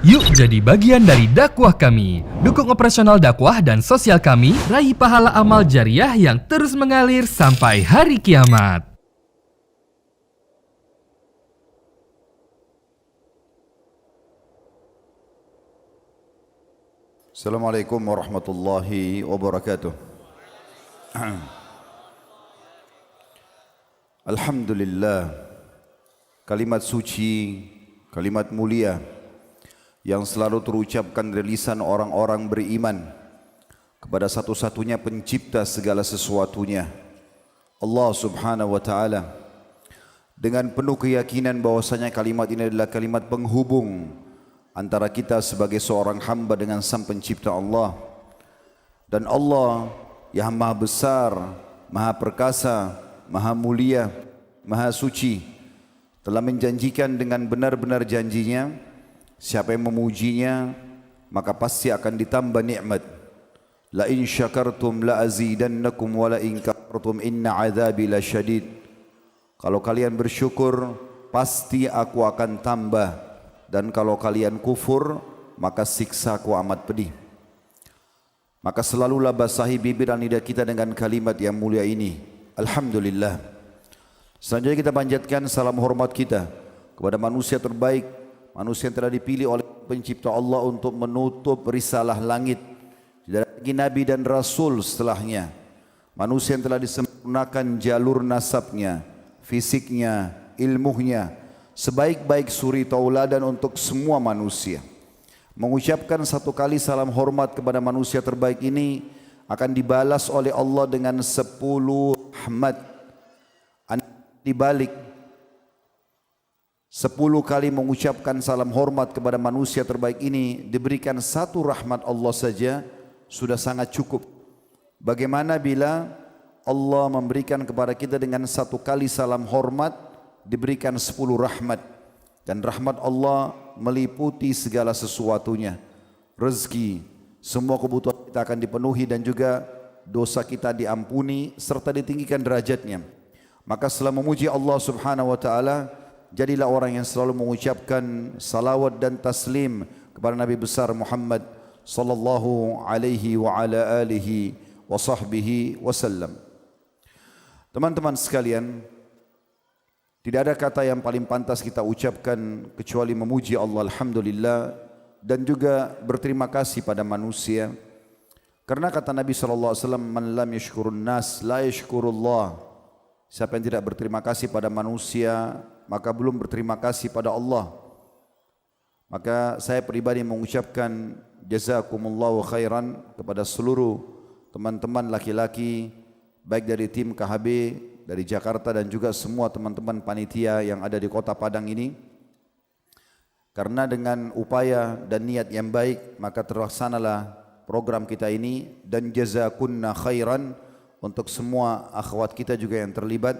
Yuk jadi bagian dari dakwah kami. Dukung operasional dakwah dan sosial kami, raih pahala amal jariah yang terus mengalir sampai hari kiamat. Assalamualaikum warahmatullahi wabarakatuh. Alhamdulillah, kalimat suci, kalimat mulia yang selalu terucapkan dari lisan orang-orang beriman kepada satu-satunya pencipta segala sesuatunya, Allah subhanahu wa ta'ala, dengan penuh keyakinan bahwasanya kalimat ini adalah kalimat penghubung antara kita sebagai seorang hamba dengan sang pencipta Allah. Dan Allah yang maha besar, maha perkasa, maha mulia, maha suci, telah menjanjikan dengan benar-benar janjinya, siapa yang memujinya maka pasti akan ditambah nikmat. La in syakartum la azidannakum wa la in kafartum inna adzabi lasyadid. Kalau kalian bersyukur pasti aku akan tambah, dan kalau kalian kufur maka siksaku amat pedih. Maka selalulah basahi bibir dan lidah kita dengan kalimat yang mulia ini, alhamdulillah. Selanjutnya kita panjatkan salam hormat kita kepada manusia terbaik, manusia yang telah dipilih oleh pencipta Allah untuk menutup risalah langit. Tidak ada lagi nabi dan rasul setelahnya. Manusia yang telah disempurnakan jalur nasabnya, fisiknya, ilmunya, sebaik-baik suri tauladan untuk semua manusia. Mengucapkan satu kali salam hormat kepada manusia terbaik ini akan dibalas oleh Allah dengan 10 rahmat. Dibalik 10 kali mengucapkan salam hormat kepada manusia terbaik ini, diberikan satu rahmat Allah saja sudah sangat cukup. Bagaimana bila Allah memberikan kepada kita dengan satu kali salam hormat diberikan 10 rahmat, dan rahmat Allah meliputi segala sesuatunya, rezeki, semua kebutuhan kita akan dipenuhi, dan juga dosa kita diampuni serta ditinggikan derajatnya. Maka setelah memuji Allah subhanahu wa ta'ala, jadilah orang yang selalu mengucapkan salawat dan taslim kepada Nabi besar Muhammad sallallahu alaihi wa ala alihi wa sahbihi wasallam. Teman-teman sekalian, tidak ada kata yang paling pantas kita ucapkan kecuali memuji Allah, alhamdulillah, dan juga berterima kasih pada manusia. Karena kata Nabi sallallahu alaihi wasallam, man lam yashkurun nas la yashkurullah. Siapa yang tidak berterima kasih pada manusia maka belum berterima kasih pada Allah. Maka saya pribadi mengucapkan jazakumullahu khairan kepada seluruh teman-teman laki-laki, baik dari tim KHB dari Jakarta dan juga semua teman-teman panitia yang ada di Kota Padang ini. Karena dengan upaya dan niat yang baik maka terlaksanalah program kita ini, dan jazakunna khairan untuk semua akhwat kita juga yang terlibat.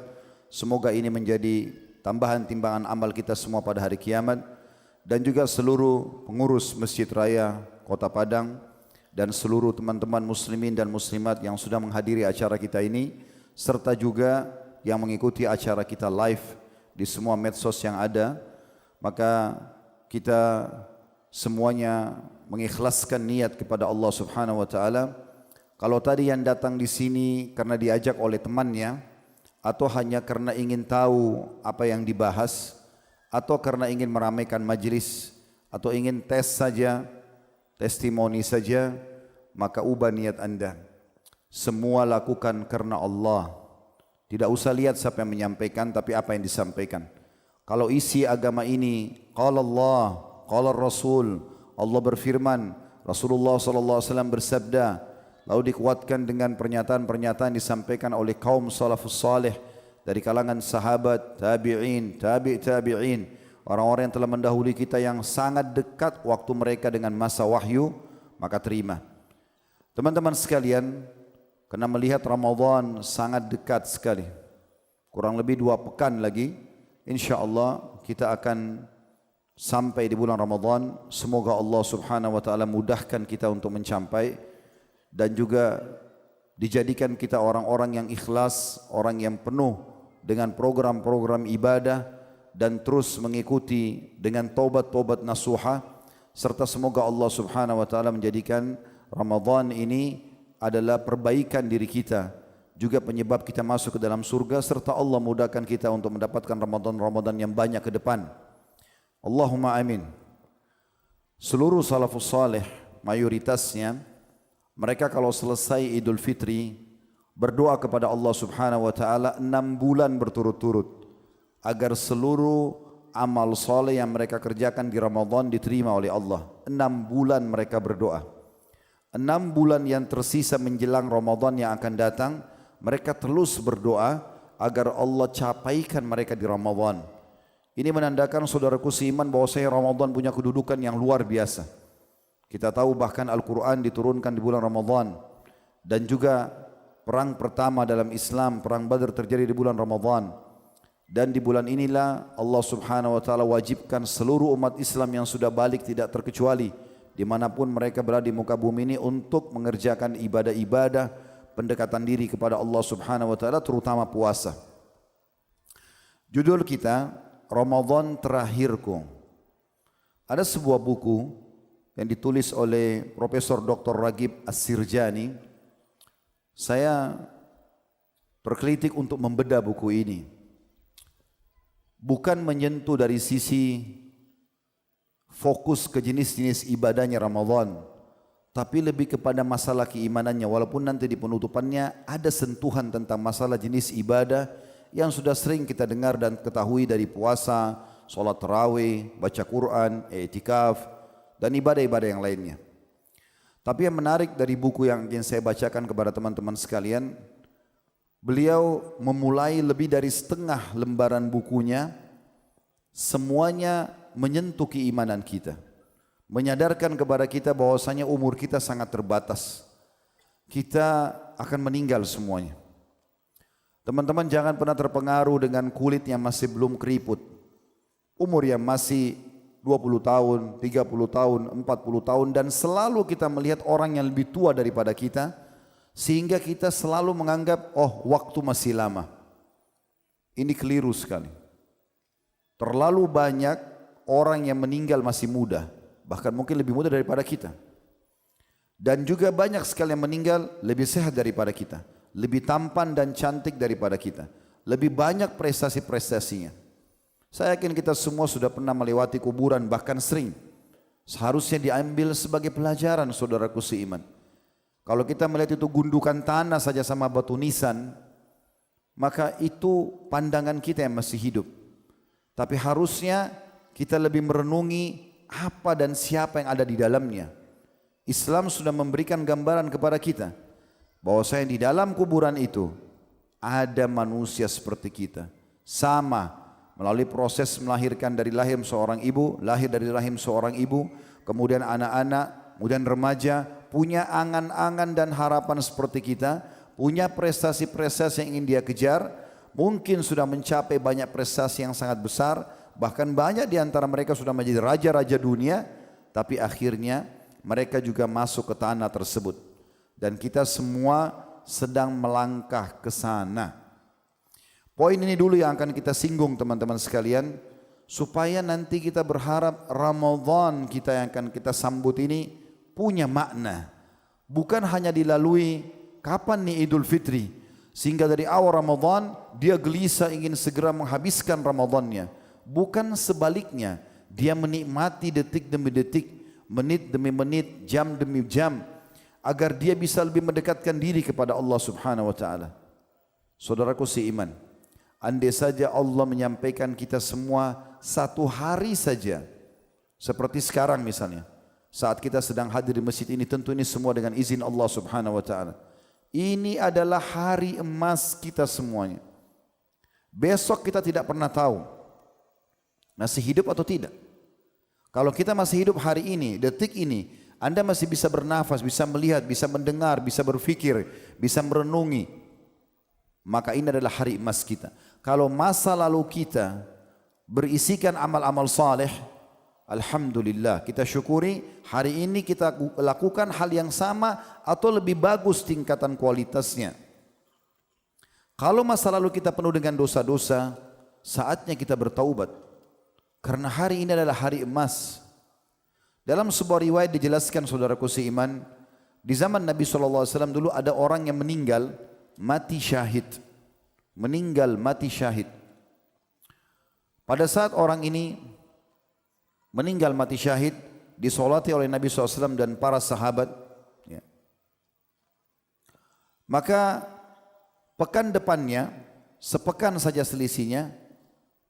Semoga ini menjadi tambahan timbangan amal kita semua pada hari kiamat, dan juga seluruh pengurus Masjid Raya Kota Padang dan seluruh teman-teman muslimin dan muslimat yang sudah menghadiri acara kita ini, serta juga yang mengikuti acara kita live di semua medsos yang ada. Maka kita semuanya mengikhlaskan niat kepada Allah subhanahu wa ta'ala. Kalau tadi yang datang di sini karena diajak oleh temannya, atau hanya karena ingin tahu apa yang dibahas, atau karena ingin meramaikan majlis, atau ingin tes saja, testimoni saja, maka ubah niat anda. Semua lakukan karena Allah. Tidak usah lihat siapa yang menyampaikan, tapi apa yang disampaikan. Kalau isi agama ini, qala Allah, qala Rasul, Allah berfirman, Rasulullah sallallahu alaihi wasallam bersabda, lalu dikuatkan dengan pernyataan-pernyataan disampaikan oleh kaum salafus salih dari kalangan sahabat, tabi'in, tabi'in, orang-orang yang telah mendahului kita yang sangat dekat waktu mereka dengan masa wahyu, maka terima. Teman-teman sekalian, karena melihat Ramadan sangat dekat sekali, kurang lebih 2 pekan lagi, insyaallah kita akan sampai di bulan Ramadan. Semoga Allah subhanahu wa ta'ala mudahkan kita untuk mencapai, dan juga dijadikan kita orang-orang yang ikhlas, orang yang penuh dengan program-program ibadah, dan terus mengikuti dengan taubat-taubat nasuha serta semoga Allah Subhanahu wa taala menjadikan Ramadan ini adalah perbaikan diri kita, juga penyebab kita masuk ke dalam surga, serta Allah mudahkan kita untuk mendapatkan Ramadan yang banyak ke depan. Allahumma amin. Seluruh salafus saleh mayoritasnya mereka kalau selesai Idul Fitri berdoa kepada Allah Subhanahu wa taala 6 bulan berturut-turut agar seluruh amal soleh yang mereka kerjakan di Ramadan diterima oleh Allah. 6 bulan mereka berdoa. 6 bulan yang tersisa menjelang Ramadan yang akan datang, mereka terus berdoa agar Allah capaikan mereka di Ramadan. Ini menandakan saudaraku seiman bahwasanya Ramadan punya kedudukan yang luar biasa. Kita tahu bahkan Al-Quran diturunkan di bulan Ramadan, dan juga perang pertama dalam Islam, perang Badar terjadi di bulan Ramadan. Dan di bulan inilah Allah Subhanahu wa taala wajibkan seluruh umat Islam yang sudah balik tidak terkecuali dimanapun mereka berada di muka bumi ini untuk mengerjakan ibadah-ibadah pendekatan diri kepada Allah Subhanahu wa taala, terutama puasa. Judul kita Ramadan Terakhirku. Ada sebuah buku yang ditulis oleh Profesor Dr. Ragib As-Sirjani. Saya tergelitik untuk membedah buku ini. Bukan menyentuh dari sisi fokus ke jenis-jenis ibadahnya Ramadan, tapi lebih kepada masalah keimanannya. Walaupun nanti di penutupannya ada sentuhan tentang masalah jenis ibadah yang sudah sering kita dengar dan ketahui dari puasa, sholat tarawih, baca Quran, i'tikaf, dan ibadah-ibadah yang lainnya. Tapi yang menarik dari buku yang ingin saya bacakan kepada teman-teman sekalian, beliau memulai lebih dari setengah lembaran bukunya, semuanya menyentuh keimanan kita, menyadarkan kepada kita bahwasanya umur kita sangat terbatas. Kita akan meninggal semuanya. Teman-teman jangan pernah terpengaruh dengan kulit yang masih belum keriput, umur yang masih 20 tahun, 30 tahun, 40 tahun, dan selalu kita melihat orang yang lebih tua daripada kita, sehingga kita selalu menganggap, oh waktu masih lama. Ini keliru sekali. Terlalu banyak orang yang meninggal masih muda, bahkan mungkin lebih muda daripada kita. Dan juga banyak sekali yang meninggal lebih sehat daripada kita, lebih tampan dan cantik daripada kita, lebih banyak prestasi-prestasinya. Saya yakin kita semua sudah pernah melewati kuburan, bahkan sering. Seharusnya diambil sebagai pelajaran saudaraku seiman. Kalau kita melihat itu gundukan tanah saja sama batu nisan, maka itu pandangan kita yang masih hidup. Tapi harusnya kita lebih merenungi apa dan siapa yang ada di dalamnya. Islam sudah memberikan gambaran kepada kita bahwasanya di dalam kuburan itu ada manusia seperti kita, sama melalui proses melahirkan dari rahim seorang ibu, lahir dari rahim seorang ibu, kemudian anak-anak, kemudian remaja, punya angan-angan dan harapan seperti kita, punya prestasi-prestasi yang ingin dia kejar, mungkin sudah mencapai banyak prestasi yang sangat besar, bahkan banyak di antara mereka sudah menjadi raja-raja dunia, tapi akhirnya mereka juga masuk ke tanah tersebut. Dan kita semua sedang melangkah ke sana. Poin ini dulu yang akan kita singgung teman-teman sekalian, supaya nanti kita berharap Ramadan kita yang akan kita sambut ini punya makna. Bukan hanya dilalui kapan nih Idul Fitri, sehingga dari awal Ramadan dia gelisah ingin segera menghabiskan Ramadannya. Bukan sebaliknya, dia menikmati detik demi detik, menit demi menit, jam demi jam, agar dia bisa lebih mendekatkan diri kepada Allah Subhanahu wa taala. Saudaraku seiman, andai saja Allah menyampaikan kita semua satu hari saja, seperti sekarang misalnya, saat kita sedang hadir di masjid ini, tentu ini semua dengan izin Allah Subhanahu wa taala. Ini adalah hari emas kita semuanya. Besok kita tidak pernah tahu masih hidup atau tidak. Kalau kita masih hidup hari ini, detik ini, Anda masih bisa bernafas, bisa melihat, bisa mendengar, bisa berfikir, bisa merenungi, maka ini adalah hari emas kita. Kalau masa lalu kita berisikan amal-amal saleh, alhamdulillah, kita syukuri hari ini kita lakukan hal yang sama atau lebih bagus tingkatan kualitasnya. Kalau masa lalu kita penuh dengan dosa-dosa, saatnya kita bertaubat. Karena hari ini adalah hari emas. Dalam sebuah riwayat dijelaskan saudaraku seiman, di zaman Nabi SAW dulu ada orang yang meninggal mati syahid. Meninggal mati syahid. Pada saat orang ini meninggal mati syahid, disolati oleh Nabi SAW dan para sahabat. Ya. Maka pekan depannya, sepekan saja selisihnya,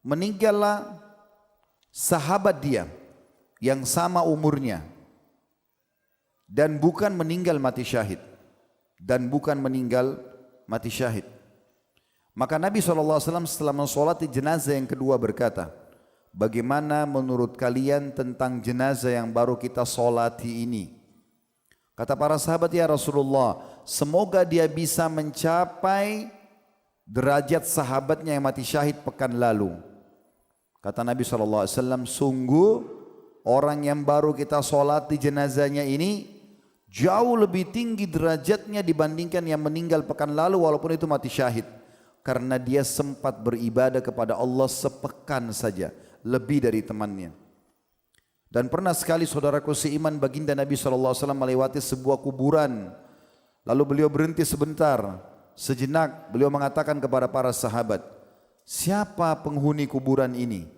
meninggallah sahabat dia yang sama umurnya. Dan bukan meninggal mati syahid. Dan bukan meninggal mati syahid. Maka Nabi SAW setelah mensolati jenazah yang kedua berkata, bagaimana menurut kalian tentang jenazah yang baru kita solati ini? Kata para sahabat, ya Rasulullah, semoga dia bisa mencapai derajat sahabatnya yang mati syahid pekan lalu. Kata Nabi SAW, sungguh orang yang baru kita solati jenazahnya ini jauh lebih tinggi derajatnya dibandingkan yang meninggal pekan lalu walaupun itu mati syahid. Karena dia sempat beribadah kepada Allah sepekan saja, lebih dari temannya. Dan pernah sekali saudaraku seiman, baginda Nabi SAW melewati sebuah kuburan. Lalu beliau berhenti sebentar, sejenak beliau mengatakan kepada para sahabat, siapa penghuni kuburan ini?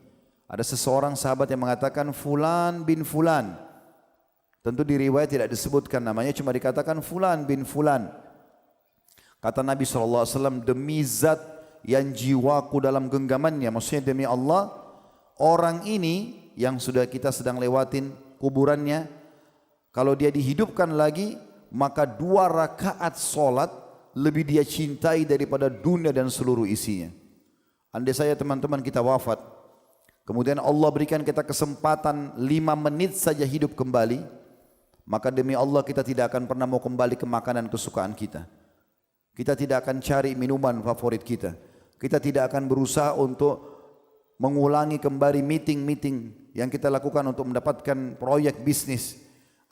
Ada seseorang sahabat yang mengatakan Fulan bin Fulan. Tentu di riwayat tidak disebutkan namanya, cuma dikatakan Fulan bin Fulan. Kata Nabi SAW, demi zat yang jiwaku dalam genggamannya, maksudnya demi Allah, orang ini yang sudah kita sedang lewatin kuburannya, kalau dia dihidupkan lagi, maka 2 rakaat solat lebih dia cintai daripada dunia dan seluruh isinya. Andai saya teman-teman kita wafat, kemudian Allah berikan kita kesempatan 5 menit saja hidup kembali, maka demi Allah kita tidak akan pernah mau kembali ke makanan kesukaan kita. Kita tidak akan cari minuman favorit kita. Kita tidak akan berusaha untuk mengulangi kembali meeting-meeting yang kita lakukan untuk mendapatkan proyek bisnis.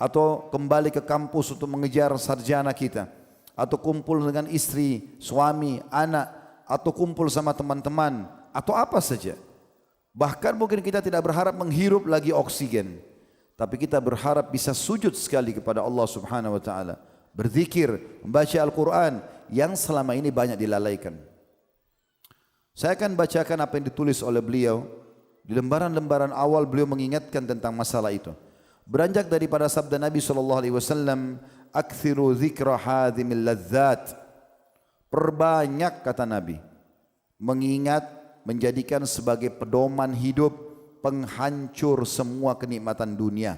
Atau kembali ke kampus untuk mengejar sarjana kita. Atau kumpul dengan istri, suami, anak. Atau kumpul sama teman-teman. Atau apa saja. Bahkan mungkin kita tidak berharap menghirup lagi oksigen. Tapi kita berharap bisa sujud sekali kepada Allah Subhanahu wa ta'ala. Berzikir, membaca Al-Quran yang selama ini banyak dilalaikan. Saya akan bacakan apa yang ditulis oleh beliau. Di lembaran-lembaran awal beliau mengingatkan tentang masalah itu. Beranjak daripada sabda Nabi SAW, Akthiru zikra hadhimil ladzat. Perbanyak, kata Nabi, mengingat, menjadikan sebagai pedoman hidup penghancur semua kenikmatan dunia,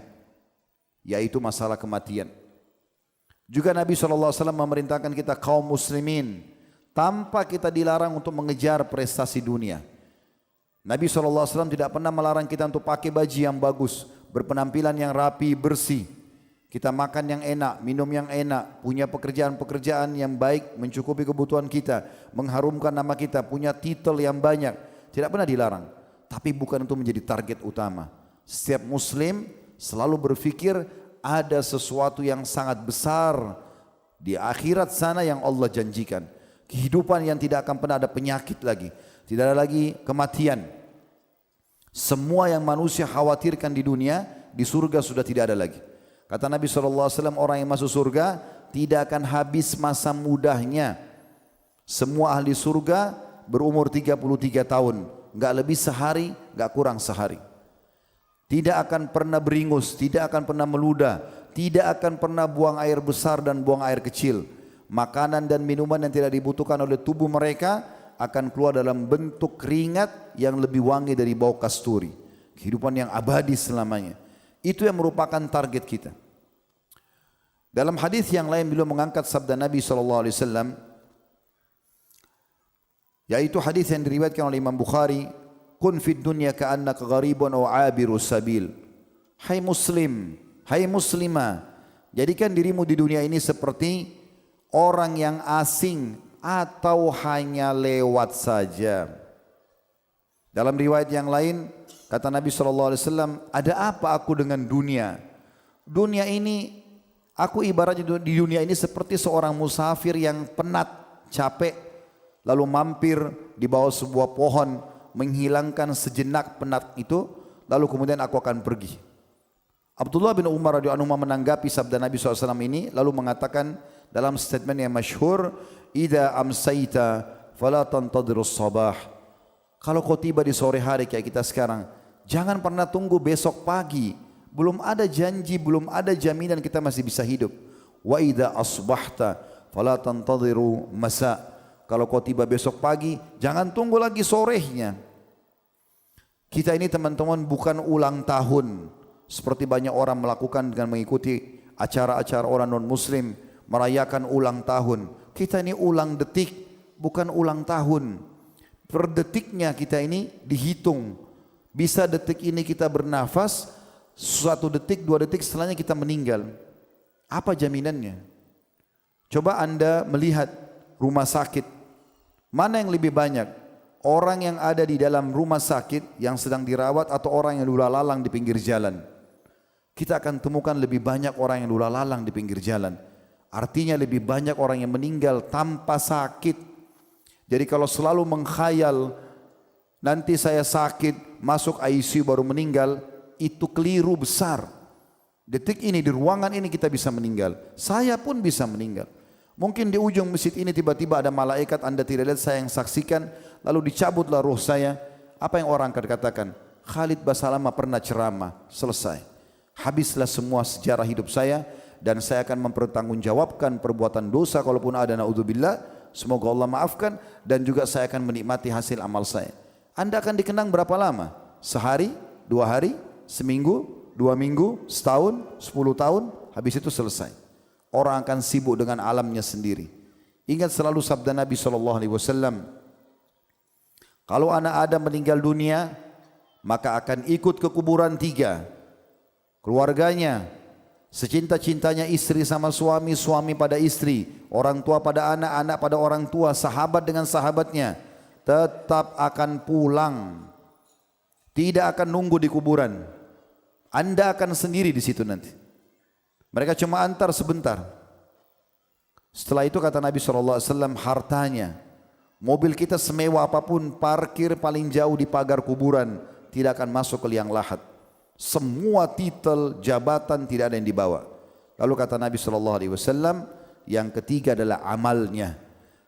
yaitu masalah kematian. Juga Nabi SAW memerintahkan kita kaum muslimin tanpa kita dilarang untuk mengejar prestasi dunia. Nabi SAW tidak pernah melarang kita untuk pakai baju yang bagus, berpenampilan yang rapi, bersih. Kita makan yang enak, minum yang enak, punya pekerjaan-pekerjaan yang baik, mencukupi kebutuhan kita, mengharumkan nama kita, punya titel yang banyak. Tidak pernah dilarang, tapi bukan untuk menjadi target utama. Setiap muslim selalu berpikir ada sesuatu yang sangat besar di akhirat sana yang Allah janjikan. Kehidupan yang tidak akan pernah ada penyakit lagi. Tidak ada lagi kematian. Semua yang manusia khawatirkan di dunia, di surga sudah tidak ada lagi. Kata Nabi SAW, orang yang masuk surga tidak akan habis masa mudanya. Semua ahli surga berumur 33 tahun. Enggak lebih sehari, enggak kurang sehari. Tidak akan pernah beringus, tidak akan pernah meludah, tidak akan pernah buang air besar dan buang air kecil. Makanan dan minuman yang tidak dibutuhkan oleh tubuh mereka akan keluar dalam bentuk keringat yang lebih wangi dari bau kasturi. Kehidupan yang abadi selamanya. Itu yang merupakan target kita. Dalam hadis yang lain beliau mengangkat sabda Nabi SAW, yaitu hadis yang diriwayatkan oleh Imam Bukhari, kun fid dunya ka'annaka gharibun aw 'abiru sabil. Hai muslim, hai muslimah, jadikan dirimu di dunia ini seperti orang yang asing atau hanya lewat saja. Dalam riwayat yang lain kata Nabi SAW, ada apa aku dengan dunia? Dunia ini, aku ibaratnya di dunia ini seperti seorang musafir yang penat, capek, lalu mampir di bawah sebuah pohon, menghilangkan sejenak penat itu, lalu kemudian aku akan pergi. Abdullah bin Umar radhiyallahu anhu menanggapi sabda Nabi SAW ini lalu mengatakan dalam statement yang masyhur, "Idza amsayta fala tantadhirus sabah." Kalau kau tiba di sore hari kayak kita sekarang, jangan pernah tunggu besok pagi. Belum ada janji, belum ada jaminan kita masih bisa hidup. Wa idza asbahta fala tantadhiru masa. Kalau kau tiba besok pagi, jangan tunggu lagi sorenya. Kita ini teman-teman bukan ulang tahun seperti banyak orang melakukan dengan mengikuti acara-acara orang non-muslim merayakan ulang tahun. Kita ini ulang detik, bukan ulang tahun. Per detiknya kita ini dihitung. Bisa detik ini kita bernafas, 1 detik, 2 detik setelahnya kita meninggal. Apa jaminannya? Coba Anda melihat rumah sakit. Mana yang lebih banyak? Orang yang ada di dalam rumah sakit yang sedang dirawat atau orang yang lula lalang di pinggir jalan? Kita akan temukan lebih banyak orang yang lula lalang di pinggir jalan. Artinya lebih banyak orang yang meninggal tanpa sakit. Jadi kalau selalu mengkhayal nanti saya sakit, masuk ICU baru meninggal, itu keliru besar. Detik ini di ruangan ini kita bisa meninggal. Saya pun bisa meninggal. Mungkin di ujung masjid ini tiba-tiba ada malaikat Anda tidak lihat, saya yang saksikan, lalu dicabutlah roh saya. Apa yang orang akan katakan? Khalid Basalamah pernah ceramah, selesai. Habislah semua sejarah hidup saya dan saya akan mempertanggungjawabkan perbuatan dosa kalaupun ada, naudzubillah. Semoga Allah maafkan dan juga saya akan menikmati hasil amal saya. Anda akan dikenang berapa lama? Sehari, 2 hari, seminggu, 2 minggu, setahun, 10 tahun, habis itu selesai. Orang akan sibuk dengan alamnya sendiri. Ingat selalu sabda Nabi SAW, kalau anak Adam meninggal dunia, maka akan ikut ke kuburan 3. Keluarganya, secinta-cintanya istri sama suami, suami pada istri, orang tua pada anak, anak pada orang tua, sahabat dengan sahabatnya, tetap akan pulang. Tidak akan nunggu di kuburan. Anda akan sendiri di situ nanti. Mereka cuma antar sebentar. Setelah itu kata Nabi SAW, hartanya, mobil kita semewah apapun, parkir paling jauh di pagar kuburan, tidak akan masuk ke liang lahat. Semua titel, jabatan tidak ada yang dibawa. Lalu kata Nabi SAW, yang ketiga adalah amalnya.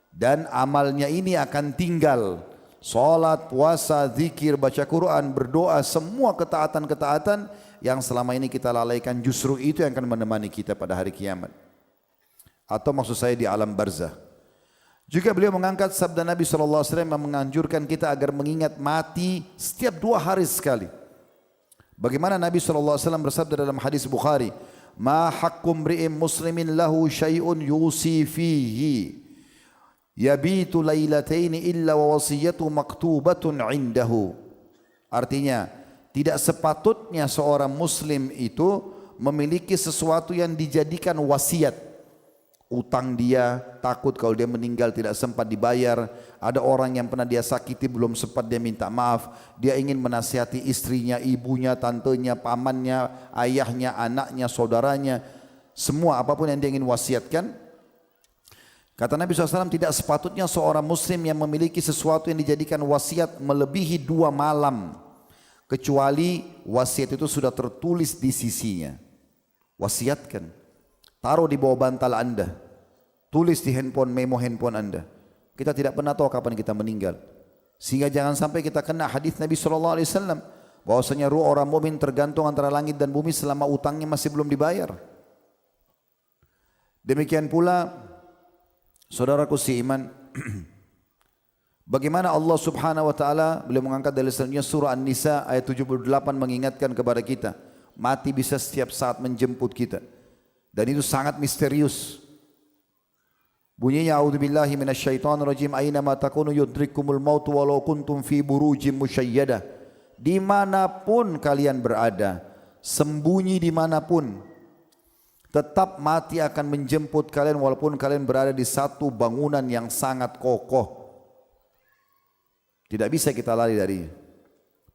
Dan amalnya ini akan tinggal. Salat, puasa, zikir, baca Quran, berdoa, semua ketaatan-ketaatan yang selama ini kita lalaikan, justru itu yang akan menemani kita pada hari kiamat. Atau maksud saya di alam barzah. Juga beliau mengangkat sabda Nabi SAW yang menganjurkan kita agar mengingat mati setiap 2 hari sekali. Bagaimana Nabi SAW bersabda dalam hadis Bukhari, "Ma haqqum ri'im muslimin lahu syai'un yusi fihi, yabitu lailataini illa wa wasiyatu maktubatun indahu." Artinya, tidak sepatutnya seorang muslim itu memiliki sesuatu yang dijadikan wasiat. Utang dia, takut kalau dia meninggal tidak sempat dibayar. Ada orang yang pernah dia sakiti belum sempat dia minta maaf. Dia ingin menasihati istrinya, ibunya, tantenya, pamannya, ayahnya, anaknya, saudaranya. Semua apapun yang dia ingin wasiatkan. Kata Nabi SAW, tidak sepatutnya seorang muslim yang memiliki sesuatu yang dijadikan wasiat melebihi 2 malam. Kecuali wasiat itu sudah tertulis di sisinya. Wasiatkan. Taruh di bawah bantal Anda. Tulis di handphone, memo handphone Anda. Kita tidak pernah tahu kapan kita meninggal. Sehingga jangan sampai kita kena hadis Nabi SAW. Bahwasanya ruh orang mukmin tergantung antara langit dan bumi selama utangnya masih belum dibayar. Demikian pula, saudaraku seiman, bagaimana Allah Subhanahu wa taala beliau mengangkat dari selanjutnya surah An-Nisa ayat 78 mengingatkan kepada kita, mati bisa setiap saat menjemput kita. Dan itu sangat misterius. Bunyinya a'udzubillahi minasyaitonirrajim, aina ma takunu yudrikumul maut walau kuntum fi burujim musyayyadah. Dimanapun kalian berada, sembunyi dimanapun, tetap mati akan menjemput kalian walaupun kalian berada di satu bangunan yang sangat kokoh. Tidak bisa kita lari darinya.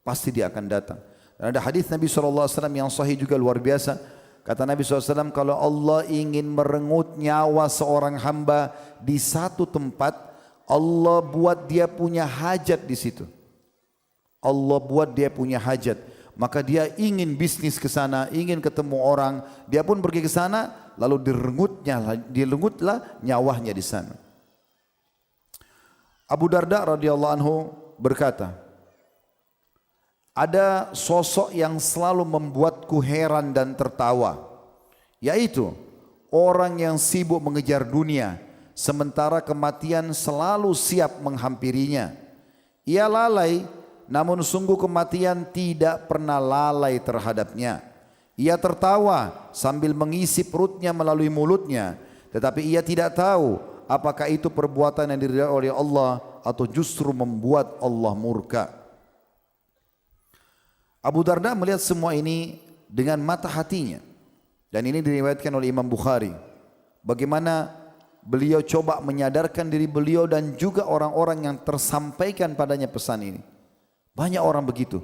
Pasti dia akan datang. Dan ada hadis Nabi SAW yang sahih juga luar biasa. Kata Nabi SAW, kalau Allah ingin merenggut nyawa seorang hamba di satu tempat, Allah buat dia punya hajat di situ. Allah buat dia punya hajat. maka dia ingin bisnis ke sana, ingin ketemu orang, dia pun pergi ke sana, lalu direngutlah nyawanya di sana. Abu Darda radhiyallahu anhu berkata, ada sosok yang selalu membuatku heran dan tertawa, yaitu orang yang sibuk mengejar dunia, sementara kematian selalu siap menghampirinya. Ia lalai, namun sungguh kematian tidak pernah lalai terhadapnya. Ia tertawa sambil mengisi perutnya melalui mulutnya, tetapi ia tidak tahu apakah itu perbuatan yang diridhai oleh Allah atau justru membuat Allah murka. Abu Darda melihat semua ini dengan mata hatinya, dan ini diriwayatkan oleh Imam Bukhari. Bagaimana beliau coba menyadarkan diri beliau dan juga orang-orang yang tersampaikan padanya pesan ini. Banyak orang begitu,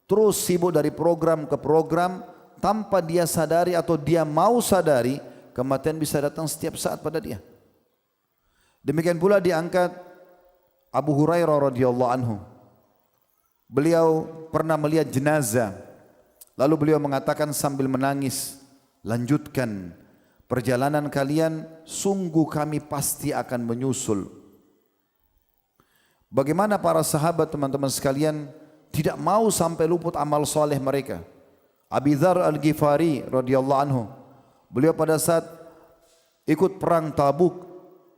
terus sibuk dari program ke program tanpa dia sadari atau dia mau sadari kematian bisa datang setiap saat pada dia. Demikian pula diangkat Abu Hurairah radhiyallahu anhu. Beliau pernah melihat jenazah, lalu beliau mengatakan sambil menangis, lanjutkan perjalanan kalian, sungguh kami pasti akan menyusul. Bagaimana para sahabat teman-teman sekalian tidak mau sampai luput amal soleh mereka. Abi Dzar Al-Ghifari radhiyallahu anhu, beliau pada saat ikut perang Tabuk,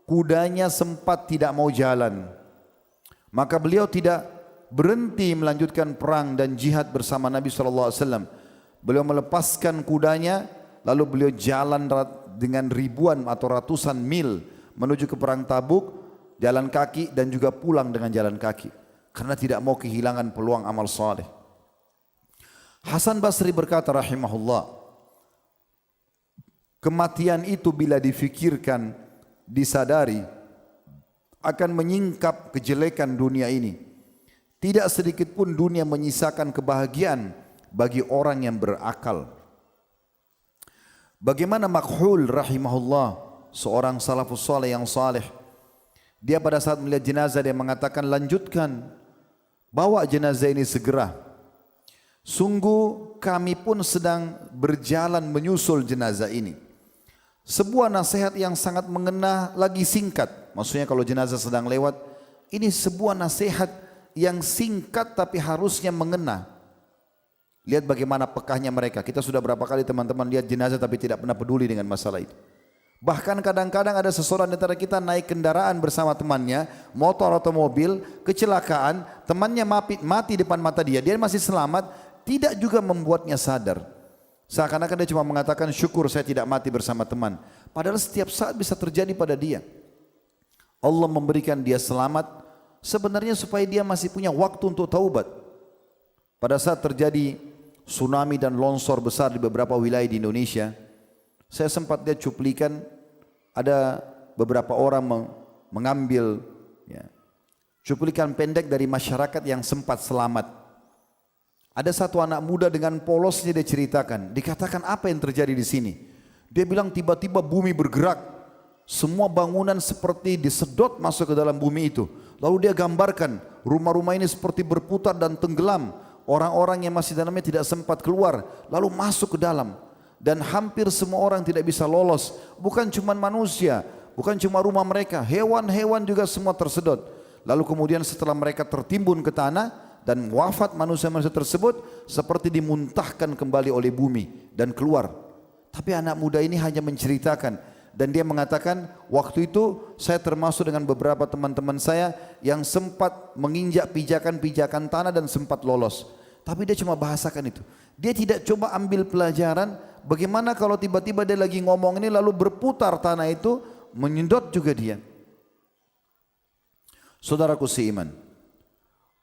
kudanya sempat tidak mau jalan. Maka beliau tidak berhenti melanjutkan perang dan jihad bersama Nabi SAW. Beliau melepaskan kudanya, lalu beliau jalan dengan ribuan atau ratusan mil menuju ke perang Tabuk, jalan kaki dan juga pulang dengan jalan kaki, karena tidak mau kehilangan peluang amal saleh. Hasan Basri berkata rahimahullah, kematian itu bila difikirkan, disadari, akan menyingkap kejelekan dunia ini. Tidak sedikit pun dunia menyisakan kebahagiaan bagi orang yang berakal. Bagaimana Makhul rahimahullah, seorang salafus saleh yang saleh, dia pada saat melihat jenazah dia mengatakan, lanjutkan, bawa jenazah ini segera. Sungguh kami pun sedang berjalan menyusul jenazah ini. Sebuah nasihat yang sangat mengena lagi singkat. Maksudnya kalau jenazah sedang lewat, ini sebuah nasihat yang singkat tapi harusnya mengena. Lihat bagaimana pekahnya mereka. Kita sudah berapa kali teman-teman lihat jenazah tapi tidak pernah peduli dengan masalah itu. Bahkan kadang-kadang ada seseorang di antara kita naik kendaraan bersama temannya, motor atau mobil, kecelakaan, temannya mati depan mata dia, dia masih selamat, tidak juga membuatnya sadar. Seakan-akan dia cuma mengatakan syukur saya tidak mati bersama teman. Padahal setiap saat bisa terjadi pada dia. Allah memberikan dia selamat sebenarnya supaya dia masih punya waktu untuk taubat. Pada saat terjadi tsunami dan longsor besar di beberapa wilayah di Indonesia, saya sempat lihat cuplikan, ada beberapa orang mengambil cuplikan pendek dari masyarakat yang sempat selamat. Ada satu anak muda dengan polosnya dia ceritakan, dikatakan apa yang terjadi di sini. Dia bilang tiba-tiba bumi bergerak, semua bangunan seperti disedot masuk ke dalam bumi itu. Lalu dia gambarkan rumah-rumah ini seperti berputar dan tenggelam. Orang-orang yang masih dalamnya tidak sempat keluar, lalu masuk ke dalam. Dan hampir semua orang tidak bisa lolos. Bukan cuma manusia, bukan cuma rumah mereka, hewan-hewan juga semua tersedot. Lalu kemudian setelah mereka tertimbun ke tanah dan wafat manusia-manusia tersebut, seperti dimuntahkan kembali oleh bumi dan keluar. Tapi anak muda ini hanya menceritakan. Dan dia mengatakan, waktu itu saya termasuk dengan beberapa teman-teman saya yang sempat menginjak pijakan-pijakan tanah dan sempat lolos. Tapi dia cuma bahasakan itu. Dia tidak coba ambil pelajaran bagaimana kalau tiba-tiba dia lagi ngomong ini lalu berputar tanah itu, menyedot juga dia. Saudaraku seiman,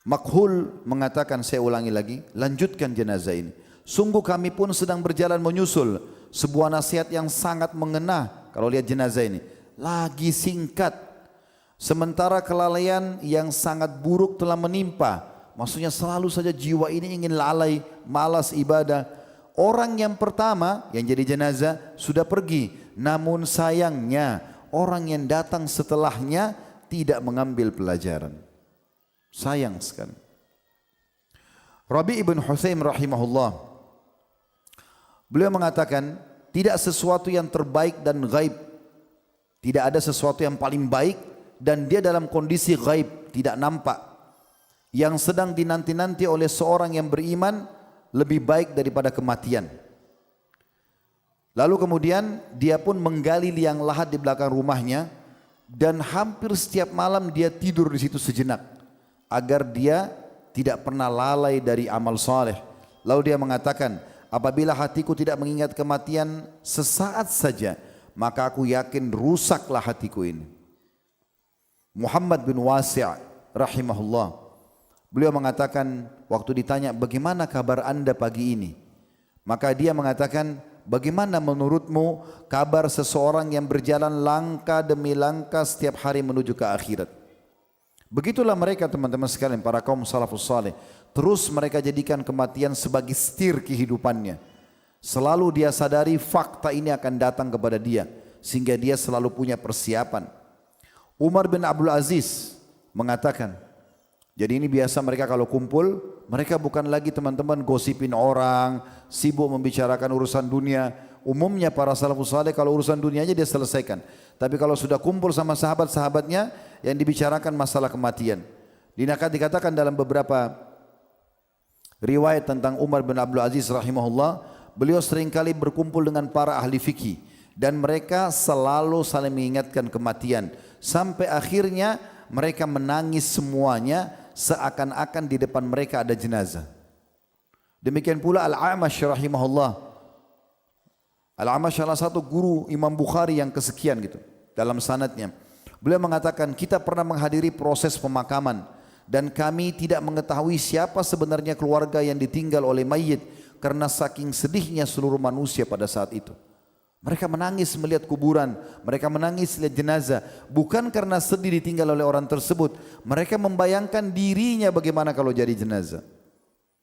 Makhul mengatakan, saya ulangi lagi, lanjutkan jenazah ini. Sungguh kami pun sedang berjalan menyusul. Sebuah nasihat yang sangat mengena kalau lihat jenazah ini. Lagi singkat. Sementara kelalaian yang sangat buruk telah menimpa. Maksudnya selalu saja jiwa ini ingin lalai, malas ibadah. Orang yang pertama yang jadi jenazah sudah pergi. Namun sayangnya orang yang datang setelahnya tidak mengambil pelajaran. Sayang sekali. Rabi' ibn Husaim rahimahullah, beliau mengatakan, tidak sesuatu yang terbaik dan gaib. Tidak ada sesuatu yang paling baik dan dia dalam kondisi gaib, tidak nampak. Yang sedang dinanti-nanti oleh seorang yang beriman lebih baik daripada kematian. Lalu kemudian dia pun menggali liang lahat di belakang rumahnya dan hampir setiap malam dia tidur di situ sejenak agar dia tidak pernah lalai dari amal saleh. Lalu dia mengatakan, apabila hatiku tidak mengingat kematian sesaat saja, maka aku yakin rusaklah hatiku ini. Muhammad bin Wasi' rahimahullah, beliau mengatakan waktu ditanya bagaimana kabar anda pagi ini, maka dia mengatakan, bagaimana menurutmu kabar seseorang yang berjalan langkah demi langkah setiap hari menuju ke akhirat. Begitulah mereka teman-teman sekalian, para kaum salafus saleh. Terus mereka jadikan kematian sebagai setir kehidupannya. Selalu dia sadari fakta ini akan datang kepada dia, sehingga dia selalu punya persiapan. Umar bin Abdul Aziz mengatakan, jadi ini biasa mereka kalau kumpul, mereka bukan lagi teman-teman gosipin orang, sibuk membicarakan urusan dunia. Umumnya para salafus saleh kalau urusan dunia aja dia selesaikan. Tapi kalau sudah kumpul sama sahabat-sahabatnya, yang dibicarakan masalah kematian. Dikatakan dalam beberapa riwayat tentang Umar bin Abdul Aziz rahimahullah, beliau seringkali berkumpul dengan para ahli fikih dan mereka selalu saling mengingatkan kematian. Sampai akhirnya mereka menangis semuanya seakan-akan di depan mereka ada jenazah. Demikian pula Al-A'mash rahimahullah. Al-A'mash salah satu guru Imam Bukhari yang kesekian gitu dalam sanadnya. Beliau mengatakan, kita pernah menghadiri proses pemakaman dan kami tidak mengetahui siapa sebenarnya keluarga yang ditinggal oleh mayit karena saking sedihnya seluruh manusia pada saat itu. Mereka menangis melihat kuburan, mereka menangis melihat jenazah, bukan karena sedih ditinggal oleh orang tersebut. Mereka membayangkan dirinya bagaimana kalau jadi jenazah.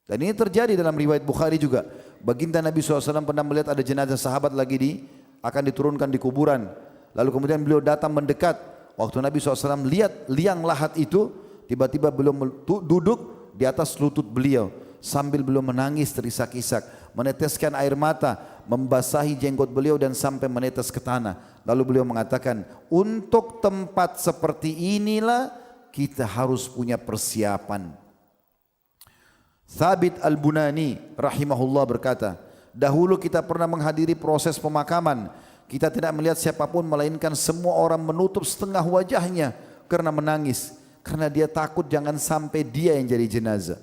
Dan ini terjadi dalam riwayat Bukhari juga. Baginda Nabi SAW pernah melihat ada jenazah sahabat lagi akan diturunkan di kuburan. Lalu kemudian beliau datang mendekat. Waktu Nabi SAW lihat liang lahat itu, tiba-tiba beliau duduk di atas lutut beliau. Sambil beliau menangis terisak-isak, meneteskan air mata, membasahi jenggot beliau dan sampai menetes ke tanah. Lalu beliau mengatakan, untuk tempat seperti inilah kita harus punya persiapan. Thabit Al-Bunani rahimahullah berkata, dahulu kita pernah menghadiri proses pemakaman. Kita tidak melihat siapapun melainkan semua orang menutup setengah wajahnya karena menangis. Karena dia takut jangan sampai dia yang jadi jenazah.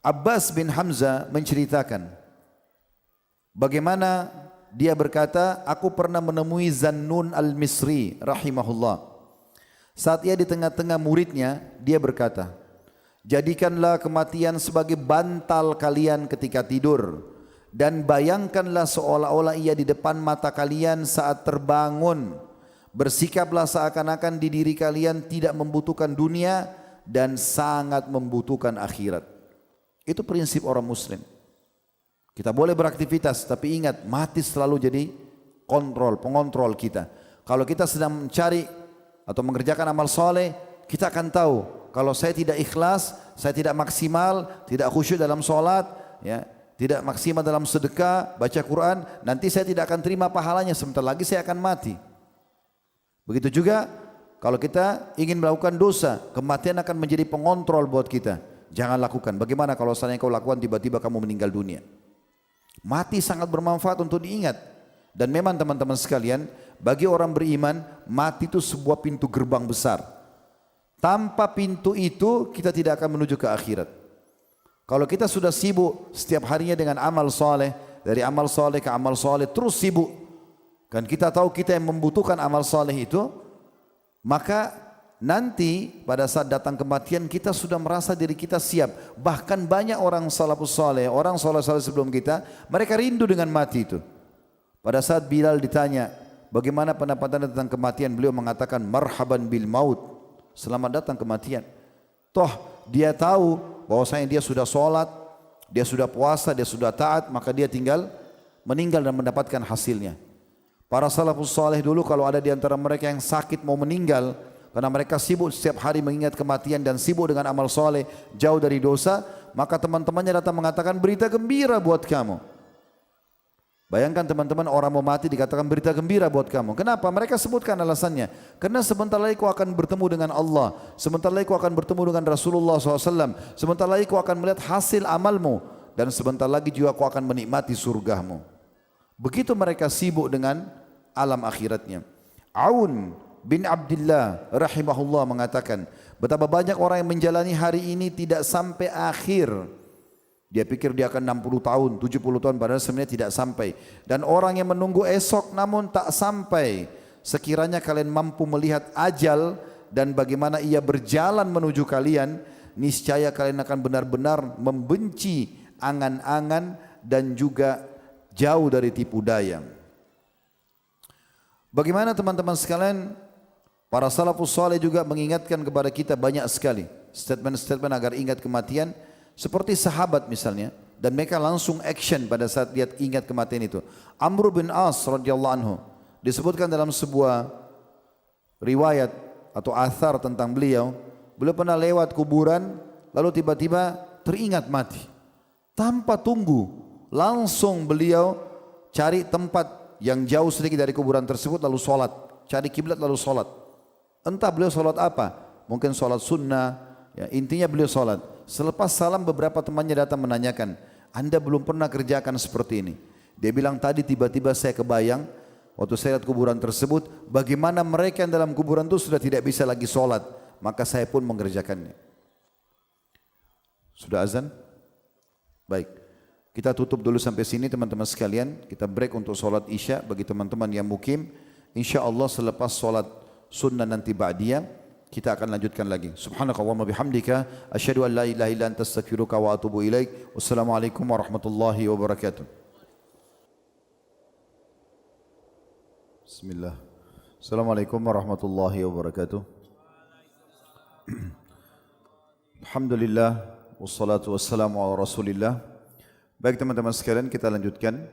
Abbas bin Hamzah menceritakan bagaimana dia berkata, aku pernah menemui Zannun al-Misri rahimahullah. Saat ia di tengah-tengah muridnya, dia berkata, jadikanlah kematian sebagai bantal kalian ketika tidur. Dan bayangkanlah seolah-olah ia di depan mata kalian saat terbangun. Bersikaplah seakan-akan di diri kalian tidak membutuhkan dunia dan sangat membutuhkan akhirat. Itu prinsip orang muslim. Kita boleh beraktivitas, tapi ingat mati selalu jadi pengontrol kita. Kalau kita sedang mencari atau mengerjakan amal soleh, kita akan tahu kalau saya tidak ikhlas, saya tidak maksimal, tidak khusyuk dalam sholat, ya, tidak maksimal dalam sedekah, baca Quran, nanti saya tidak akan terima pahalanya, sebentar lagi saya akan mati. Begitu juga kalau kita ingin melakukan dosa, kematian akan menjadi pengontrol buat kita. Jangan lakukan. Bagaimana kalau seandainya kau lakukan tiba-tiba kamu meninggal dunia? Mati sangat bermanfaat untuk diingat. Dan memang teman-teman sekalian, bagi orang beriman, mati itu sebuah pintu gerbang besar. Tanpa pintu itu kita tidak akan menuju ke akhirat. Kalau kita sudah sibuk setiap harinya dengan amal soleh, dari amal soleh ke amal soleh, terus sibuk, kan kita tahu kita yang membutuhkan amal soleh itu, maka nanti pada saat datang kematian kita sudah merasa diri kita siap. Bahkan banyak orang salafus soleh, orang soleh-soleh sebelum kita, mereka rindu dengan mati itu. Pada saat Bilal ditanya, bagaimana pendapat anda tentang kematian? Beliau mengatakan, marhaban bil maut, selamat datang kematian. Toh dia tahu bahwasanya dia sudah sholat, dia sudah puasa, dia sudah taat, maka dia tinggal meninggal dan mendapatkan hasilnya. Para salafus saleh dulu kalau ada di antara mereka yang sakit mau meninggal, karena mereka sibuk setiap hari mengingat kematian dan sibuk dengan amal soleh, jauh dari dosa, maka teman-temannya datang mengatakan berita gembira buat kamu. Bayangkan teman-teman, orang mau mati dikatakan berita gembira buat kamu. Kenapa? Mereka sebutkan alasannya. Karena sebentar lagi kau akan bertemu dengan Allah, sebentar lagi kau akan bertemu dengan Rasulullah SAW, sebentar lagi kau akan melihat hasil amalmu, dan sebentar lagi juga kau akan menikmati surgamu. Begitu mereka sibuk dengan alam akhiratnya. Aun bin Abdullah rahimahullah mengatakan, betapa banyak orang yang menjalani hari ini tidak sampai akhir. Dia pikir dia akan 60 tahun, 70 tahun, padahal sebenarnya tidak sampai. Dan orang yang menunggu esok namun tak sampai. Sekiranya kalian mampu melihat ajal dan bagaimana ia berjalan menuju kalian, niscaya kalian akan benar-benar membenci angan-angan dan juga jauh dari tipu daya. Bagaimana teman-teman sekalian, para salafus saleh juga mengingatkan kepada kita banyak sekali statement-statement agar ingat kematian. Seperti sahabat misalnya, dan mereka langsung action pada saat lihat ingat kematian itu. Amr bin As radhiyallahu anhu disebutkan dalam sebuah riwayat atau athar tentang beliau pernah lewat kuburan lalu tiba-tiba teringat mati. Tanpa tunggu, langsung beliau cari tempat yang jauh sedikit dari kuburan tersebut lalu sholat, cari kiblat lalu sholat. Entah beliau sholat apa, mungkin sholat sunnah, ya, intinya beliau sholat. Selepas salam beberapa temannya datang menanyakan, Anda belum pernah kerjakan seperti ini. Dia bilang tadi tiba-tiba saya kebayang waktu saya lihat kuburan tersebut, bagaimana mereka yang dalam kuburan itu sudah tidak bisa lagi sholat, maka saya pun mengerjakannya. Sudah azan? Baik, kita tutup dulu sampai sini teman-teman sekalian. Kita break untuk sholat isya bagi teman-teman yang mukim. Insya Allah selepas sholat sunnah nanti ba'diyah kita akan lanjutkan lagi. Subhanakallahumma bihamdika asyhadu an la ilaha illa anta astaghfiruka wa atubu ilaik. Wassalamualaikum warahmatullahi wabarakatuh. Bismillah. Assalamualaikum warahmatullahi wabarakatuh. Alhamdulillah wassalatu wassalamu ala Rasulillah. Baik teman-teman sekalian, kita lanjutkan.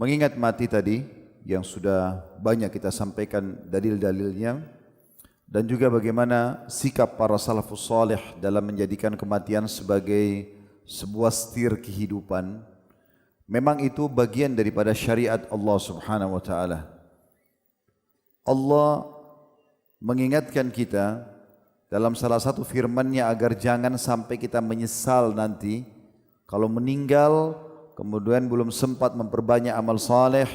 Mengingat mati tadi yang sudah banyak kita sampaikan dalil-dalilnya, dan juga bagaimana sikap para salafus salih dalam menjadikan kematian sebagai sebuah setir kehidupan. Memang itu bagian daripada syariat Allah Subhanahu wa taala. Allah mengingatkan kita dalam salah satu firman-Nya agar jangan sampai kita menyesal nanti kalau meninggal kemudian belum sempat memperbanyak amal saleh,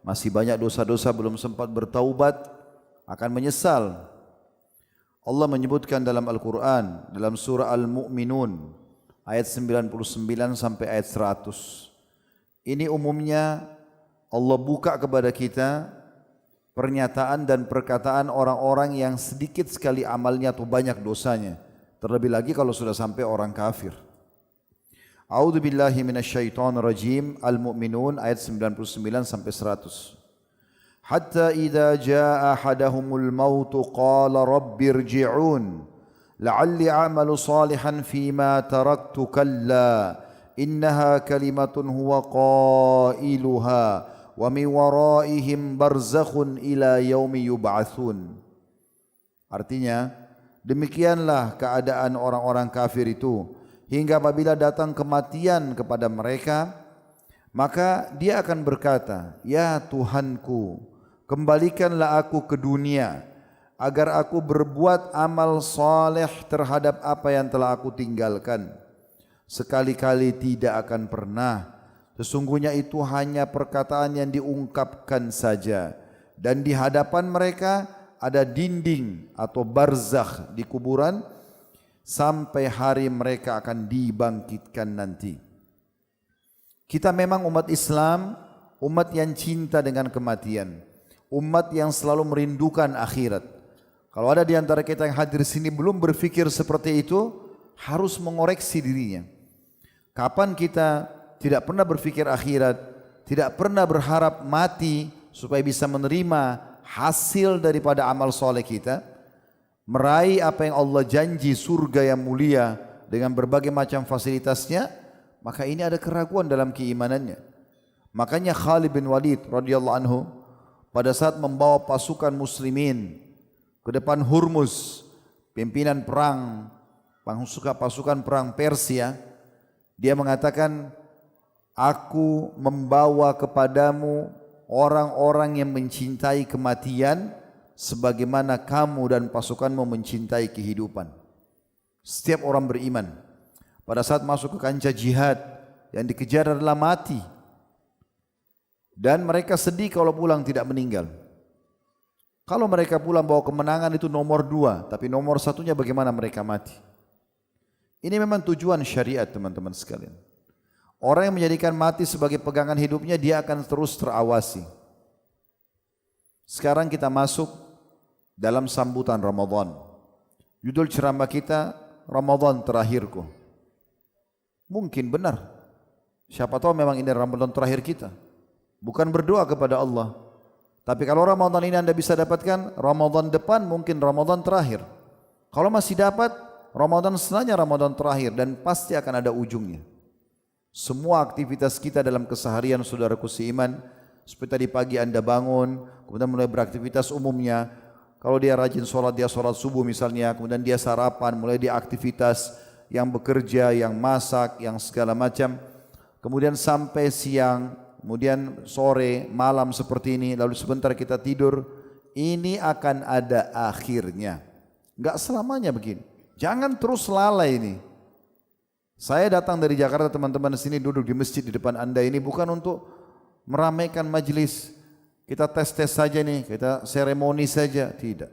masih banyak dosa-dosa belum sempat bertaubat, akan menyesal. Allah menyebutkan dalam Al-Quran, dalam surah Al-Mu'minun, ayat 99 sampai ayat 100. Ini umumnya Allah buka kepada kita pernyataan dan perkataan orang-orang yang sedikit sekali amalnya atau banyak dosanya. Terlebih lagi kalau sudah sampai orang kafir. A'udzu billahi minasyaitonir rajim. Al-Mu'minun ayat 99 sampai 100. Hatta idza jaa ahadahumul maut qala rabbirji'un la'alli a'malu salihan fima taraktu kalla innaha kalimatun huwa qailuha wa min waraihim barzakhun ila yaumi yub'atsun. Artinya, demikianlah keadaan orang-orang kafir itu hingga apabila datang kematian kepada mereka, maka dia akan berkata, ya Tuhanku, kembalikanlah aku ke dunia agar aku berbuat amal saleh terhadap apa yang telah aku tinggalkan. Sekali-kali tidak akan pernah. Sesungguhnya itu hanya perkataan yang diungkapkan saja. Dan di hadapan mereka ada dinding atau barzakh di kuburan sampai hari mereka akan dibangkitkan nanti. Kita memang umat Islam, umat yang cinta dengan kematian, umat yang selalu merindukan akhirat. Kalau ada di antara kita yang hadir sini belum berpikir seperti itu, harus mengoreksi dirinya. Kapan kita tidak pernah berpikir akhirat, tidak pernah berharap mati supaya bisa menerima hasil daripada amal soleh kita, meraih apa yang Allah janji surga yang mulia dengan berbagai macam fasilitasnya, maka ini ada keraguan dalam keimanannya. Makanya Khalid bin Walid radhiyallahu anhu pada saat membawa pasukan muslimin ke depan Hurmuz, pimpinan perang pasukan perang Persia. Dia mengatakan, aku membawa kepadamu orang-orang yang mencintai kematian sebagaimana kamu dan pasukanmu mencintai kehidupan. Setiap orang beriman pada saat masuk ke kancah jihad yang dikejar adalah mati. Dan mereka sedih kalau pulang tidak meninggal. Kalau mereka pulang bawa kemenangan itu nomor 2, tapi nomor 1-nya bagaimana mereka mati. Ini memang tujuan syariat teman-teman sekalian. Orang yang menjadikan mati sebagai pegangan hidupnya, dia akan terus terawasi. Sekarang kita masuk dalam sambutan Ramadan. Judul ceramah kita, Ramadan terakhirku. Mungkin benar. Siapa tahu memang ini Ramadan terakhir kita. Bukan berdoa kepada Allah. Tapi kalau Ramadan ini Anda bisa dapatkan, Ramadan depan mungkin Ramadan terakhir. Kalau masih dapat, Ramadan setelahnya Ramadan terakhir, dan pasti akan ada ujungnya. Semua aktivitas kita dalam keseharian, saudaraku seiman, seperti tadi pagi Anda bangun, kemudian mulai beraktivitas umumnya. Kalau dia rajin sholat, dia sholat subuh misalnya, kemudian dia sarapan, mulai dia aktivitas yang bekerja, yang masak, yang segala macam. Kemudian sampai siang, kemudian sore, malam seperti ini, lalu sebentar kita tidur. Ini akan ada akhirnya. Enggak selamanya begini. Jangan terus lalai ini. Saya datang dari Jakarta, teman-teman di sini duduk di masjid di depan Anda ini bukan untuk meramaikan majelis. Kita tes-tes saja nih, kita seremoni saja, tidak.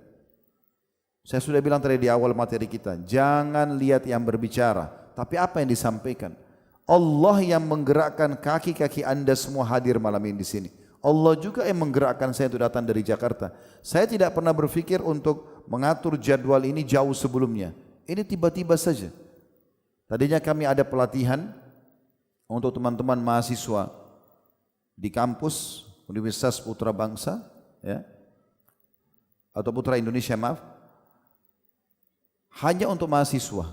Saya sudah bilang tadi di awal materi kita, jangan lihat yang berbicara, tapi apa yang disampaikan. Allah yang menggerakkan kaki-kaki Anda semua hadir malam ini di sini. Allah juga yang menggerakkan saya untuk datang dari Jakarta. Saya tidak pernah berpikir untuk mengatur jadwal ini jauh sebelumnya. Ini tiba-tiba saja. Tadinya kami ada pelatihan untuk teman-teman mahasiswa di kampus Universitas Putra Bangsa, ya, atau Putra Indonesia, maaf, hanya untuk mahasiswa.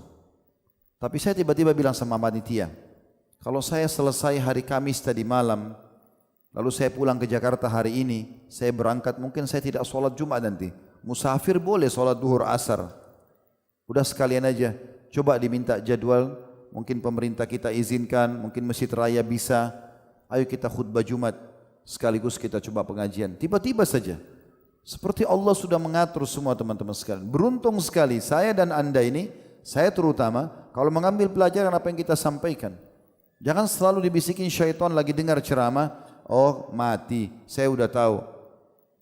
Tapi saya tiba-tiba bilang sama panitia, kalau saya selesai hari Kamis tadi malam, lalu saya pulang ke Jakarta hari ini, saya berangkat, mungkin saya tidak sholat Jumat nanti. Musafir boleh sholat duhur asar. Udah sekalian aja, coba diminta jadwal, mungkin pemerintah kita izinkan, mungkin masjid raya bisa, ayo kita khutbah Jumat, sekaligus kita coba pengajian. Tiba-tiba saja, seperti Allah sudah mengatur semua teman-teman sekalian. Beruntung sekali saya dan Anda ini, saya terutama, kalau mengambil pelajaran apa yang kita sampaikan. Jangan selalu dibisikin syaitan lagi dengar ceramah, oh mati, saya udah tahu.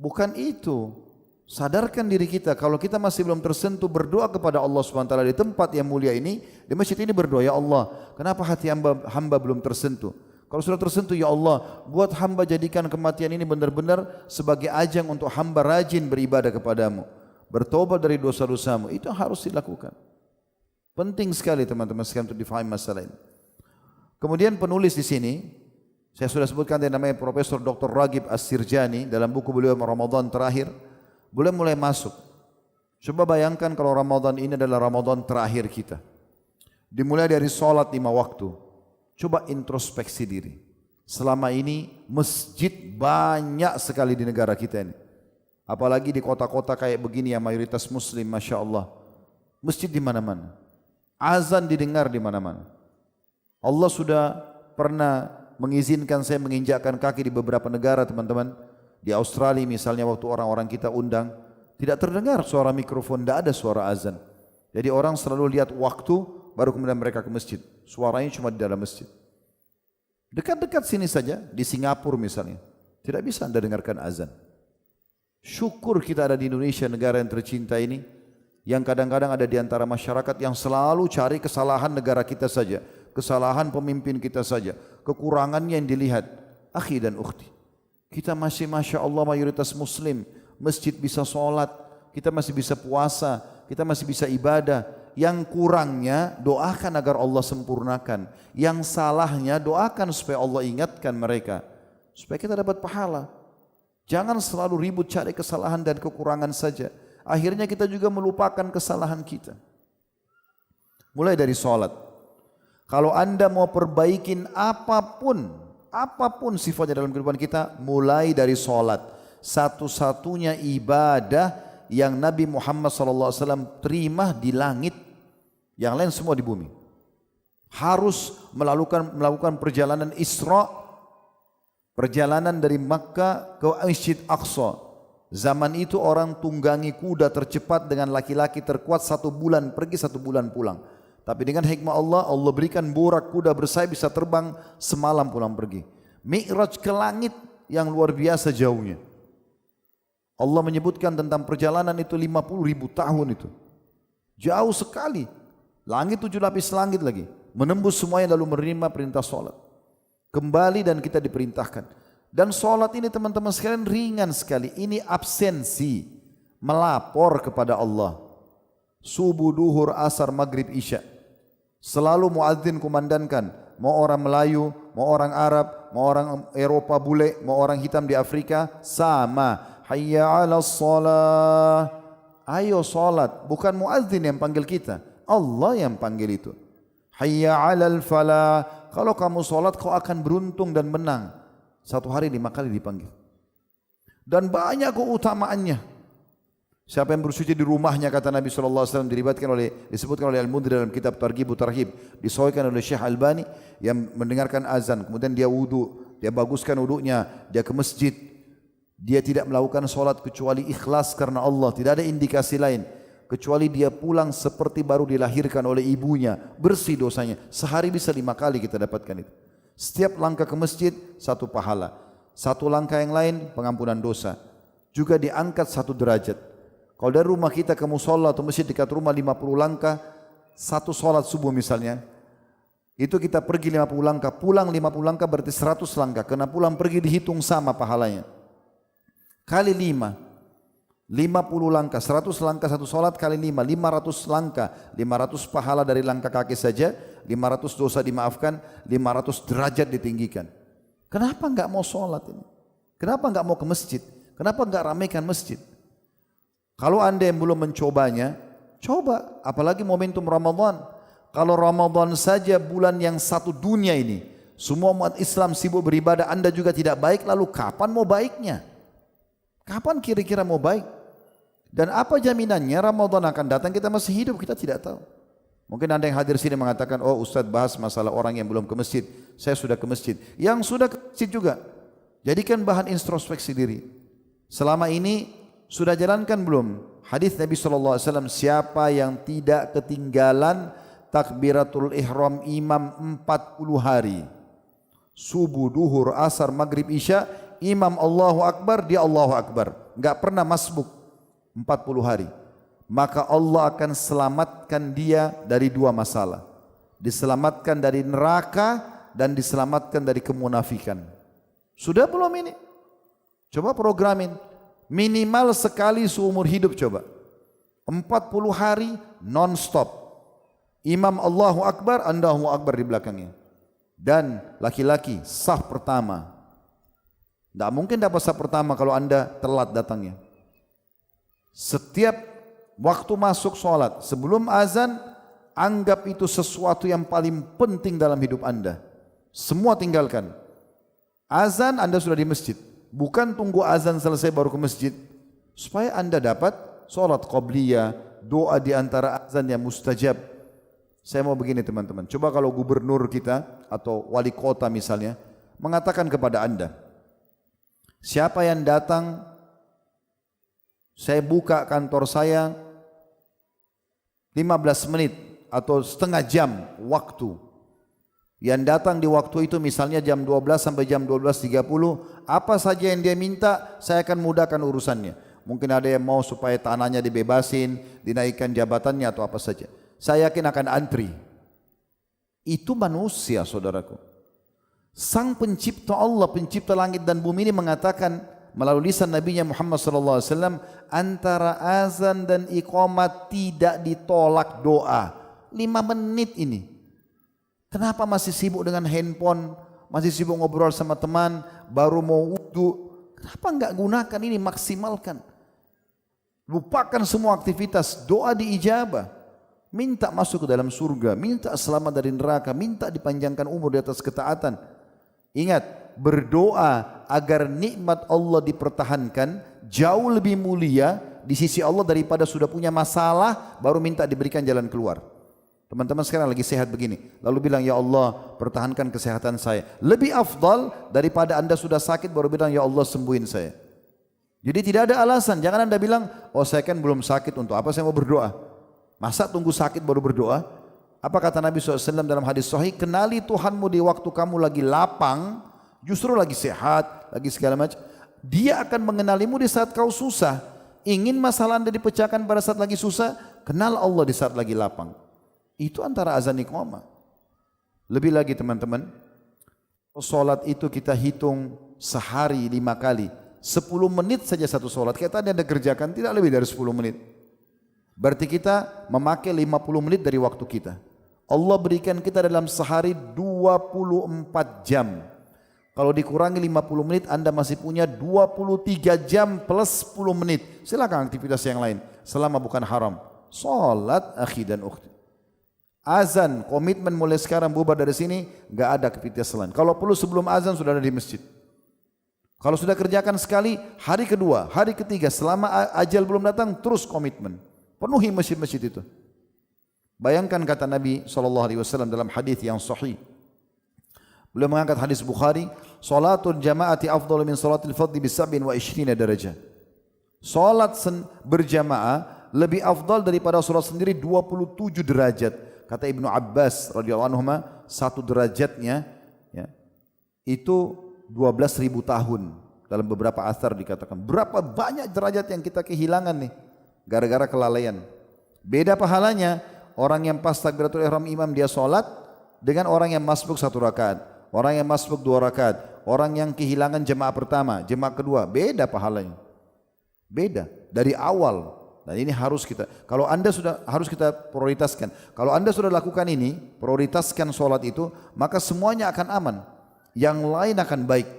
Bukan itu. Sadarkan diri kita, kalau kita masih belum tersentuh, berdoa kepada Allah SWT di tempat yang mulia ini, di masjid ini berdoa, ya Allah, kenapa hati hamba belum tersentuh? Kalau sudah tersentuh, ya Allah, buat hamba jadikan kematian ini benar-benar sebagai ajang untuk hamba rajin beribadah kepadamu, bertobat dari dosa-dosamu. Itu harus dilakukan. Penting sekali teman-teman sekalian untuk difahami masalah ini. Kemudian penulis di sini, saya sudah sebutkan yang namanya Profesor Dr. Ragib As-Sirjani dalam buku beliau Ramadan terakhir, boleh mulai masuk. Coba bayangkan kalau Ramadan ini adalah Ramadan terakhir kita. Dimulai dari sholat 5 waktu. Coba introspeksi diri. Selama ini masjid banyak sekali di negara kita ini. Apalagi di kota-kota kayak begini yang mayoritas muslim, Masya Allah. Masjid di mana-mana. Azan didengar di mana-mana. Allah sudah pernah mengizinkan saya menginjakkan kaki di beberapa negara, teman-teman. Di Australia misalnya waktu orang-orang kita undang, tidak terdengar suara mikrofon, tidak ada suara azan. Jadi orang selalu lihat waktu, baru kemudian mereka ke masjid. Suaranya cuma di dalam masjid. Dekat-dekat sini saja, di Singapura misalnya, tidak bisa Anda dengarkan azan. Syukur kita ada di Indonesia, negara yang tercinta ini, yang kadang-kadang ada di antara masyarakat yang selalu cari kesalahan negara kita saja, kesalahan pemimpin kita saja, kekurangannya yang dilihat. Akhi dan ukhti, kita masih Masya Allah mayoritas muslim, masjid bisa sholat, kita masih bisa puasa, kita masih bisa ibadah. Yang kurangnya doakan agar Allah sempurnakan, yang salahnya doakan supaya Allah ingatkan mereka, supaya kita dapat pahala. Jangan selalu ribut cari kesalahan dan kekurangan saja, akhirnya kita juga melupakan kesalahan kita. Mulai dari sholat. Kalau Anda mau perbaikin apapun sifatnya dalam kehidupan kita, mulai dari sholat. Satu-satunya ibadah yang Nabi Muhammad SAW terima di langit, yang lain semua di bumi. Harus melakukan perjalanan Isra, perjalanan dari Makkah ke Masjid Aqsa. Zaman itu orang tunggangi kuda tercepat dengan laki-laki terkuat 1 bulan pergi 1 bulan pulang. Tapi dengan hikmah Allah, Allah berikan borak kuda bersayap bisa terbang semalam pulang pergi. Mi'raj ke langit yang luar biasa jauhnya. Allah menyebutkan tentang perjalanan itu 50.000 tahun itu. Jauh sekali. Langit 7 lapis langit lagi. Menembus semuanya lalu menerima perintah solat. Kembali dan kita diperintahkan. Dan solat ini teman-teman sekalian ringan sekali. Ini absensi. Melapor kepada Allah. Subuh, duhur, asar, maghrib, isya. Selalu muadzin kumandankan. Mau orang Melayu, mau orang Arab, mau orang Eropa bule, mau orang hitam di Afrika. Sama. Hayya ala salah. Ayo solat. Bukan muadzin yang panggil kita. Allah yang panggil itu. Hayya alal falah. Kalau kamu solat kau akan beruntung dan menang. 1 hari 5 kali dipanggil. Dan banyak keutamaannya. Siapa yang bersuci di rumahnya kata Nabi SAW disebutkan oleh Al-Mundhir dalam kitab Targhib Tarhib. Disahihkan oleh Syekh Albani yang mendengarkan azan. Kemudian dia wudu. Dia baguskan wudunya. Dia ke masjid. Dia tidak melakukan solat kecuali ikhlas karena Allah. Tidak ada indikasi lain. Kecuali dia pulang seperti baru dilahirkan oleh ibunya. Bersih dosanya. Sehari bisa 5 kali kita dapatkan itu. Setiap langkah ke masjid 1 pahala. 1 langkah yang lain pengampunan dosa. Juga diangkat 1 derajat. Kalau dari rumah kita ke musholla atau masjid dekat rumah 50 langkah. 1 solat subuh misalnya. Itu kita pergi 50 langkah. Pulang 50 langkah berarti 100 langkah. Karena pulang pergi dihitung sama pahalanya. Kali 5. 50 langkah, 100 langkah 1 solat kali 5, 500 langkah, 500 pahala dari langkah kaki saja, 500 dosa dimaafkan, 500 derajat ditinggikan. Kenapa enggak mau solat ini? Kenapa enggak mau ke masjid? Kenapa enggak ramaikan masjid? Kalau anda yang belum mencobanya, coba, apalagi momentum Ramadan. Kalau Ramadan saja bulan yang 1 dunia ini, semua umat Islam sibuk beribadah, anda juga tidak baik, lalu kapan mau baiknya? Kapan kira-kira mau baik? Dan apa jaminannya Ramadan akan datang kita masih hidup, kita tidak tahu. Mungkin anda yang hadir sini mengatakan, oh Ustadz bahas masalah orang yang belum ke masjid. Saya sudah ke masjid. Yang sudah ke masjid juga, jadikan bahan introspeksi diri. Selama ini sudah jalankan belum hadis Nabi SAW, siapa yang tidak ketinggalan takbiratul ihram imam 40 hari. Subuh, duhur, asar, maghrib, isya, imam Allahu Akbar, dia Allahu Akbar. Enggak pernah masbuk 40 hari. Maka Allah akan selamatkan dia dari 2 masalah. Diselamatkan dari neraka dan diselamatkan dari kemunafikan. Sudah belum ini? Coba programin. Minimal sekali seumur hidup coba. 40 hari non-stop. Imam Allahu Akbar, Allahu Akbar di belakangnya. Dan laki-laki saf pertama. Tidak mungkin dapat saf pertama kalau anda telat datangnya. Setiap waktu masuk sholat, sebelum azan, anggap itu sesuatu yang paling penting dalam hidup anda. Semua tinggalkan. Azan anda sudah di masjid. Bukan tunggu azan selesai baru ke masjid. Supaya anda dapat sholat qabliyah, doa di antara azan yang mustajab. Saya mau begini teman-teman. Coba kalau gubernur kita atau wali kota misalnya mengatakan kepada anda, siapa yang datang, saya buka kantor saya 15 menit atau setengah jam waktu. Yang datang di waktu itu misalnya jam 12 sampai jam 12.30, apa saja yang dia minta saya akan mudahkan urusannya. Mungkin ada yang mau supaya tanahnya dibebasin, dinaikkan jabatannya atau apa saja. Saya yakin akan antri. Itu manusia saudaraku. Sang pencipta Allah, pencipta langit dan bumi ini mengatakan melalui lisan Nabi Muhammad SAW, antara azan dan iqamat tidak ditolak doa. 5 menit ini. Kenapa masih sibuk dengan handphone, masih sibuk ngobrol sama teman, baru mau wudu? Kenapa enggak gunakan ini, maksimalkan? Lupakan semua aktivitas, doa diijabah. Minta masuk ke dalam surga, minta selamat dari neraka, minta dipanjangkan umur di atas ketaatan. Ingat, berdoa agar nikmat Allah dipertahankan jauh lebih mulia di sisi Allah daripada sudah punya masalah baru minta diberikan jalan keluar. Teman-teman sekarang lagi sehat begini, lalu bilang, ya Allah pertahankan kesehatan saya. Lebih afdal daripada anda sudah sakit baru bilang, ya Allah sembuhin saya. Jadi tidak ada alasan, jangan anda bilang, oh saya kan belum sakit, untuk apa saya mau berdoa? Masa tunggu sakit baru berdoa? Apa kata Nabi SAW dalam hadis sahih, kenali Tuhanmu di waktu kamu lagi lapang, justru lagi sehat, lagi segala macam. Dia akan mengenalimu di saat kau susah. Ingin masalah anda dipecahkan pada saat lagi susah, kenal Allah di saat lagi lapang. Itu antara azan iqamah. Lebih lagi teman-teman, solat itu kita hitung sehari 5 kali. 10 menit saja satu solat. Kayak tadi anda kerjakan tidak lebih dari 10 menit. Berarti kita memakai 50 menit dari waktu kita. Allah berikan kita dalam sehari 24 jam. Kalau dikurangi 50 menit anda masih punya 23 jam plus 10 menit. Silakan aktivitas yang lain selama bukan haram. Salat akhi dan ukhti. Azan, komitmen mulai sekarang bubar dari sini, enggak ada aktivitas lain. Kalau perlu sebelum azan sudah ada di masjid. Kalau sudah kerjakan sekali, hari kedua, hari ketiga, selama ajal belum datang, terus komitmen. Penuhi masjid-masjid itu. Bayangkan kata Nabi SAW dalam hadis yang sahih. Beliau mengangkat hadis Bukhari, salatul jama'ati afdalu min salatil fadli bisab'in wa ishrina darajah. Salat berjamaah lebih afdal daripada salat sendiri 27 derajat. Kata Ibnu Abbas radhiyallahu anhu, satu derajatnya ya, itu 12.000 tahun. Dalam beberapa asar dikatakan berapa banyak derajat yang kita kehilangan nih gara-gara kelalaian. Beda pahalanya orang yang pas takbiratul ihram imam dia salat dengan orang yang masbuk 1 rakaat, orang yang masbuk 2 rakaat, orang yang kehilangan jemaah pertama, jemaah kedua, beda pahalanya. Beda dari awal. Dan ini harus kita, kalau anda sudah harus kita prioritaskan. Kalau anda sudah lakukan ini, prioritaskan solat itu, maka semuanya akan aman. Yang lain akan baik.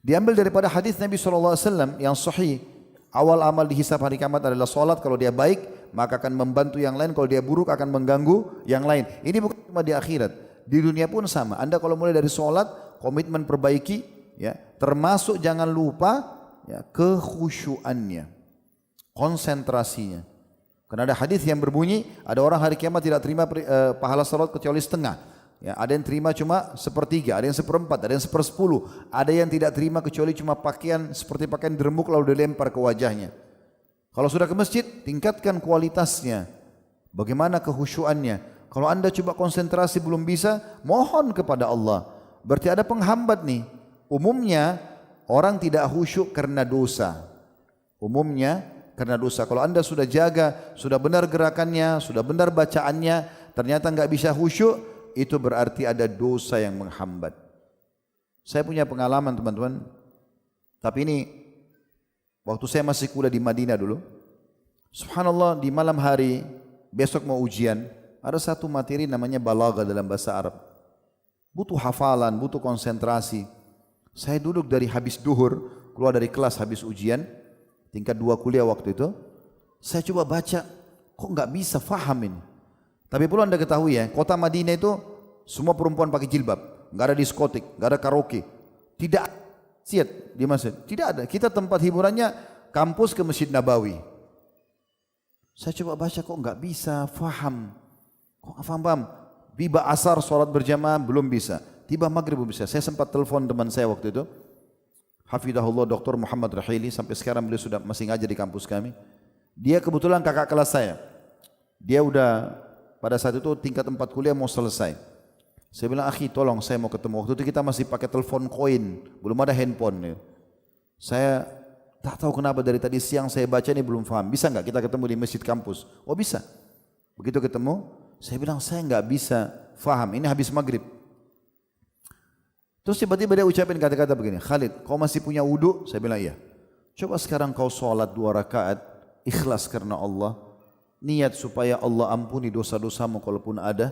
Diambil daripada hadis Nabi SAW yang sahih. Awal amal dihisab hari kiamat adalah solat. Kalau dia baik, maka akan membantu yang lain. Kalau dia buruk, akan mengganggu yang lain. Ini bukan cuma di akhirat. Di dunia pun sama. Anda kalau mulai dari solat, komitmen perbaiki, ya, termasuk jangan lupa ya, kekhusyuannya, konsentrasinya. Karena ada hadis yang berbunyi, ada orang hari kiamat tidak terima pahala salat kecuali setengah. Ya, ada yang terima cuma 1/3, ada yang 1/4, ada yang 1/10, ada yang tidak terima kecuali cuma pakaian seperti pakaian diremuk lalu dilempar ke wajahnya. Kalau sudah ke masjid, tingkatkan kualitasnya. Bagaimana kekhusyuannya? Kalau anda coba konsentrasi belum bisa, mohon kepada Allah. Berarti ada penghambat nih. Umumnya orang tidak khusyuk karena dosa. Umumnya karena dosa. Kalau anda sudah jaga, sudah benar gerakannya, sudah benar bacaannya, ternyata enggak bisa khusyuk, itu berarti ada dosa yang menghambat. Saya punya pengalaman teman-teman. Tapi ini waktu saya masih kuliah di Madinah dulu. Subhanallah, di malam hari besok mau ujian, ada satu materi namanya balaghah dalam bahasa Arab. Butuh hafalan, butuh konsentrasi. Saya duduk dari habis duhur, keluar dari kelas habis ujian, tingkat 2 kuliah waktu itu. Saya coba baca, kok enggak bisa faham ini. Tapi perlu anda ketahui ya, kota Madinah itu semua perempuan pakai jilbab, enggak ada diskotik, enggak ada karaoke, tidak siat di masjid, tidak ada. Kita tempat hiburannya kampus ke Masjid Nabawi. Saya coba baca kok enggak bisa faham, kok enggak paham. Tiba asar sholat berjamaah belum bisa, tiba maghrib belum bisa. Saya sempat telepon teman saya waktu itu, hafidahullah Dr. Muhammad Rahili, sampai sekarang beliau sudah masih ngajar di kampus kami. Dia kebetulan kakak kelas saya, dia udah pada saat itu tingkat 4 kuliah mau selesai. Saya bilang, akhi tolong saya mau ketemu. Waktu itu kita masih pakai telepon koin, belum ada handphone. Saya tak tahu kenapa dari tadi siang saya baca ini belum faham. Bisa enggak kita ketemu di masjid kampus? Oh bisa. Begitu ketemu, saya bilang saya enggak bisa faham. Ini habis maghrib. Terus tiba-tiba dia ucapin kata-kata begini, Khalid, kau masih punya wudu? Saya bilang iya. Coba sekarang kau sholat 2 rakaat, ikhlas karena Allah. Niat supaya Allah ampuni dosa-dosamu kalaupun ada.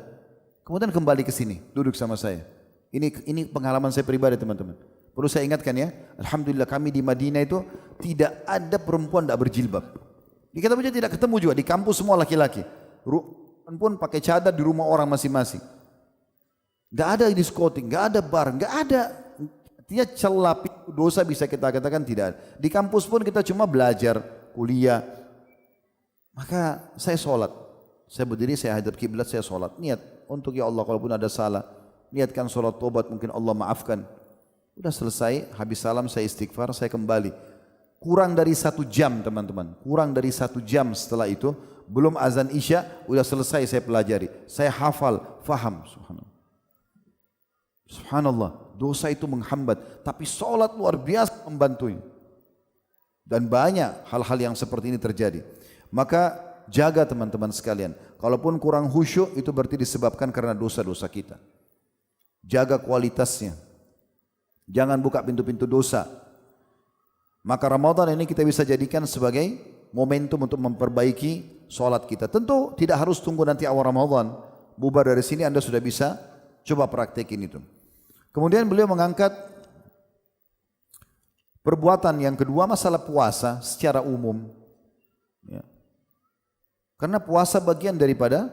Kemudian kembali ke sini, duduk sama saya. Ini pengalaman saya pribadi teman-teman. Perlu saya ingatkan ya, alhamdulillah kami di Madinah itu tidak ada perempuan tidak berjilbab. Di kita punya tidak ketemu juga di kampus semua laki-laki. Pun pakai cadar di rumah orang masing-masing. Enggak ada diskotik, enggak ada bar, enggak ada. Artinya celah dosa bisa kita katakan tidak ada. Di kampus pun kita cuma belajar, kuliah. Maka saya sholat. Saya berdiri, saya hadap kiblat, saya sholat. Niat untuk ya Allah kalaupun ada salah. Niatkan sholat tobat, mungkin Allah maafkan. Udah selesai, habis salam saya istighfar, saya kembali. Kurang dari 1 jam teman-teman. Kurang dari 1 jam setelah itu. Belum azan isya, udah selesai saya pelajari. Saya hafal, faham. Subhanallah. Subhanallah, dosa itu menghambat. Tapi sholat luar biasa membantunya. Dan banyak hal-hal yang seperti ini terjadi. Maka jaga teman-teman sekalian. Kalaupun kurang khusyuk itu berarti disebabkan karena dosa-dosa kita. Jaga kualitasnya. Jangan buka pintu-pintu dosa. Maka Ramadan ini kita bisa jadikan sebagai momentum untuk memperbaiki sholat kita. Tentu tidak harus tunggu nanti awal Ramadan. Bubar dari sini Anda sudah bisa coba praktekin itu. Kemudian beliau mengangkat perbuatan yang kedua, masalah puasa secara umum. Ya. Karena puasa bagian daripada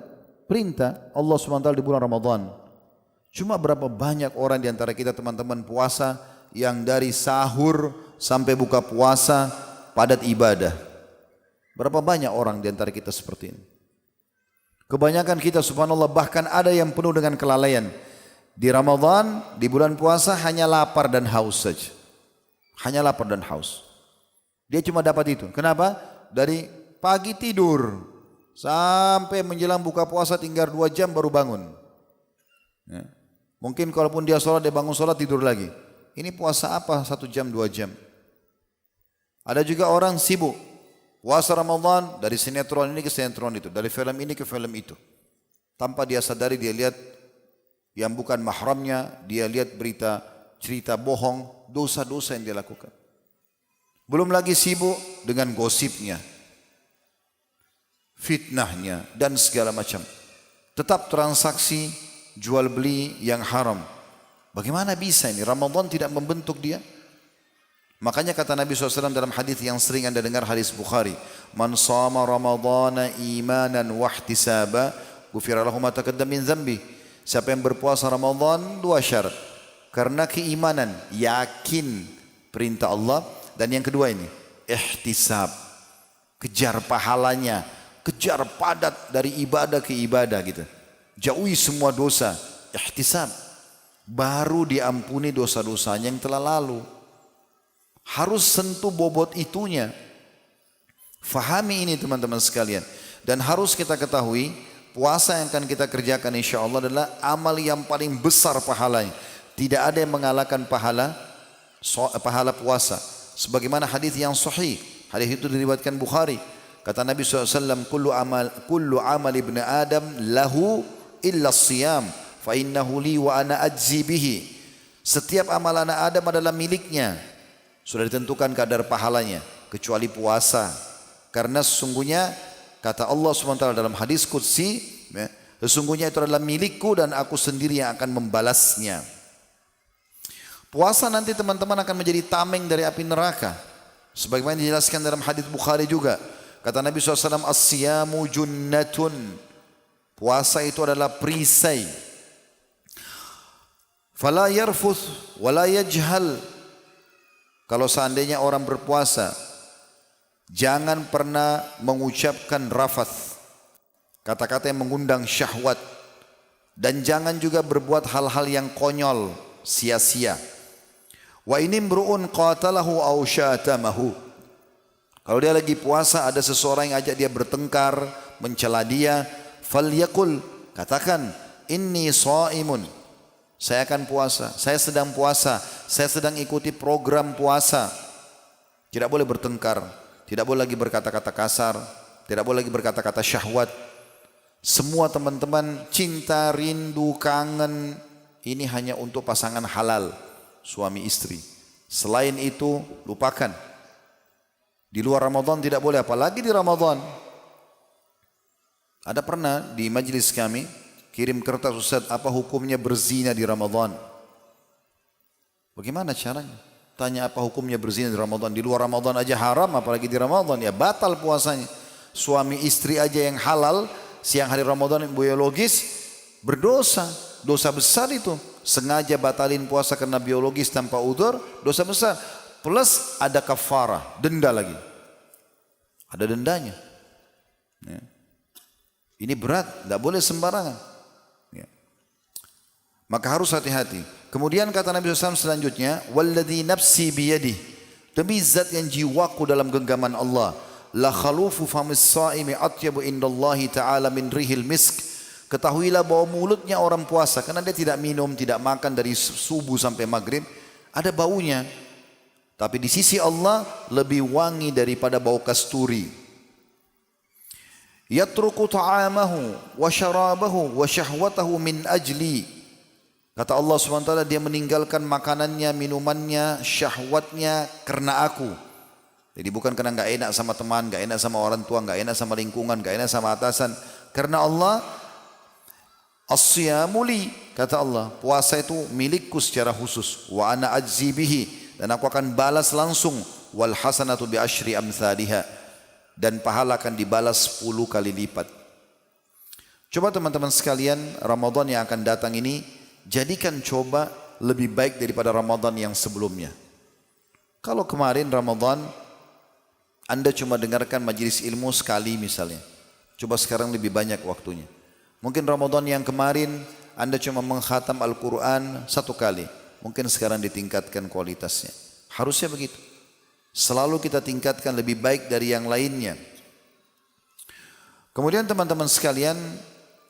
perintah Allah SWT di bulan Ramadan. Cuma berapa banyak orang di antara kita teman-teman puasa yang dari sahur sampai buka puasa padat ibadah. Berapa banyak orang di antara kita seperti ini. Kebanyakan kita subhanallah bahkan ada yang penuh dengan kelalaian. Di Ramadan, di bulan puasa hanya lapar dan haus saja. Hanya lapar dan haus. Dia cuma dapat itu. Kenapa? Dari pagi tidur sampai menjelang buka puasa tinggal 2 jam baru bangun. Ya. Mungkin kalaupun dia sholat, dia bangun sholat tidur lagi. Ini puasa apa 1 jam 2 jam? Ada juga orang sibuk. Puasa Ramadan dari sinetron ini ke sinetron itu. Dari film ini ke film itu. Tanpa dia sadari dia lihat yang bukan mahramnya. Dia lihat berita cerita bohong. Dosa-dosa yang dia lakukan. Belum lagi sibuk dengan gosipnya. Fitnahnya dan segala macam. Tetap transaksi jual beli yang haram. Bagaimana bisa ini? Ramadan tidak membentuk dia. Makanya kata Nabi SAW dalam hadis yang sering anda dengar, hadis Bukhari, man sama Ramadana imanan wahtisaba ghufira lahu ma taqaddama min dzambi. Siapa yang berpuasa Ramadan 2 syarat. Karena keimanan, yakin perintah Allah, dan yang kedua ini ihtisab, kejar pahalanya, kejar padat dari ibadah ke ibadah gitu. Jauhi semua dosa, ihtisab. Baru diampuni dosa-dosanya yang telah lalu. Harus sentuh bobot itunya. Fahami ini teman-teman sekalian. Dan harus kita ketahui, puasa yang akan kita kerjakan insya Allah adalah amal yang paling besar pahalanya. Tidak ada yang mengalahkan pahala puasa. Sebagaimana hadis yang sahih. Hadis itu diriwayatkan Bukhari. Kata Nabi SAW, kullu amal ibn Adam lahu illa siyam, fa innahu li wa ana ajzi bihi. Setiap amal anak Adam adalah miliknya. Sudah ditentukan kadar pahalanya, kecuali puasa. Karena sesungguhnya kata Allah SWT dalam hadis qudsi, sesungguhnya itu adalah milikku dan aku sendiri yang akan membalasnya. Puasa nanti teman-teman akan menjadi tameng dari api neraka. Sebagaimana dijelaskan dalam hadis Bukhari juga. Kata Nabi SAW, as-siyamu junnatun. Puasa itu adalah perisai. Fala yarfuth wala yajhal. Kalau seandainya orang berpuasa, jangan pernah mengucapkan rafath, kata-kata yang mengundang syahwat. Dan jangan juga berbuat hal-hal yang konyol, sia-sia. Wa inimru'un qatalahu aw syatamahu. Kalau dia lagi puasa, ada seseorang yang ajak dia bertengkar, mencela dia, falyaqul, katakan, inni shaimun. Saya akan puasa, saya sedang puasa, saya sedang ikuti program puasa. Tidak boleh bertengkar, tidak boleh lagi berkata-kata kasar, tidak boleh lagi berkata-kata syahwat. Semua teman-teman cinta, rindu, kangen, ini hanya untuk pasangan halal, suami istri. Selain itu lupakan. Di luar Ramadan tidak boleh, apalagi di Ramadan. Ada pernah di majelis kami kirim kertas, Ustaz, apa hukumnya berzina di Ramadan? Bagaimana caranya? Tanya apa hukumnya berzina di Ramadan? Di luar Ramadan aja haram, apalagi di Ramadan, ya batal puasanya. Suami istri aja yang halal siang hari Ramadan yang biologis berdosa, dosa besar itu. sengaja batalin puasa karena biologis tanpa udzur, dosa besar. Plus ada kafarah, denda lagi. Ada dendanya. Ya. Ini berat, tidak boleh sembarangan. Ya. Maka harus hati-hati. Kemudian kata Nabi SAW selanjutnya, "Walladzi nafsi biyadih." Demi zat yang jiwaku dalam genggaman Allah. La khalufu famis saimi atyabu indallahi ta'ala min rihil misk. Ketahuilah bahwa mulutnya orang puasa, karena dia tidak minum, tidak makan dari subuh sampai maghrib, ada baunya. Tapi di sisi Allah lebih wangi daripada bau kasturi. Yatruku ta'amahu wa syarabahu wa syahwatahu min ajli. Kata Allah SWT, dia meninggalkan makanannya, minumannya, syahwatnya karena aku. Jadi bukan karena enggak enak sama teman, enggak enak sama orang tua, enggak enak sama lingkungan, enggak enak sama atasan. Karena Allah, as-siyamu li, kata Allah, puasa itu milikku secara khusus. Wa ana ajzi bihi, dan aku akan balas langsung. Wal hasanatu bi asyri amthaliha, dan pahala akan dibalas 10 kali lipat. Coba teman-teman sekalian, Ramadan yang akan datang ini jadikan coba lebih baik daripada Ramadan yang sebelumnya. Kalau kemarin Ramadan Anda cuma dengarkan majelis ilmu sekali misalnya, coba sekarang lebih banyak waktunya. Mungkin Ramadan yang kemarin Anda cuma mengkhatam Al-Quran 1 kali, mungkin sekarang ditingkatkan kualitasnya. Harusnya begitu. Selalu kita tingkatkan lebih baik dari yang lainnya. Kemudian teman-teman sekalian,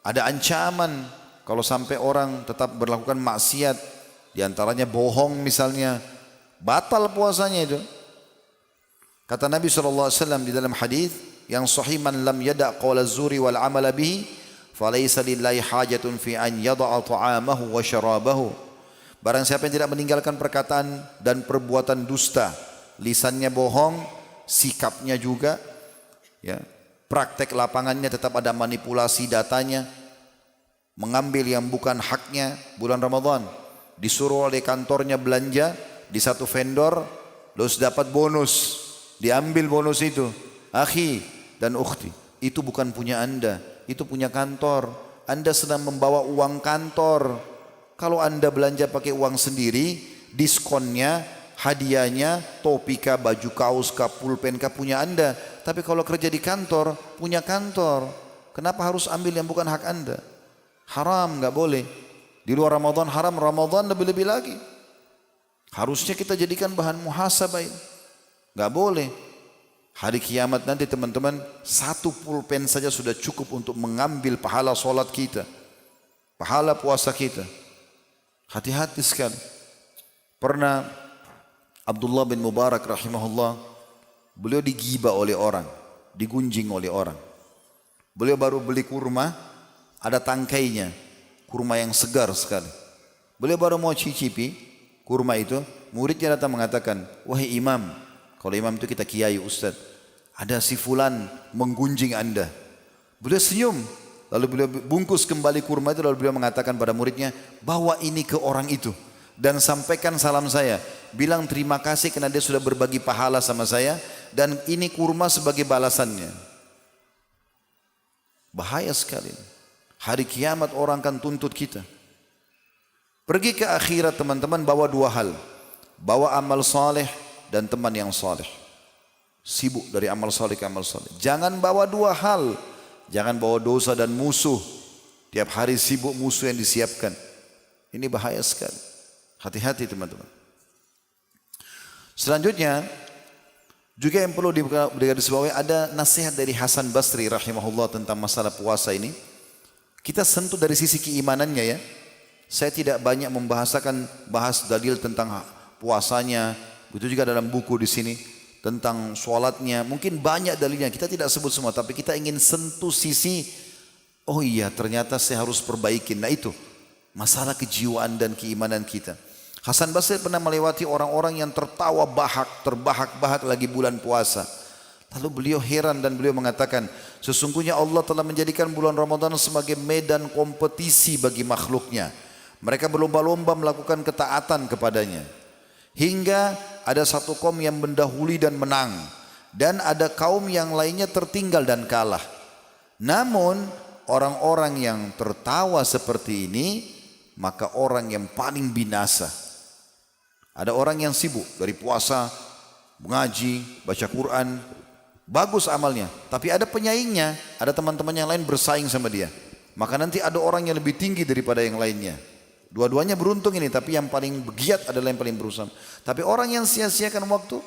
ada ancaman kalau sampai orang tetap berlakukan maksiat, diantaranya bohong misalnya, batal puasanya itu. Kata Nabi SAW di dalam hadis yang sahih, man lam yada' qawla zuri wal amala bihi falaysa lillahi hajatun fi an yada'a ta'amahu wa syarabahu. Barang siapa yang tidak meninggalkan perkataan dan perbuatan dusta, lisannya bohong, sikapnya juga, ya, praktek lapangannya tetap ada manipulasi datanya, mengambil yang bukan haknya. Bulan Ramadan disuruh oleh kantornya belanja di satu vendor, terus dapat bonus, diambil bonus itu. Akhi dan ukhti, itu bukan punya Anda, itu punya kantor. Anda sedang membawa uang kantor. Kalau Anda belanja pakai uang sendiri, diskonnya, hadiahnya, topika, baju kaos, pulpen punya Anda. Tapi kalau kerja di kantor, punya kantor. Kenapa harus ambil yang bukan hak Anda? Haram, nggak boleh. Di luar Ramadan haram, Ramadan lebih-lebih lagi. Harusnya kita jadikan bahan muhasabah ini. Nggak boleh. Hari kiamat nanti teman-teman, 1 pulpen saja sudah cukup untuk mengambil pahala solat kita, pahala puasa kita. Hati-hati sekali. Pernah Abdullah bin Mubarak rahimahullah, beliau digibah oleh orang, digunjing oleh orang. Beliau baru beli kurma, ada tangkainya, kurma yang segar sekali. Beliau baru mau cicipi kurma itu, muridnya datang mengatakan, "Wahai imam," kalau imam itu kita kiai, ustaz, "ada si fulan menggunjing Anda." Beliau senyum, lalu beliau bungkus kembali kurma itu, lalu beliau mengatakan pada muridnya, "Bawa ini ke orang itu dan sampaikan salam saya, bilang terima kasih karena dia sudah berbagi pahala sama saya, dan ini kurma sebagai balasannya." Bahaya sekali. Hari kiamat orang akan tuntut kita. Pergi ke akhirat teman-teman, bawa 2 hal. Bawa amal saleh dan teman yang saleh. Sibuk dari amal saleh ke amal saleh. Jangan bawa 2 hal. Jangan bawa dosa dan musuh. Tiap hari sibuk musuh yang disiapkan. Ini bahaya sekali. Hati-hati teman-teman. Selanjutnya, juga yang perlu digarisbawahi, ada nasihat dari Hasan Basri rahimahullah tentang masalah puasa ini. Kita sentuh dari sisi keimanannya ya. Saya tidak banyak bahas dalil tentang puasanya. Itu juga dalam buku di sini tentang sholatnya. Mungkin banyak dalilnya, kita tidak sebut semua, tapi kita ingin sentuh sisi, oh iya ternyata saya harus perbaikin. Nah itu masalah kejiwaan dan keimanan kita. Hasan Basri pernah melewati orang-orang yang tertawa terbahak-bahak lagi bulan puasa. Lalu beliau heran dan beliau mengatakan, sesungguhnya Allah telah menjadikan bulan Ramadan sebagai medan kompetisi bagi makhluknya. Mereka berlomba-lomba melakukan ketaatan kepadanya. Hingga ada satu kaum yang mendahului dan menang, dan ada kaum yang lainnya tertinggal dan kalah. Namun orang-orang yang tertawa seperti ini maka orang yang paling binasa. Ada orang yang sibuk dari puasa, mengaji, baca Quran, bagus amalnya, tapi ada penyaingnya, ada teman-teman yang lain bersaing sama dia. Maka nanti ada orang yang lebih tinggi daripada yang lainnya. Dua-duanya beruntung ini, tapi yang paling giat adalah yang paling berusaha. Tapi orang yang sia-siakan waktu,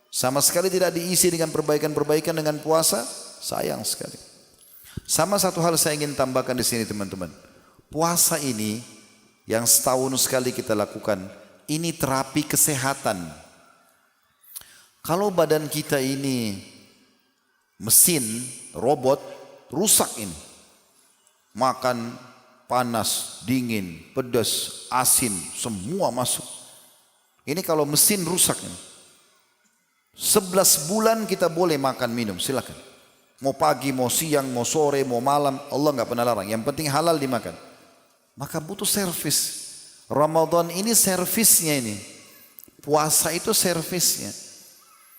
sama sekali tidak diisi dengan perbaikan-perbaikan dengan puasa, sayang sekali. Sama satu hal saya ingin tambahkan di sini teman-teman. Puasa ini yang setahun sekali kita lakukan, ini terapi kesehatan. Kalau badan kita ini mesin, robot, rusak ini. Makan panas, dingin, pedas, asin, semua masuk. Ini kalau mesin rusak ini. 11 bulan kita boleh makan minum, silakan. Mau pagi, mau siang, mau sore, mau malam, Allah nggak pernah larang. Yang penting halal dimakan. Maka butuh servis. Ramadan ini servisnya ini. Puasa itu servisnya.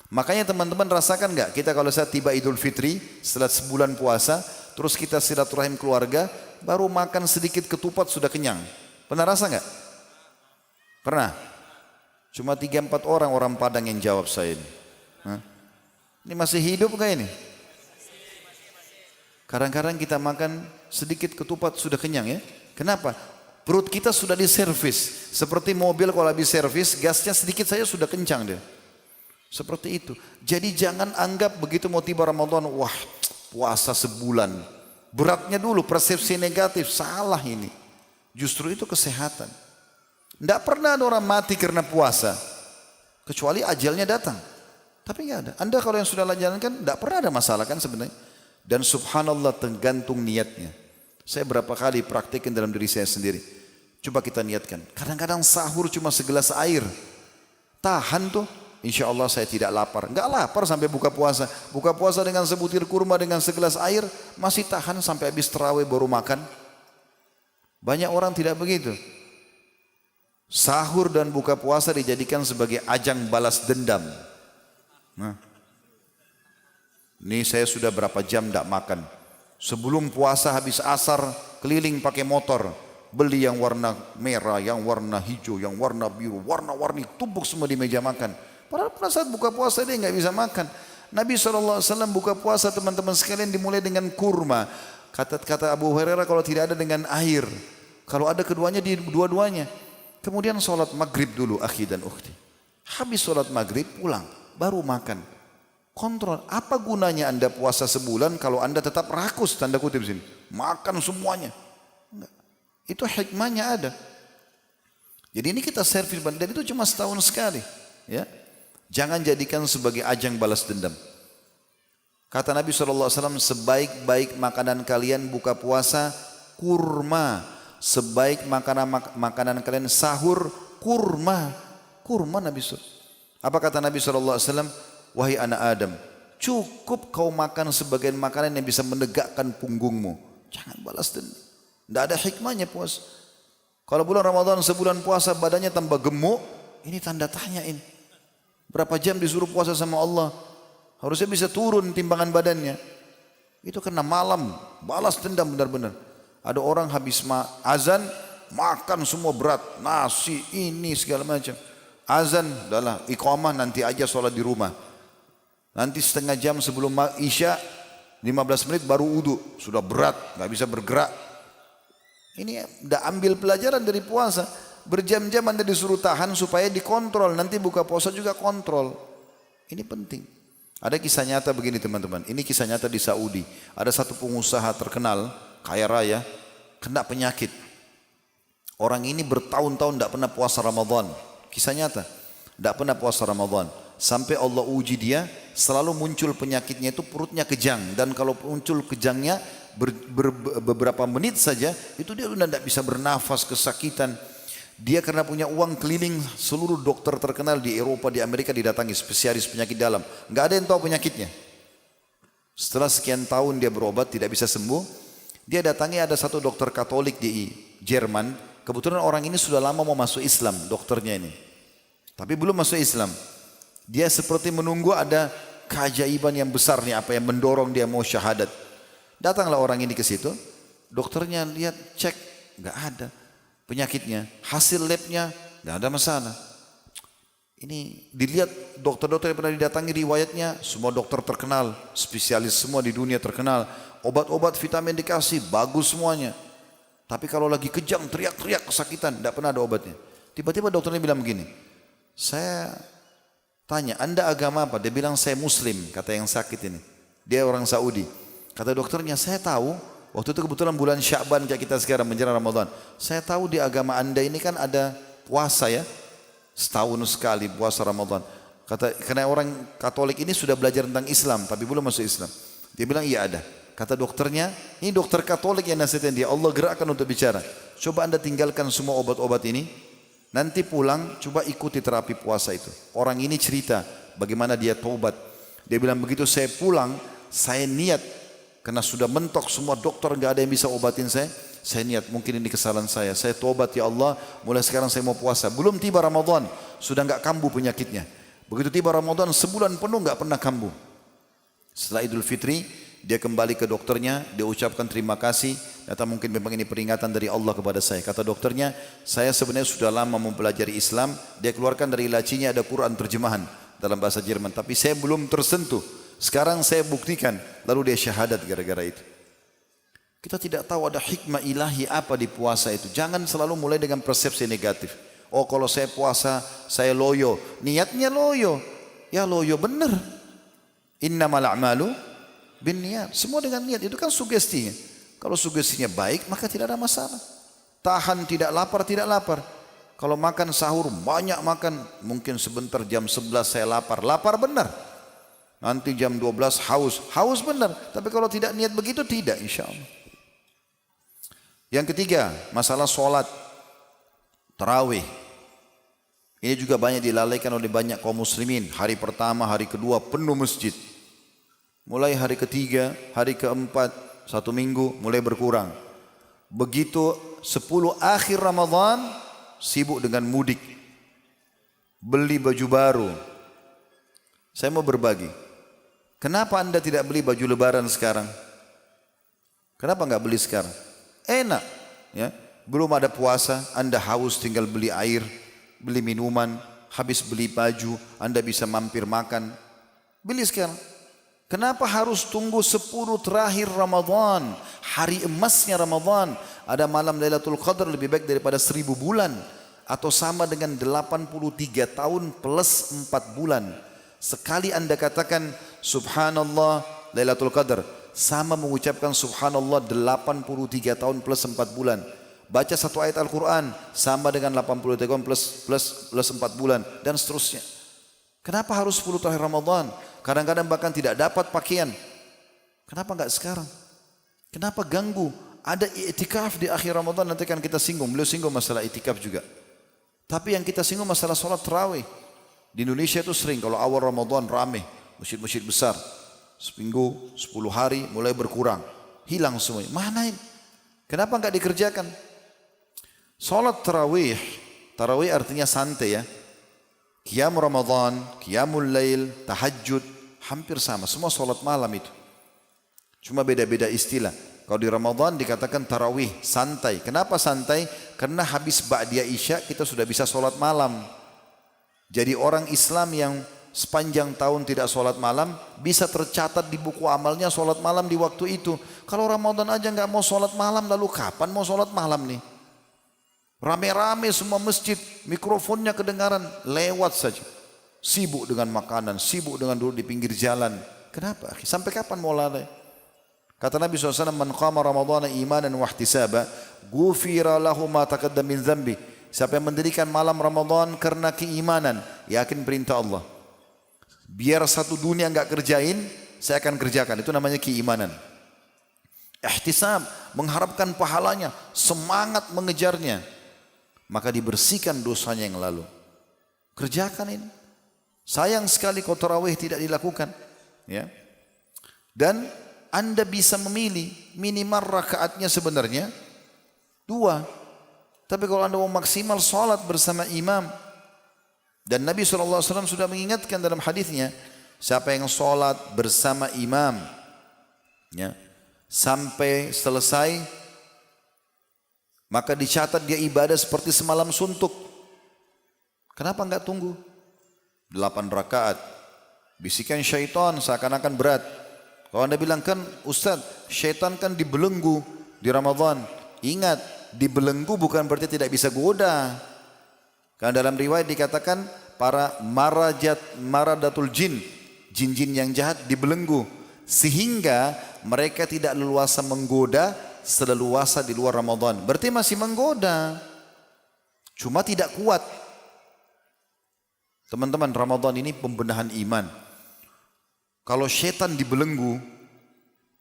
Makanya teman-teman rasakan nggak? Kita kalau saya tiba Idul Fitri setelah sebulan puasa, terus kita silaturahim keluarga, baru makan sedikit ketupat sudah kenyang. Pernah rasa nggak? Pernah? Cuma 3-4 orang Padang yang jawab saya ini. Hah? Ini masih hidup nggak ini? Kadang-kadang kita makan sedikit ketupat sudah kenyang ya. Kenapa? Perut kita sudah diservis. Seperti mobil kalau habis servis, gasnya sedikit saja sudah kencang dia. Seperti itu. Jadi jangan anggap begitu mau tiba Ramadan, wah puasa sebulan. Beratnya dulu, persepsi negatif, salah ini. Justru itu kesehatan. Tidak pernah ada orang mati karena puasa. Kecuali ajalnya datang. Tapi nggak ada. Anda kalau yang sudah jalankan, tidak pernah ada masalah kan sebenarnya. Dan subhanallah tergantung niatnya. Saya berapa kali praktekin dalam diri saya sendiri. Coba kita niatkan. Kadang-kadang sahur cuma segelas air. Tahan tuh. Insya Allah saya tidak lapar. Enggak lapar sampai buka puasa. Buka puasa dengan sebutir kurma dengan segelas air. Masih tahan sampai habis tarawih baru makan. Banyak orang tidak begitu. Sahur dan buka puasa dijadikan sebagai ajang balas dendam. Nah. Ini saya sudah berapa jam tidak makan. Sebelum puasa habis asar keliling pakai motor. Beli yang warna merah, yang warna hijau, yang warna biru, warna-warni tumpuk semua di meja makan. Padahal pada saat buka puasa dia nggak bisa makan. Nabi SAW buka puasa teman-teman sekalian dimulai dengan kurma. Kata Abu Hurairah kalau tidak ada dengan air. Kalau ada keduanya di dua-duanya. Kemudian sholat maghrib dulu akhi dan ukhti. Habis sholat maghrib pulang baru makan. Kontrol, apa gunanya Anda puasa sebulan kalau Anda tetap rakus, tanda kutip sini. Makan semuanya. Enggak. Itu hikmahnya ada. Jadi ini kita servis dan itu cuma setahun sekali. Ya. Jangan jadikan sebagai ajang balas dendam. Kata Nabi SAW, sebaik-baik makanan kalian buka puasa, kurma. Sebaik makanan kalian sahur, kurma. Kurma Nabi SAW. Apa kata Nabi SAW? Wahai anak Adam, cukup kau makan sebagian makanan yang bisa menegakkan punggungmu. Jangan balas dendam. Tidak ada hikmahnya puasa. Kalau bulan Ramadan sebulan puasa badannya tambah gemuk, ini tanda tanya ini. Berapa jam disuruh puasa sama Allah? Harusnya bisa turun timbangan badannya. Itu karena malam, balas dendam benar-benar. Ada orang habis azan, makan semua berat, nasi, ini segala macam. Azan, udahlah, iqamah nanti aja sholat di rumah. Nanti setengah jam sebelum Isya 15 menit baru wudu. Sudah berat, gak bisa bergerak. Ini udah ambil pelajaran dari puasa. Berjam-jam Anda disuruh tahan supaya dikontrol. Nanti buka puasa juga kontrol. Ini penting. Ada kisah nyata begini teman-teman. Ini kisah nyata di Saudi. Ada satu pengusaha terkenal, kaya raya, kena penyakit. Orang ini bertahun-tahun tidak pernah puasa Ramadan. Kisah nyata. Tidak pernah puasa Ramadan. Sampai Allah uji dia, selalu muncul penyakitnya itu perutnya kejang. Dan kalau muncul kejangnya beberapa menit saja, itu dia sudah tidak bisa bernafas, kesakitan. Dia karena punya uang keliling seluruh dokter terkenal di Eropa, di Amerika didatangi, spesialis penyakit dalam. Enggak ada yang tahu penyakitnya. Setelah sekian tahun dia berobat tidak bisa sembuh, dia datangi ada satu dokter Katolik di Jerman. Kebetulan orang ini sudah lama mau masuk Islam, dokternya ini. Tapi belum masuk Islam. Dia seperti menunggu ada keajaiban yang besar nih, apa yang mendorong dia mau syahadat. Datanglah orang ini ke situ. Dokternya lihat, cek, enggak ada. penyakitnya, hasil labnya tidak ada masalah. Ini dilihat dokter-dokter yang pernah didatangi riwayatnya, semua dokter terkenal, spesialis semua di dunia terkenal. Obat-obat vitamin dikasih, bagus semuanya. Tapi kalau lagi kejang, teriak-teriak kesakitan, tidak pernah ada obatnya. Tiba-tiba dokternya bilang begini, saya tanya, Anda agama apa? Dia bilang saya Muslim, kata yang sakit ini. Dia orang Saudi. Kata dokternya, saya tahu, waktu itu kebetulan bulan Sya'ban kayak kita sekarang menjelang Ramadan. Saya tahu di agama Anda ini kan ada puasa ya. Setahun sekali puasa Ramadan. Kata, karena orang Katolik ini sudah belajar tentang Islam, tapi belum masuk Islam. Dia bilang iya ada. Kata dokternya, ini dokter Katolik yang nasihatin dia. Allah gerakkan untuk bicara. Coba Anda tinggalkan semua obat-obat ini. Nanti pulang, coba ikuti terapi puasa itu. Orang ini cerita bagaimana dia taubat. Dia bilang begitu saya pulang, saya niat karena sudah mentok semua dokter nggak ada yang bisa obatin saya. Saya niat mungkin ini kesalahan saya tobat ya Allah, mulai sekarang saya mau puasa. Belum tiba Ramadan, sudah nggak kambuh penyakitnya. Begitu tiba Ramadan, sebulan penuh nggak pernah kambuh. Setelah Idul Fitri, dia kembali ke dokternya, dia ucapkan terima kasih. Ternyata mungkin memang ini peringatan dari Allah kepada saya. Kata dokternya, saya sebenarnya sudah lama mempelajari Islam. Dia keluarkan dari lacinya ada Quran terjemahan dalam bahasa Jerman, tapi saya belum tersentuh. Sekarang saya buktikan, lalu dia syahadat gara-gara itu. Kita tidak tahu ada hikmah ilahi apa di puasa itu. Jangan selalu mulai dengan persepsi negatif. Oh kalau saya puasa, saya loyo. Niatnya loyo. Ya loyo benar. Innamal a'malu binniyat. Semua dengan niat. Itu kan sugestinya. Kalau sugestinya baik, maka tidak ada masalah. Tahan tidak lapar. Kalau makan sahur, banyak makan. Mungkin sebentar jam 11 saya lapar. Lapar benar. Nanti jam 12 haus. Haus benar. Tapi kalau tidak niat begitu, tidak insya Allah. Yang ketiga, masalah sholat tarawih. Ini juga banyak dilalaikan oleh banyak kaum muslimin. Hari pertama, hari kedua penuh masjid. Mulai hari ketiga, hari keempat, 1 minggu mulai berkurang. Begitu 10 akhir Ramadan, sibuk dengan mudik. Beli baju baru. Saya mau berbagi. Kenapa Anda tidak beli baju lebaran sekarang? Kenapa enggak beli sekarang? Enak, ya. Belum ada puasa, Anda haus tinggal beli air, beli minuman, habis beli baju, Anda bisa mampir makan. Beli sekarang. Kenapa harus tunggu 10 terakhir Ramadan, hari emasnya Ramadan? Ada malam Lailatul Qadar lebih baik daripada 1000 bulan, atau sama dengan 83 tahun plus 4 bulan. Sekali Anda katakan Subhanallah Lailatul Qadar, sama mengucapkan subhanallah 83 tahun plus 4 bulan. Baca satu ayat Al-Quran sama dengan 83 tahun plus 4 bulan dan seterusnya. Kenapa harus 10 terakhir Ramadan? Kadang-kadang bahkan tidak dapat pakaian. Kenapa enggak sekarang? Kenapa ganggu? Ada i'tikaf di akhir Ramadan, nanti kan kita singgung. Beliau singgung masalah i'tikaf juga. Tapi yang kita singgung masalah sholat tarawih. Di Indonesia itu sering kalau awal Ramadan rame, masjid-masjid besar. Seminggu, 10 hari mulai berkurang. Hilang semua. Mana ini? Kenapa enggak dikerjakan? Salat tarawih. Tarawih artinya santai ya. Qiyam Ramadan, Qiyamul Lail, Tahajud. Hampir sama. Semua salat malam itu. Cuma beda-beda istilah. Kalau di Ramadan dikatakan tarawih, santai. Kenapa santai? Karena habis ba'diyah isya kita sudah bisa salat malam. Jadi orang Islam yang sepanjang tahun tidak sholat malam bisa tercatat di buku amalnya sholat malam di waktu itu. Kalau Ramadan aja nggak mau sholat malam, lalu kapan mau sholat malam nih? Rame-rame semua masjid, mikrofonnya kedengaran, lewat saja. Sibuk dengan makanan, sibuk dengan duduk di pinggir jalan. Kenapa? Sampai kapan mau lalai? Kata Nabi SAW, man qama Ramadana imanan wa ihtisaba, ghufira lahu ma taqaddama min dzambi. Siapa yang mendirikan malam Ramadan karena keimanan, yakin perintah Allah. Biar satu dunia enggak kerjain, saya akan kerjakan. Itu namanya keimanan. Ihtisab, mengharapkan pahalanya, semangat mengejarnya. Maka dibersihkan dosanya yang lalu. Kerjakan ini. Sayang sekali kalau tarawih tidak dilakukan. Ya. Dan Anda bisa memilih minimal rakaatnya sebenarnya 2. Tapi kalau Anda mau maksimal salat bersama imam, dan Nabi SAW sudah mengingatkan dalam hadisnya, siapa yang sholat bersama imam, ya, sampai selesai, maka dicatat dia ibadah seperti semalam suntuk. Kenapa enggak tunggu? 8 rakaat. Bisikan syaitan seakan-akan berat. Kalau Anda bilang kan, Ustaz, syaitan kan dibelenggu di Ramadan. Ingat, dibelenggu bukan berarti tidak bisa goda. Karena dalam riwayat dikatakan para maradatul jin, jin-jin yang jahat dibelenggu. Sehingga mereka tidak leluasa menggoda seleluasa di luar Ramadan. Berarti masih menggoda. Cuma tidak kuat. Teman-teman, Ramadan ini pembenahan iman. Kalau syaitan dibelenggu,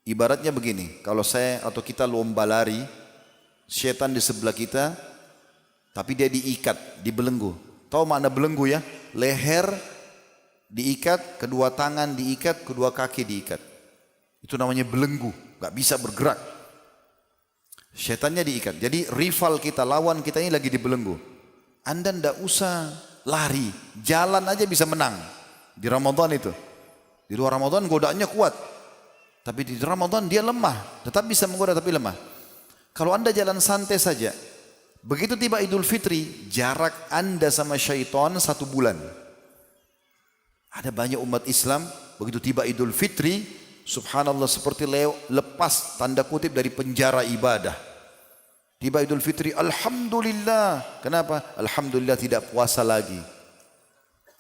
ibaratnya begini, kalau saya atau kita lomba lari, syaitan di sebelah kita, tapi dia diikat, dibelenggu. Tahu makna belenggu ya? Leher diikat, kedua tangan diikat, kedua kaki diikat. Itu namanya belenggu, gak bisa bergerak. Syaitannya diikat. Jadi rival kita, lawan kita ini lagi dibelenggu. Anda ndak usah lari, jalan aja bisa menang di Ramadan itu. Di luar Ramadan godaannya kuat, tapi di Ramadan dia lemah, tetap bisa menggoda tapi lemah. Kalau Anda jalan santai saja, begitu tiba Idul Fitri, jarak Anda sama syaitan 1 bulan. Ada banyak umat Islam, begitu tiba Idul Fitri, subhanallah seperti lepas tanda kutip dari penjara ibadah. Tiba Idul Fitri, alhamdulillah. Kenapa? Alhamdulillah tidak puasa lagi.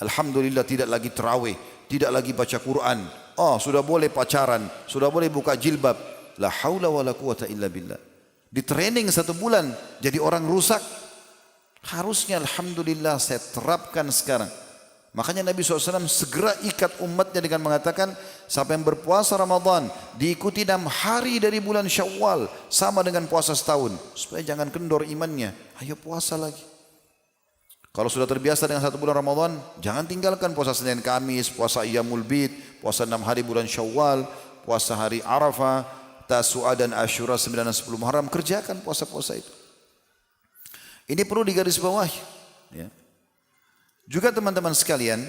Alhamdulillah tidak lagi terawih, tidak lagi baca Quran. Oh, sudah boleh pacaran, sudah boleh buka jilbab. La haula wala quwata illa billah. Di training 1 bulan jadi orang rusak. Harusnya alhamdulillah saya terapkan sekarang. Makanya Nabi SAW segera ikat umatnya dengan mengatakan, siapa yang berpuasa Ramadan diikuti 6 hari dari bulan Syawal sama dengan puasa setahun, supaya jangan kendor imannya. Ayo puasa lagi. Kalau sudah terbiasa dengan 1 bulan Ramadan, jangan tinggalkan puasa Senin Kamis, puasa Iyamul Bid, puasa 6 hari bulan Syawal, puasa hari Arafah, Tasu'a dan Asyura 9 dan 10 Muharram. Kerjakan puasa-puasa itu. Ini perlu digarisbawahi. Ya. Juga teman-teman sekalian,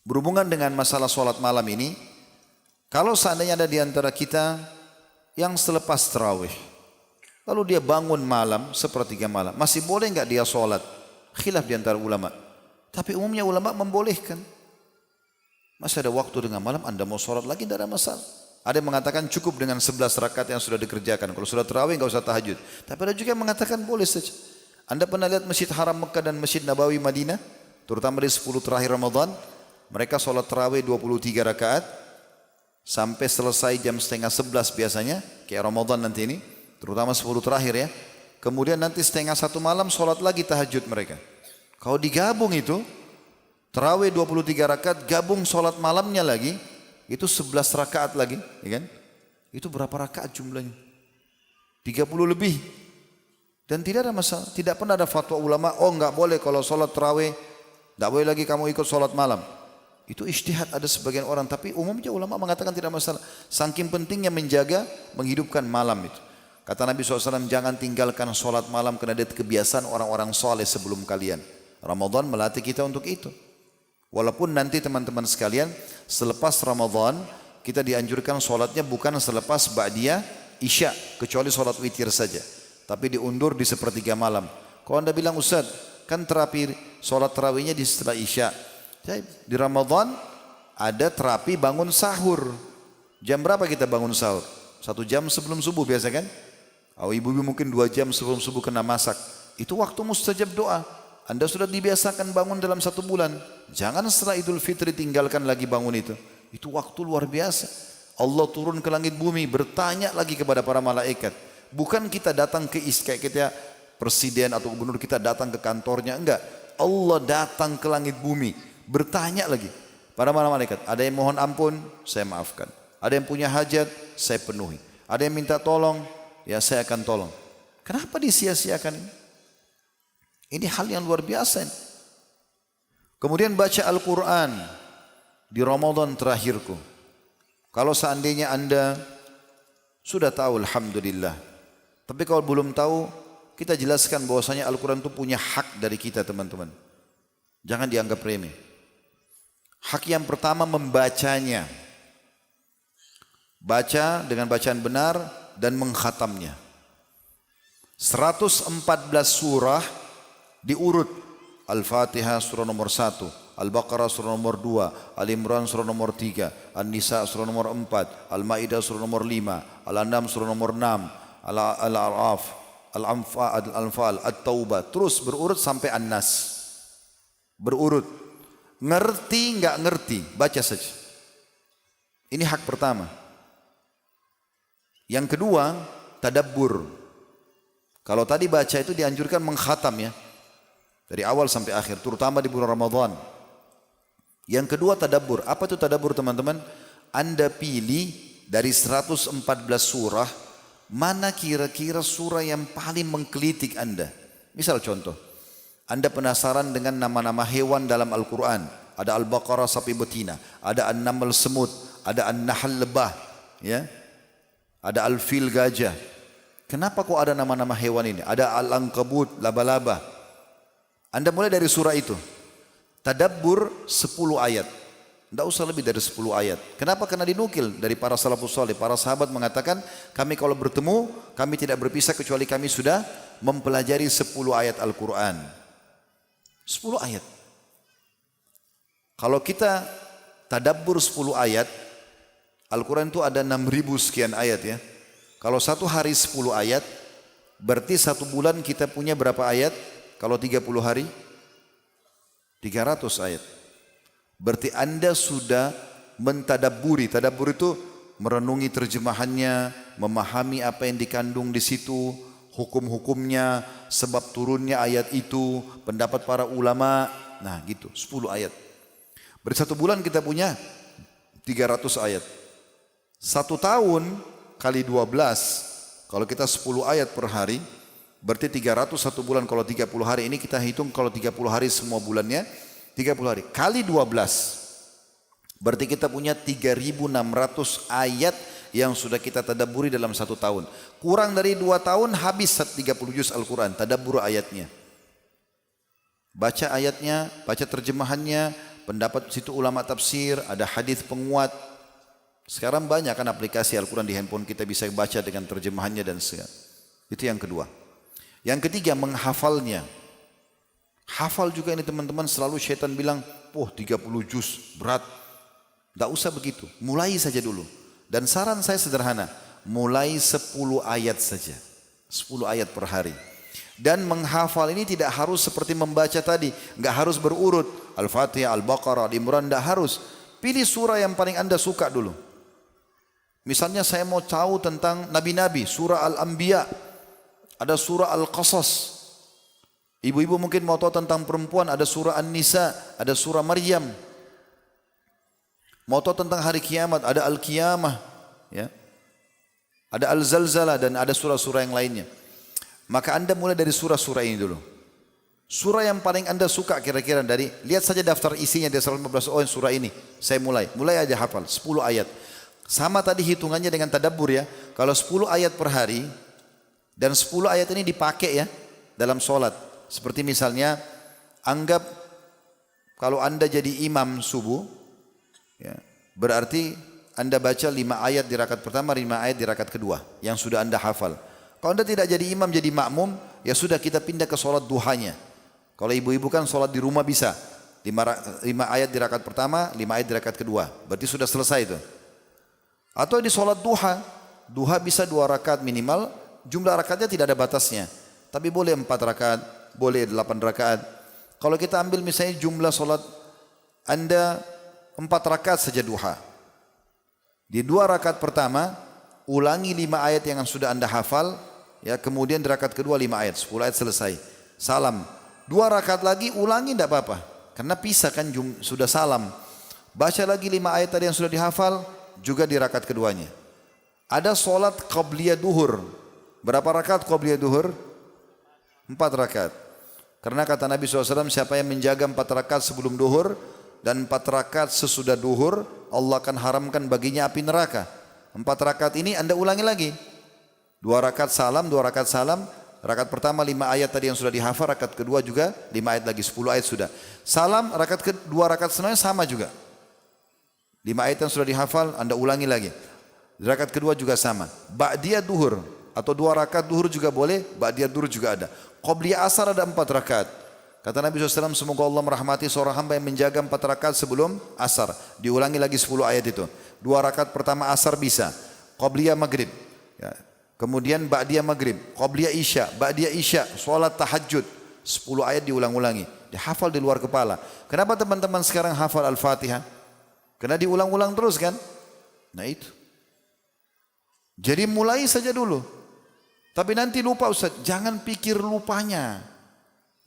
berhubungan dengan masalah sholat malam ini, kalau seandainya ada di antara kita yang selepas tarawih, lalu dia bangun malam, sepertiga malam, masih boleh enggak dia sholat? Khilaf di antara ulama. Tapi umumnya ulama membolehkan. Masih ada waktu dengan malam, Anda mau sholat lagi, tidak ada masalah. Ada yang mengatakan cukup dengan 11 rakaat yang sudah dikerjakan. Kalau sudah tarawih enggak usah tahajud. Tapi ada juga yang mengatakan boleh saja. Anda pernah lihat Masjid Haram Mekah dan Masjid Nabawi Madinah? Terutama di 10 terakhir Ramadan. Mereka sholat tarawih 23 rakaat. Sampai selesai jam setengah 11 biasanya. Kayak Ramadan nanti ini. Terutama 10 terakhir ya. Kemudian nanti setengah 1 malam sholat lagi tahajud mereka. Kalau digabung itu, tarawih 23 rakaat, gabung sholat malamnya lagi, itu 11 rakaat lagi. Ya kan? Itu berapa rakaat jumlahnya? 30 lebih. Dan tidak ada masalah. Tidak pernah ada fatwa ulama, oh enggak boleh kalau sholat tarawih, enggak boleh lagi kamu ikut sholat malam. Itu ijtihad ada sebagian orang, tapi umumnya ulama mengatakan tidak masalah. Saking pentingnya menjaga, menghidupkan malam itu. Kata Nabi SAW, jangan tinggalkan sholat malam karena dia kebiasaan orang-orang soleh sebelum kalian. Ramadan melatih kita untuk itu. Walaupun nanti teman-teman sekalian, selepas Ramadan, kita dianjurkan sholatnya bukan selepas ba'diyah isya, kecuali sholat witir saja. Tapi diundur di sepertiga malam. Kalau Anda bilang, Ustaz, kan terapi sholat tarawihnya di setelah isya. Di Ramadan ada terapi bangun sahur. Jam berapa kita bangun sahur? 1 jam sebelum subuh biasa kan? Oh, ibu-ibu mungkin 2 jam sebelum subuh kena masak. Itu waktu mustajab doa. Anda sudah dibiasakan bangun dalam 1 bulan. Jangan setelah Idul Fitri tinggalkan lagi bangun itu. Itu waktu luar biasa. Allah turun ke langit bumi, bertanya lagi kepada para malaikat. Bukan kita datang ke kayak kita presiden atau gubernur kita datang ke kantornya, enggak. Allah datang ke langit bumi, bertanya lagi. Para malaikat, ada yang mohon ampun, saya maafkan. Ada yang punya hajat, saya penuhi. Ada yang minta tolong, ya saya akan tolong. Kenapa disia-siakan ini? Ini hal yang luar biasa. Kemudian baca Al-Quran di Ramadan terakhirku. Kalau seandainya Anda sudah tahu, alhamdulillah. Tapi kalau belum tahu, kita jelaskan bahwasanya Al-Quran itu punya hak dari kita teman-teman. Jangan dianggap remeh. Hak yang pertama membacanya. Baca dengan bacaan benar dan mengkhatamnya. 114 surah diurut. Al-Fatihah surah nomor 1, Al-Baqarah surah nomor 2, Al-Imran surah nomor 3, An-Nisa surah nomor 4, Al-Ma'idah surah nomor 5, Al-An'am surah nomor 6, Al-A'raf, Al-Anfal, At-Taubah, terus berurut sampai An-Nas. Berurut. Ngerti enggak ngerti, baca saja. Ini hak pertama. Yang kedua, tadabbur. Kalau tadi baca itu dianjurkan mengkhatam ya. Dari awal sampai akhir, terutama di bulan Ramadan. Yang kedua tadabbur. Apa itu tadabbur teman-teman? Anda pilih dari 114 surah, mana kira-kira surah yang paling menggelitik Anda. Misal contoh, Anda penasaran dengan nama-nama hewan dalam Al-Quran. Ada Al-Baqarah sapi betina, ada An-Naml semut, ada An-Nahl lebah, ya, ada Al-Fil gajah. Kenapa kok ada nama-nama hewan ini? Ada Al-Ankabut laba-laba. Anda mulai dari surah itu. Tadabbur 10 ayat. Tidak usah lebih dari 10 ayat. Kenapa? Karena dinukil dari para salafus saleh. Para sahabat mengatakan, kami kalau bertemu, kami tidak berpisah kecuali kami sudah mempelajari 10 ayat Al-Quran. 10 ayat. Kalau kita tadabbur 10 ayat, Al-Quran itu ada 6.000 sekian ayat ya. Kalau satu hari 10 ayat, berarti satu bulan kita punya berapa ayat? Kalau 30 hari 300 ayat. Berarti Anda sudah mentadabburi. Tadabbur itu merenungi terjemahannya, memahami apa yang dikandung di situ, hukum-hukumnya, sebab turunnya ayat itu, pendapat para ulama. Nah, gitu, 10 ayat. Berarti satu bulan kita punya 300 ayat. Satu tahun kali 12, kalau kita 10 ayat per hari, berarti 300 satu bulan. Kalau 30 hari ini kita hitung, kalau 30 hari semua bulannya 30 hari kali 12, berarti kita punya 3.600 ayat yang sudah kita tadabburi dalam satu tahun. Kurang dari 2 tahun habis 30 juz Al-Quran, tadabbur ayatnya. Baca ayatnya, baca terjemahannya, pendapat situ ulama tafsir, ada hadis penguat. Sekarang banyak kan aplikasi Al-Quran di handphone kita, bisa baca dengan terjemahannya dan segala. Itu yang kedua. Yang ketiga, menghafalnya. Hafal juga ini teman-teman, selalu syaitan bilang, 30 juz, berat. Tidak usah begitu, mulai saja dulu. Dan saran saya sederhana, mulai 10 ayat saja. 10 ayat per hari. Dan menghafal ini tidak harus seperti membaca tadi. Enggak harus berurut, Al-Fatihah, Al-Baqarah, Al-Imran, tidak harus. Pilih surah yang paling Anda suka dulu. Misalnya saya mau tahu tentang Nabi-Nabi, surah Al-Anbiya, ada surah Al-Qasas. Ibu-ibu mungkin mau tahu tentang perempuan, ada surah An-Nisa, ada surah Maryam. Mau tahu tentang hari kiamat, ada Al-Qiyamah, ya. Ada Al-Zalzalah dan ada surah-surah yang lainnya. Maka Anda mulai dari surah-surah ini dulu. Surah yang paling Anda suka kira-kira dari, lihat saja daftar isinya di 115, oh surah ini, saya mulai aja hafal, 10 ayat. Sama tadi hitungannya dengan tadabbur ya, kalau 10 ayat per hari, dan 10 ayat ini dipakai ya dalam sholat. Seperti misalnya, anggap kalau Anda jadi imam subuh, ya, berarti Anda baca 5 ayat di rakaat pertama, 5 ayat di rakaat kedua, yang sudah Anda hafal. Kalau Anda tidak jadi imam, jadi makmum, ya sudah kita pindah ke sholat duhanya. Kalau ibu-ibu kan sholat di rumah bisa, 5 ayat di rakaat pertama, 5 ayat di rakaat kedua, berarti sudah selesai itu. Atau di sholat duha, duha bisa 2 rakaat minimal, jumlah rakaatnya tidak ada batasnya. Tapi boleh 4 rakaat, boleh 8 rakaat. Kalau kita ambil misalnya jumlah sholat Anda 4 rakaat saja duha. Di 2 rakaat pertama, ulangi 5 ayat yang sudah Anda hafal, ya, kemudian di rakaat kedua 5 ayat, 10 ayat selesai. Salam. 2 rakaat lagi ulangi tidak apa-apa. Karena pisah kan sudah salam. Baca lagi 5 ayat tadi yang sudah dihafal, juga di rakaat keduanya. Ada solat qabliyah duhur. Berapa rakaat qabliyah duhur? 4 rakaat. Karena kata Nabi SAW, siapa yang menjaga 4 rakaat sebelum duhur dan 4 rakaat sesudah duhur, Allah akan haramkan baginya api neraka. 4 rakaat ini Anda ulangi lagi. 2 rakaat salam, 2 rakaat salam. Rakaat pertama 5 ayat tadi yang sudah dihafal, rakaat kedua juga 5 ayat lagi, 10 ayat sudah. Salam, rakaat kedua, rakaat setelahnya sama juga. 5 ayat yang sudah dihafal, Anda ulangi lagi. Rakaat kedua juga sama. Ba'diyah duhur, Atau 2 rakaat duhur juga boleh, ba'diyah duhur juga ada. Qobliyah asar ada 4 rakaat. Kata Nabi SAW, semoga Allah merahmati seorang hamba yang menjaga 4 rakaat sebelum asar. Diulangi lagi 10 ayat itu. 2 rakaat pertama asar bisa. Qobliyah maghrib. Ya. Kemudian ba'diyah maghrib. Qobliyah isya. Ba'diyah isya. Sholat tahajud. 10 ayat diulang-ulangi. Dihafal di luar kepala. Kenapa teman-teman sekarang hafal Al-Fatihah? Karena diulang-ulang terus kan? Nah itu. Jadi mulai saja dulu. Tapi nanti lupa Ustaz. Jangan pikir lupanya.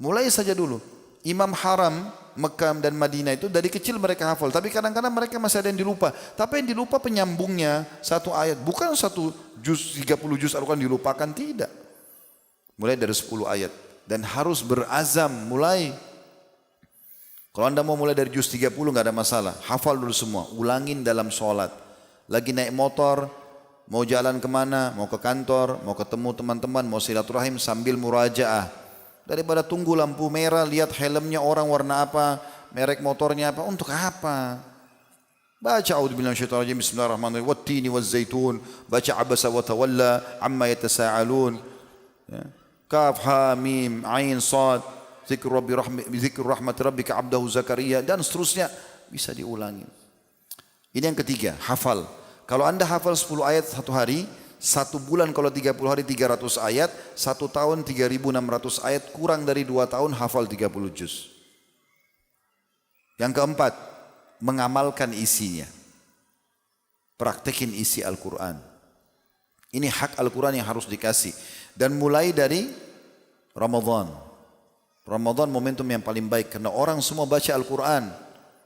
Mulai saja dulu. Imam Haram Mekah dan Madinah itu dari kecil mereka hafal. Tapi kadang-kadang mereka masih ada yang dilupa. Tapi yang dilupa penyambungnya satu ayat. Bukan satu juz, 30 juz Al-Quran dilupakan. Tidak. Mulai dari 10 ayat. Dan harus berazam mulai. Kalau anda mau mulai dari juz 30 nggak ada masalah. Hafal dulu semua. Ulangin dalam sholat. Lagi naik motor. Mau jalan kemana, mau ke kantor, mau ketemu teman-teman, mau silaturahim sambil murajaah. Daripada tunggu lampu merah, lihat helmnya orang warna apa, merek motornya apa, untuk apa? Baca a'udzubillahi minasyaitonir rajim, bismillahirrahmanirrahim, wattini wazzaitun, baca abasa wa tawalla, amma yatasaalun. Ya. Kaf ha mim ain sad, zikr rahmat rabbika abdahu Zakaria dan seterusnya bisa diulangi. Ini yang ketiga, hafal. Kalau anda hafal 10 ayat satu hari, 1 bulan kalau 30 hari 300 ayat, 1 tahun 3.600 ayat, kurang dari 2 tahun hafal 30 juz. Yang keempat, mengamalkan isinya. Praktekin isi Al-Quran. Ini hak Al-Quran yang harus dikasih. Dan mulai dari Ramadan. Ramadan momentum yang paling baik karena orang semua baca Al-Quran.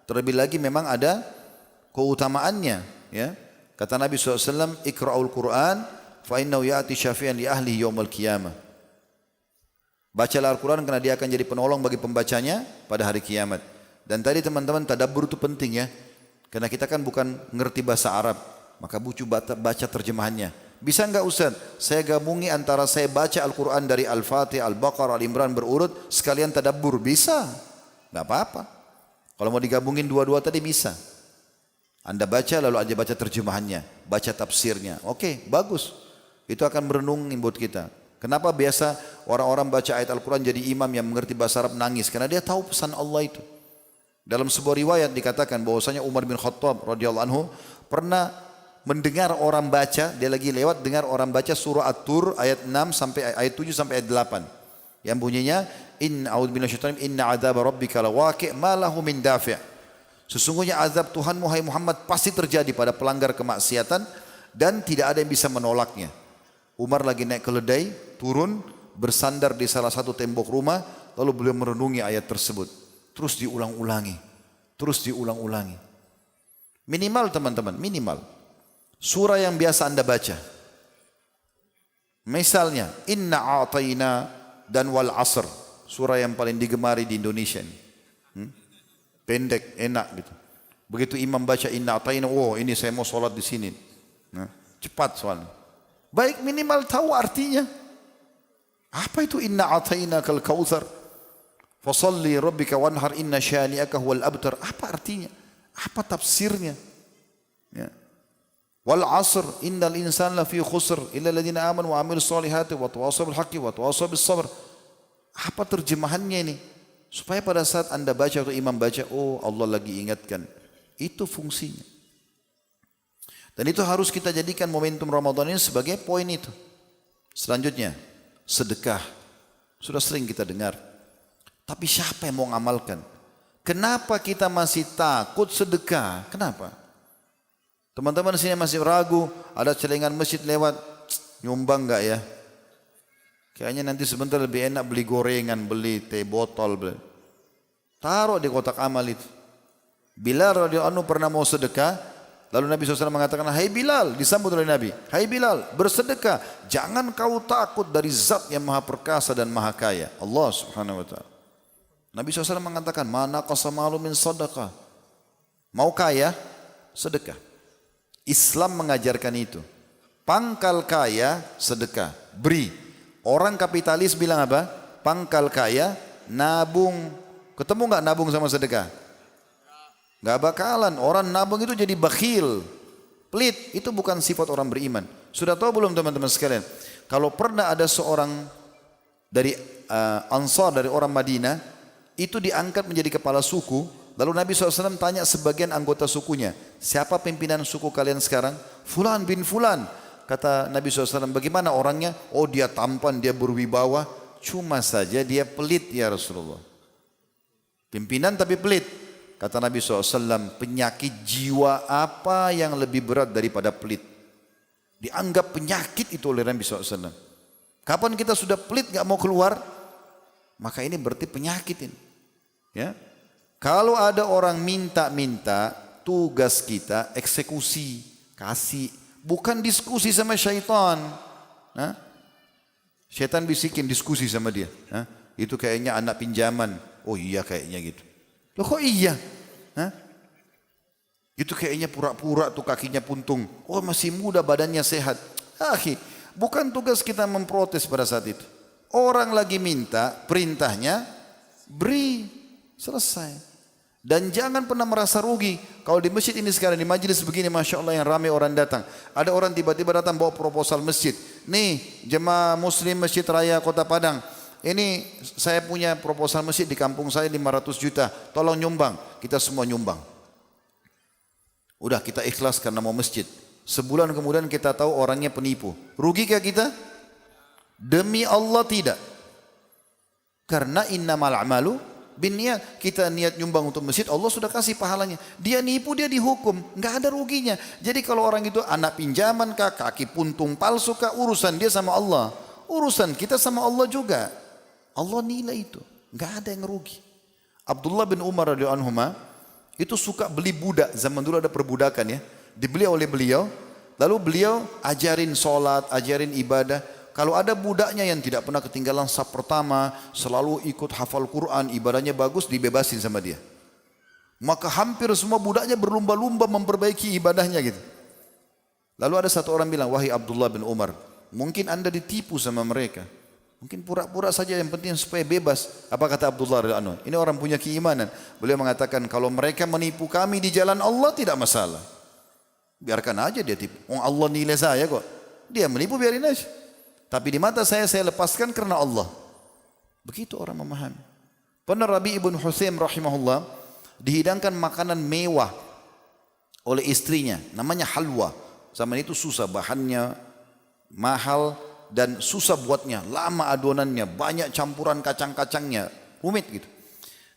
Terlebih lagi memang ada keutamaannya, ya. Kata Nabi SAW, Iqra'ul Quran, fa innahu ya'ti syafi'an li ahli yawmal qiyamah. Bacalah Al-Quran karena dia akan jadi penolong bagi pembacanya pada hari kiamat. Dan tadi teman-teman tadabbur itu penting ya. Karena kita kan bukan ngerti bahasa Arab. Maka bucu baca terjemahannya. Bisa enggak Ustaz? Saya gabungi antara saya baca Al-Quran dari Al-Fatihah, Al-Baqarah, Al-Imran berurut. Sekalian tadabbur. Bisa. Enggak apa-apa. Kalau mau digabungin dua-dua tadi bisa. Anda baca lalu aja baca terjemahannya, baca tafsirnya. Oke, bagus. Itu akan merenung buat kita. Kenapa biasa orang-orang baca ayat Al-Quran jadi imam yang mengerti bahasa Arab nangis? Karena dia tahu pesan Allah itu. Dalam sebuah riwayat dikatakan bahwasanya Umar bin Khattab radhiyallahu anhu pernah mendengar orang baca, dia lagi lewat dengar orang baca surah At-Tur ayat 6 sampai ayat 7 sampai ayat 8. Yang bunyinya inna adzab rabbika lawaqi' ma lahu min dafi'. Sesungguhnya azab Tuhanmu hai Muhammad pasti terjadi pada pelanggar kemaksiatan dan tidak ada yang bisa menolaknya. Umar lagi naik keledai, turun, bersandar di salah satu tembok rumah, lalu beliau merenungi ayat tersebut. Terus diulang-ulangi, terus diulang-ulangi. Minimal teman-teman, minimal. Surah yang biasa anda baca. Misalnya, Inna a'tayna dan wal asr. Surah yang paling digemari di Indonesia ini. Pendek, enak gitu. Begitu imam baca inna atayna, oh ini saya mau sholat di sini. Nah, cepat soalnya. Baik minimal tahu artinya. Apa itu inna atayna kal kautsar? Fasalli rabbika wanhar inna syani'aka huwal abtar. Apa artinya? Apa tafsirnya? Ya. Wal asr innal insana lafi khusr illa alladziina aamanu wa 'amilus shalihati wa tawassaw bil haqqi wa tawassaw bis sabr. Apa terjemahannya ini? Supaya pada saat anda baca atau imam baca, oh Allah lagi ingatkan. Itu fungsinya. Dan itu harus kita jadikan momentum Ramadan ini sebagai poin itu. Selanjutnya, sedekah. Sudah sering kita dengar. Tapi siapa yang mau ngamalkan? Kenapa kita masih takut sedekah? Kenapa? Teman-teman sini masih ragu, ada celengan masjid lewat, nyumbang enggak ya? Kayaknya nanti sebentar lebih enak beli gorengan, beli teh botol. Beli. Taruh di kotak amal itu. Bilal radhiyallahu anhu pernah mau sedekah. Lalu Nabi SAW mengatakan, hai Bilal, disambut oleh Nabi. Hai Bilal, bersedekah. Jangan kau takut dari zat yang maha perkasa dan maha kaya. Allah subhanahu wa ta'ala. Nabi SAW mengatakan, mana qasamalu min sadaqah. Mau kaya, sedekah. Islam mengajarkan itu. Pangkal kaya, sedekah. Beri. Orang kapitalis bilang apa? Pangkal kaya, nabung. Ketemu nggak nabung sama sedekah? Nggak bakalan. Orang nabung itu jadi bakhil, pelit. Itu bukan sifat orang beriman. Sudah tahu belum teman-teman sekalian? Kalau pernah ada seorang dari Ansar, dari orang Madinah, itu diangkat menjadi kepala suku. Lalu Nabi SAW tanya sebagian anggota sukunya, siapa pimpinan suku kalian sekarang? Fulan bin Fulan. Kata Nabi SAW, bagaimana orangnya? Oh, dia tampan, dia berwibawa, cuma saja dia pelit ya Rasulullah. Pimpinan tapi pelit. Kata Nabi SAW, penyakit jiwa apa yang lebih berat daripada pelit? Dianggap penyakit itu oleh Nabi SAW. Kapan kita sudah pelit gak mau keluar, maka ini berarti penyakit ini. Ya. Kalau ada orang minta-minta, tugas kita eksekusi, kasih. Bukan diskusi sama syaitan. Nah, syaitan bisikin diskusi sama dia. Nah, itu kayaknya anak pinjaman. Oh iya kayaknya gitu. Loh kok iya? Hah? Itu kayaknya pura-pura tuh kakinya puntung. Oh masih muda badannya sehat. Akhi, bukan tugas kita memprotes pada saat itu. Orang lagi minta, perintahnya beri, selesai. Dan jangan pernah merasa rugi. Kalau di masjid ini sekarang, di majelis begini, Masya Allah yang ramai orang datang. Ada orang tiba-tiba datang bawa proposal masjid. Nih jemaah muslim Masjid Raya Kota Padang. Ini saya punya proposal masjid di kampung saya 500 juta. Tolong nyumbang. Kita semua nyumbang. Udah kita ikhlas karena mau masjid. Sebulan kemudian kita tahu orangnya penipu. Rugikah kita? Demi Allah tidak. Karena innamal a'malu binniyat. Kita niat nyumbang untuk masjid, Allah sudah kasih pahalanya. Dia nipu, dia dihukum, nggak ada ruginya. Jadi kalau orang itu anak pinjaman kah, kaki puntung palsu kah, urusan dia sama Allah. Urusan kita sama Allah juga. Allah nilai itu, nggak ada yang rugi. Abdullah bin Umar radhiyallahu anhu itu suka beli budak. Zaman dulu ada perbudakan ya, dibeli oleh beliau. Lalu beliau ajarin sholat, ajarin ibadah. Kalau ada budaknya yang tidak pernah ketinggalan saf pertama, selalu ikut hafal Quran, ibadahnya bagus, dibebasin sama dia. Maka hampir semua budaknya berlumba-lumba memperbaiki ibadahnya gitu. Lalu ada satu orang bilang, wahai Abdullah bin Umar, mungkin anda ditipu sama mereka. Mungkin pura-pura saja, yang penting supaya bebas. Apa kata Abdullah radhiyallahu anhu? Ini orang punya keimanan. Beliau mengatakan, kalau mereka menipu kami di jalan Allah tidak masalah. Biarkan aja dia tipu. Oh, Allah nilai saya kok. Dia menipu biarin aja. Tapi di mata saya lepaskan karena Allah. Begitu orang memahami. Pernah Rabi ibn Husaim rahimahullah dihidangkan makanan mewah oleh istrinya. Namanya halwa. Zaman itu susah, bahannya mahal dan susah buatnya, lama adonannya, banyak campuran kacang-kacangnya, rumit gitu.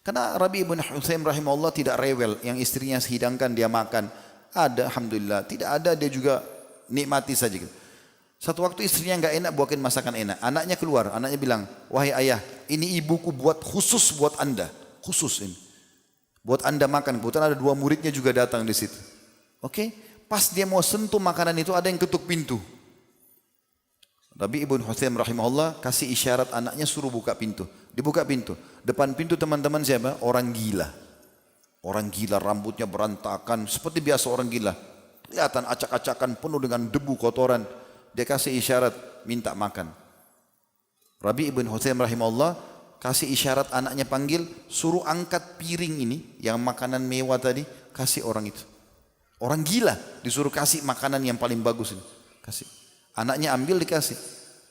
Karena Rabi ibn Husaim rahimahullah tidak rewel, yang istrinya hidangkan dia makan. Ada, alhamdulillah. Tidak ada, dia juga nikmati saja gitu. Satu waktu istrinya enggak enak buatin masakan enak. Anaknya keluar, anaknya bilang, wahai ayah, ini ibuku buat khusus buat anda, khusus ini, buat anda makan. Kebetulan ada 2 muridnya juga datang di situ. Oke, pas dia mau sentuh makanan itu ada yang ketuk pintu. Rabi ibn Husaim rahimahullah kasih isyarat anaknya suruh buka pintu. Dibuka pintu. Depan pintu teman-teman siapa? Orang gila. Orang gila, rambutnya berantakan seperti biasa orang gila. Kelihatan acak-acakan penuh dengan debu kotoran. Dia kasih isyarat minta makan. Rabi ibn Husaim rahimahullah kasih isyarat anaknya panggil, suruh angkat piring ini yang makanan mewah tadi, kasih orang itu. Orang gila disuruh kasih makanan yang paling bagus ini. Kasih. Anaknya ambil dikasih.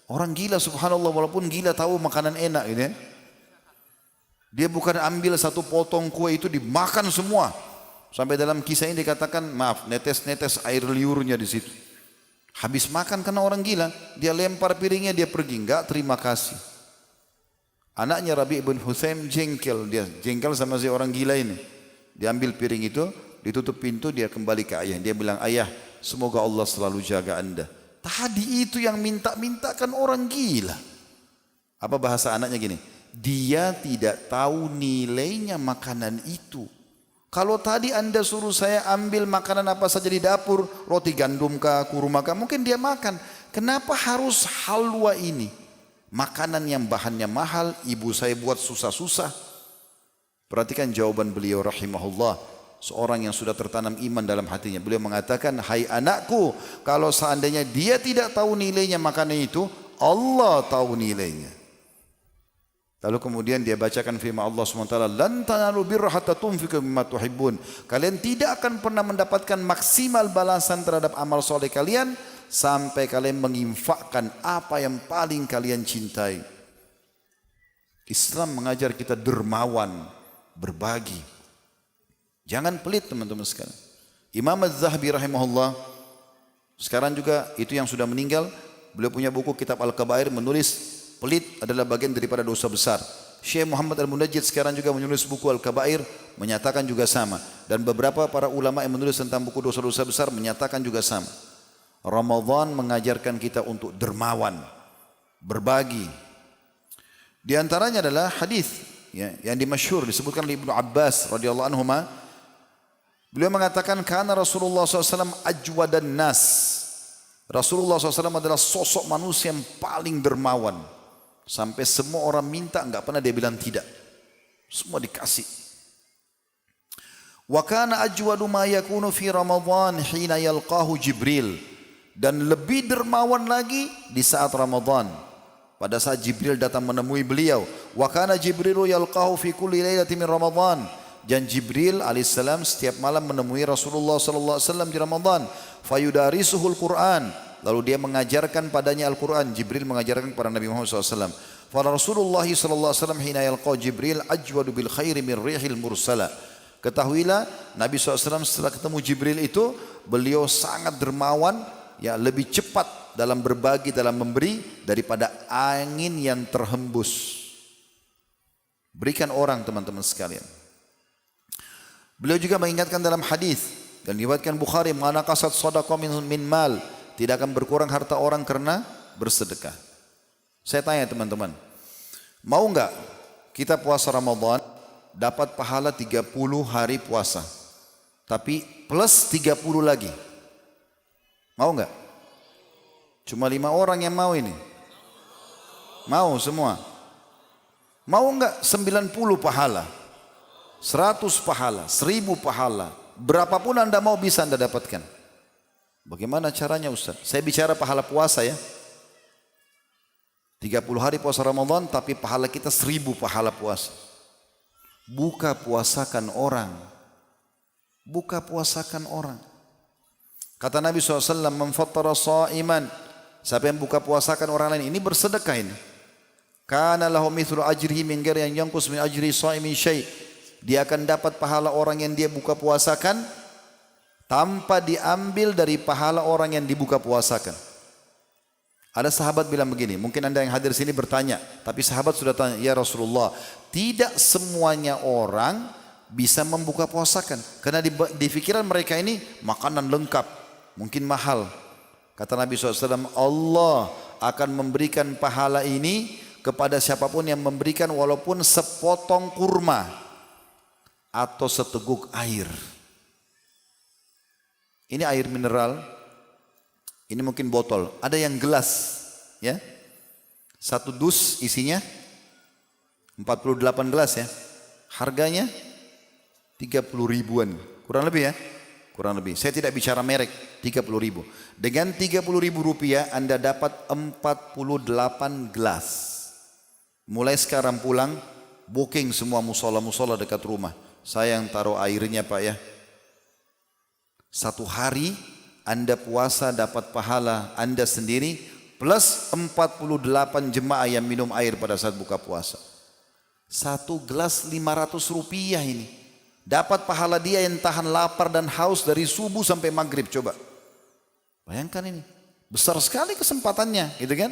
Orang gila subhanallah, walaupun gila tahu makanan enak gitu ya. Dia bukan ambil satu potong kue itu dimakan semua. Sampai dalam kisah ini dikatakan, maaf, netes-netes air liurnya di situ. Habis makan karena orang gila, dia lempar piringnya, dia pergi, enggak terima kasih. Anaknya Rabi ibn Husaim jengkel, dia jengkel sama si orang gila ini. Dia ambil piring itu, ditutup pintu, dia kembali ke ayah. Dia bilang, ayah, semoga Allah selalu jaga anda. Tadi itu yang minta-minta kan orang gila. Apa bahasa anaknya gini? Dia tidak tahu nilainya makanan itu. Kalau tadi anda suruh saya ambil makanan apa saja di dapur, roti gandum kah, kurma kah, mungkin dia makan. Kenapa harus halwa ini? Makanan yang bahannya mahal, ibu saya buat susah-susah. Perhatikan jawaban beliau rahimahullah. Seorang yang sudah tertanam iman dalam hatinya. Beliau mengatakan, hai anakku, kalau seandainya dia tidak tahu nilainya makanan itu, Allah tahu nilainya. Lalu kemudian dia bacakan firman Allah SWT, lan tanalu birra hatta tunfiqu mimma tuhibbun. Kalian tidak akan pernah mendapatkan maksimal balasan terhadap amal soleh kalian sampai kalian menginfakkan apa yang paling kalian cintai. Islam mengajar kita dermawan, berbagi. Jangan pelit teman-teman sekalian. Imam Az-Zahabi rahimahullah, sekarang juga itu yang sudah meninggal, beliau punya buku Kitab Al-Kabair menulis pelit adalah bagian daripada dosa besar. Syekh Muhammad Al-Munajjid sekarang juga menulis buku Al-Kabair menyatakan juga sama. Dan beberapa para ulama yang menulis tentang buku dosa-dosa besar menyatakan juga sama. Ramadan mengajarkan kita untuk dermawan, berbagi. Di antaranya adalah hadis ya, yang dimasyhur disebutkan oleh Ibnu Abbas radhiyallahu anhuma. Beliau mengatakan karena Rasulullah SAW ajwadan nas. Rasulullah SAW adalah sosok manusia yang paling dermawan. Sampai semua orang minta enggak pernah dia bilang tidak. Semua dikasih. Wa kana ajwadu ma yakunu fi Ramadan hina yalqahu Jibril. Dan lebih dermawan lagi di saat Ramadan. Pada saat Jibril datang menemui beliau. Wa kana Jibrilu yalqahu fi kulli lailatin min Ramadan. Dan Jibril alaihissalam setiap malam menemui Rasulullah sallallahu alaihi wasallam di Ramadan. Fayudarisuhul Quran. Lalu dia mengajarkan padanya Al-Quran. Jibril mengajarkan kepada Nabi Muhammad SAW. Fala Rasulullah SAW hina yalqa Jibril ajwadu bil khairi min rihil mursala. Ketahuilah Nabi SAW setelah ketemu Jibril itu, beliau sangat dermawan, ya lebih cepat dalam berbagi, dalam memberi daripada angin yang terhembus. Berikan orang teman-teman sekalian. Beliau juga mengingatkan dalam hadis dan diriwayatkan Bukhari, mana kasat sadaqah min mal. Tidak akan berkurang harta orang karena bersedekah. Saya tanya teman-teman, mau enggak kita puasa Ramadan dapat pahala 30 hari puasa, tapi plus 30 lagi? Mau enggak? Cuma 5 orang yang mau ini. Mau semua? Mau enggak 90 pahala, 100 pahala, 1000 pahala, berapapun Anda mau bisa Anda dapatkan. Bagaimana caranya Ustaz? Saya bicara pahala puasa ya. 30 hari puasa Ramadan tapi pahala kita 1000 pahala puasa. Buka puasakan orang. Buka puasakan orang. Kata Nabi SAW, man fattara sha'iman. Siapa yang buka puasakan orang lain, ini bersedekah ini. Kana lahu mithlu ajrihi min ghairi an yanqus min ajri sha'imin syai'. Dia akan dapat pahala orang yang dia buka puasakan tanpa diambil dari pahala orang yang dibuka puasakan. Ada sahabat bilang begini, mungkin Anda yang hadir sini bertanya, tapi sahabat sudah tanya, ya Rasulullah, tidak semuanya orang bisa membuka puasakan. Karena di pikiran mereka ini makanan lengkap, mungkin mahal. Kata Nabi SAW, Allah akan memberikan pahala ini kepada siapapun yang memberikan walaupun sepotong kurma atau seteguk air. Ini air mineral, ini mungkin botol, ada yang gelas, ya. 1 dus isinya 48 gelas ya. Harganya 30 ribuan, kurang lebih ya. Kurang lebih. Saya tidak bicara merek, 30 ribu. Dengan 30 ribu rupiah Anda dapat 48 gelas. Mulai sekarang pulang, booking semua musola-musola dekat rumah. Saya yang taruh airnya Pak ya. 1 hari Anda puasa dapat pahala Anda sendiri plus 48 jemaah yang minum air pada saat buka puasa. 1 gelas 500 rupiah ini. Dapat pahala dia yang tahan lapar dan haus dari subuh sampai maghrib. Coba bayangkan ini. Besar sekali kesempatannya, gitu kan?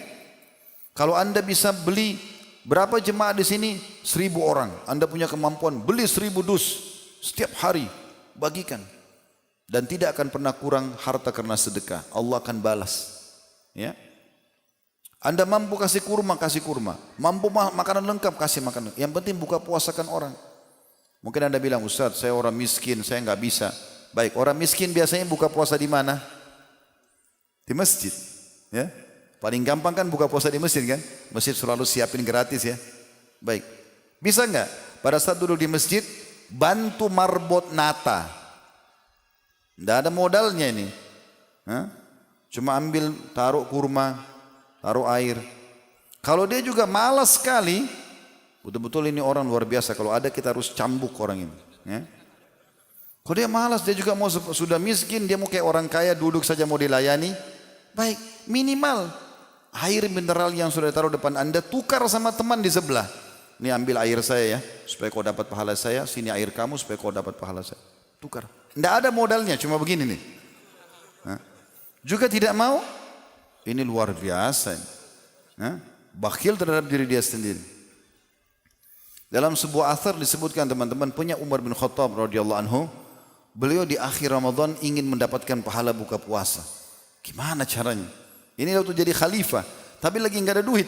Kalau Anda bisa beli berapa jemaah di sini? 1000 orang. Anda punya kemampuan beli 1000 dus setiap hari, bagikan. Dan tidak akan pernah kurang harta karena sedekah. Allah akan balas. Ya. Anda mampu kasih kurma, kasih kurma. Mampu makanan lengkap, kasih makanan. Yang penting buka puasakan orang. Mungkin Anda bilang, Ustaz, saya orang miskin, saya nggak bisa. Baik, orang miskin biasanya buka puasa di mana? Di masjid. Ya. Paling gampang kan buka puasa di masjid kan? Masjid selalu siapin gratis ya. Baik. Bisa nggak? Pada saat duduk di masjid, bantu marbot nata. Tidak ada modalnya ini. Cuma ambil, taruh kurma, taruh air. Kalau dia juga malas sekali, betul-betul ini orang luar biasa. Kalau ada kita harus cambuk orang ini. Ya. Kalau dia malas, dia juga mau sudah miskin, dia mau kayak orang kaya duduk saja mau dilayani. Baik, minimal air mineral yang sudah ditaruh depan Anda tukar sama teman di sebelah. Ini ambil air saya ya, supaya kau dapat pahala saya. Sini air kamu supaya kau dapat pahala saya. Tukar. Tidak ada modalnya, cuma begini nih. Hah? Juga tidak mau, ini luar biasa. Hah? Bakhil terhadap diri dia sendiri. Dalam sebuah athar disebutkan teman-teman, punya Umar bin Khattab radhiyallahu anhu, beliau di akhir Ramadan ingin mendapatkan pahala buka puasa. Gimana caranya? Ini waktu jadi khalifah, tapi lagi nggak ada duit.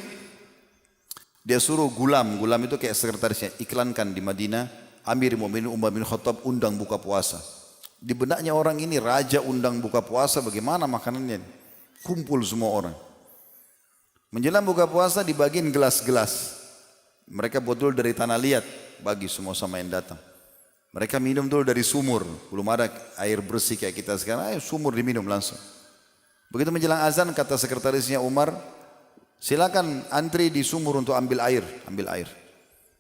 Dia suruh gulam itu kayak sekretarisnya, iklankan di Madinah, Amir Mu'minin Umar bin Khattab undang buka puasa. Di benaknya orang ini, raja undang buka puasa, bagaimana makanannya? Kumpul semua orang. Menjelang buka puasa dibagiin gelas-gelas. Mereka buat dulu dari tanah liat, bagi semua sama yang datang. Mereka minum dulu dari sumur, belum ada air bersih kayak kita sekarang, ayo sumur diminum langsung. Begitu menjelang azan kata sekretarisnya Umar, silakan antri di sumur untuk ambil air.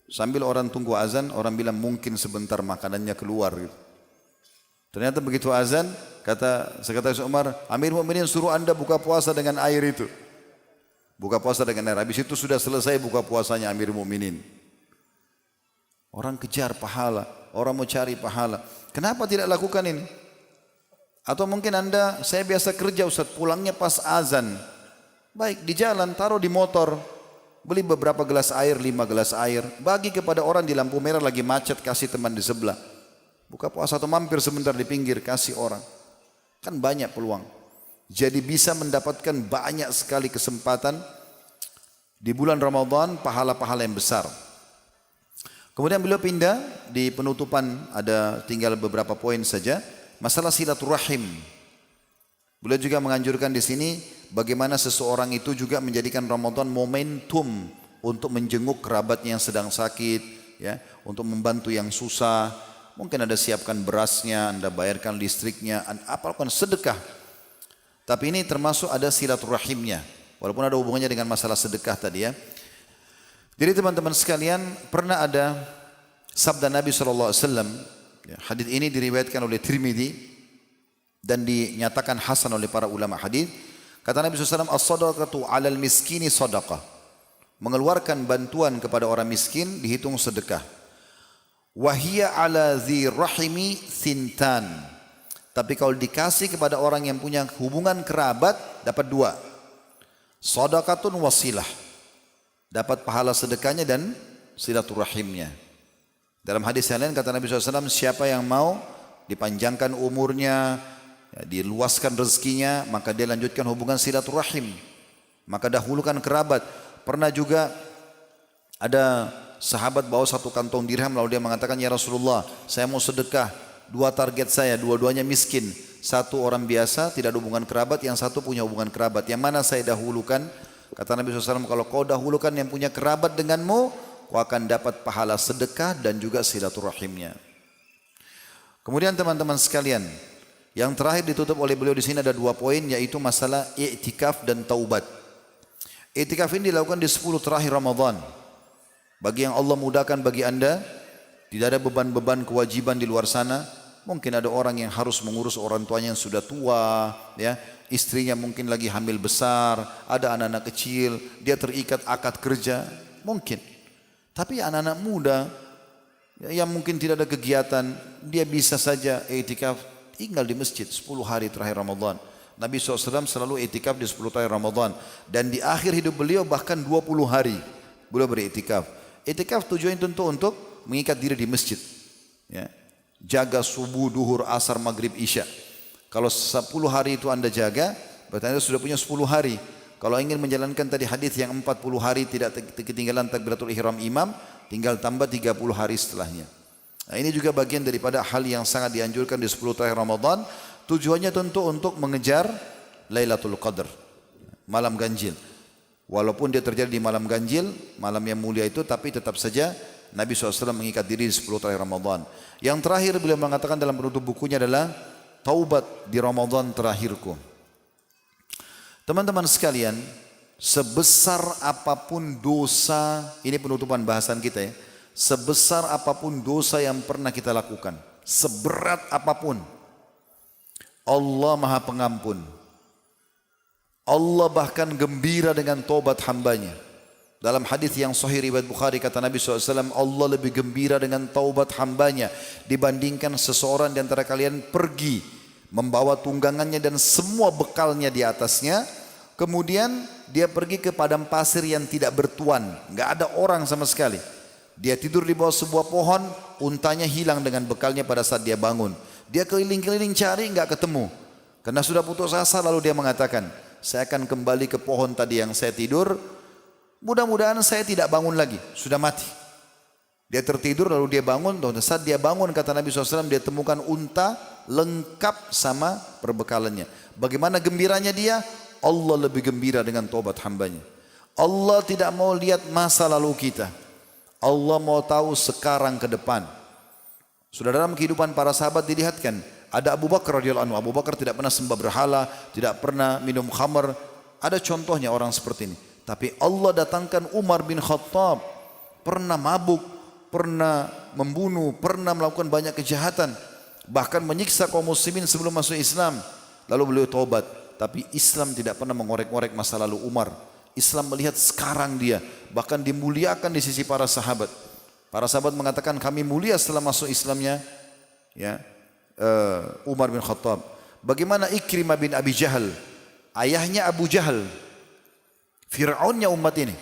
Sambil orang tunggu azan, orang bilang mungkin sebentar makanannya keluar gitu. Ternyata begitu azan, kata sekretaris Umar, Amir Mu'minin suruh Anda buka puasa dengan air itu. Buka puasa dengan air. Habis itu sudah selesai buka puasanya Amir Mu'minin. Orang kejar pahala, orang mau cari pahala. Kenapa tidak lakukan ini? Atau mungkin Anda, saya biasa kerja Ustaz, pulangnya pas azan. Baik, di jalan, taruh di motor. Beli beberapa gelas air, 5 gelas air. Bagi kepada orang di lampu merah lagi macet, kasih teman di sebelah. Buka puasa atau mampir sebentar di pinggir, kasih orang. Kan banyak peluang. Jadi bisa mendapatkan banyak sekali kesempatan di bulan Ramadan, pahala-pahala yang besar. Kemudian beliau pindah di penutupan, ada tinggal beberapa poin saja. Masalah silaturahim. Beliau juga menganjurkan di sini bagaimana seseorang itu juga menjadikan Ramadan momentum untuk menjenguk kerabatnya yang sedang sakit, ya, untuk membantu yang susah. Mungkin Anda siapkan berasnya, Anda bayarkan listriknya, apapun sedekah. Tapi ini termasuk ada silaturahimnya, walaupun ada hubungannya dengan masalah sedekah tadi ya. Jadi teman-teman sekalian, pernah ada sabda Nabi SAW. Hadis ini diriwayatkan oleh Tirmidzi dan dinyatakan hasan oleh para ulama hadis. Kata Nabi SAW, as-sadaqatu 'alal miskini sadaqah. Mengeluarkan bantuan kepada orang miskin dihitung sedekah. Wa hiya 'ala dzi rahimi thintan. Tapi kalau dikasih kepada orang yang punya hubungan kerabat dapat 2. Shadaqatun wasilah. Dapat pahala sedekahnya dan silaturahimnya. Dalam hadis yang lain kata Nabi SAW, siapa yang mau dipanjangkan umurnya, ya, diluaskan rezekinya, maka dia lanjutkan hubungan silaturahim. Maka dahulukan kerabat. Pernah juga ada sahabat bawa 1 kantong dirham, lalu dia mengatakan, ya Rasulullah, saya mau sedekah. 2 target saya, dua-duanya miskin. 1 orang biasa, tidak ada hubungan kerabat, yang 1 punya hubungan kerabat. Yang mana saya dahulukan? Kata Nabi SAW, kalau kau dahulukan yang punya kerabat denganmu, kau akan dapat pahala sedekah dan juga silaturahimnya. Kemudian teman-teman sekalian, yang terakhir ditutup oleh beliau di sini ada 2 poin, yaitu masalah i'tikaf dan taubat. I'tikaf ini dilakukan di 10 terakhir Ramadan. Bagi yang Allah mudahkan bagi Anda, tidak ada beban-beban kewajiban di luar sana. Mungkin ada orang yang harus mengurus orang tuanya yang sudah tua, ya, istrinya mungkin lagi hamil besar, ada anak-anak kecil, dia terikat akad kerja, mungkin. Tapi anak-anak muda yang mungkin tidak ada kegiatan, dia bisa saja i'tikaf, tinggal di masjid 10 hari terakhir Ramadan. Nabi SAW selalu i'tikaf di 10 terakhir Ramadan. Dan di akhir hidup beliau bahkan 20 hari beliau beri'tikaf. I'tikaf tujuannya tentu untuk mengikat diri di masjid, ya. Jaga subuh, duhur, asar, maghrib, isya. Kalau 10 hari itu Anda jaga, berarti Anda sudah punya 10 hari. Kalau ingin menjalankan tadi hadis yang 40 hari tidak ketinggalan takbiratul ihram imam, tinggal tambah 30 hari setelahnya. Nah, ini juga bagian daripada hal yang sangat dianjurkan di 10 terakhir Ramadan. Tujuannya tentu untuk mengejar Lailatul Qadar, malam ganjil. Walaupun dia terjadi di malam ganjil, malam yang mulia itu, tapi tetap saja Nabi SAW mengikat diri di 10 terakhir Ramadan. Yang terakhir beliau mengatakan dalam penutup bukunya adalah taubat di Ramadan terakhirku. Teman-teman sekalian, sebesar apapun dosa, ini penutupan bahasan kita ya, sebesar apapun dosa yang pernah kita lakukan, seberat apapun, Allah Maha Pengampun. Allah bahkan gembira dengan taubat hambanya. Dalam hadis yang sahih riwayat Bukhari kata Nabi SAW, Allah lebih gembira dengan taubat hambanya dibandingkan seseorang di antara kalian pergi membawa tunggangannya dan semua bekalnya di atasnya. Kemudian dia pergi ke padang pasir yang tidak bertuan, nggak ada orang sama sekali. Dia tidur di bawah sebuah pohon, untanya hilang dengan bekalnya pada saat dia bangun. Dia keliling-keliling cari, nggak ketemu. Karena sudah putus asa, lalu dia mengatakan, saya akan kembali ke pohon tadi yang saya tidur. Mudah-mudahan saya tidak bangun lagi, sudah mati. Dia tertidur lalu dia bangun. Dan saat dia bangun kata Nabi SAW, dia temukan unta lengkap sama perbekalannya. Bagaimana gembiranya dia? Allah lebih gembira dengan taubat hambanya. Allah tidak mau lihat masa lalu kita. Allah mau tahu sekarang ke depan. Sudah dalam kehidupan para sahabat dilihatkan. Ada Abu Bakar radhiyallahu anhu. Abu Bakar tidak pernah sembah berhala, tidak pernah minum khamar. Ada contohnya orang seperti ini. Tapi Allah datangkan Umar bin Khattab, pernah mabuk, pernah membunuh, pernah melakukan banyak kejahatan, bahkan menyiksa kaum muslimin sebelum masuk Islam. Lalu beliau taubat. Tapi Islam tidak pernah mengorek-ngorek masa lalu Umar. Islam melihat sekarang dia, bahkan dimuliakan di sisi para sahabat. Para sahabat mengatakan kami mulia setelah masuk Islamnya Umar bin Khattab. Bagaimana Ikrimah bin Abi Jahal, ayahnya Abu Jahal, Fir'aunnya umat ini.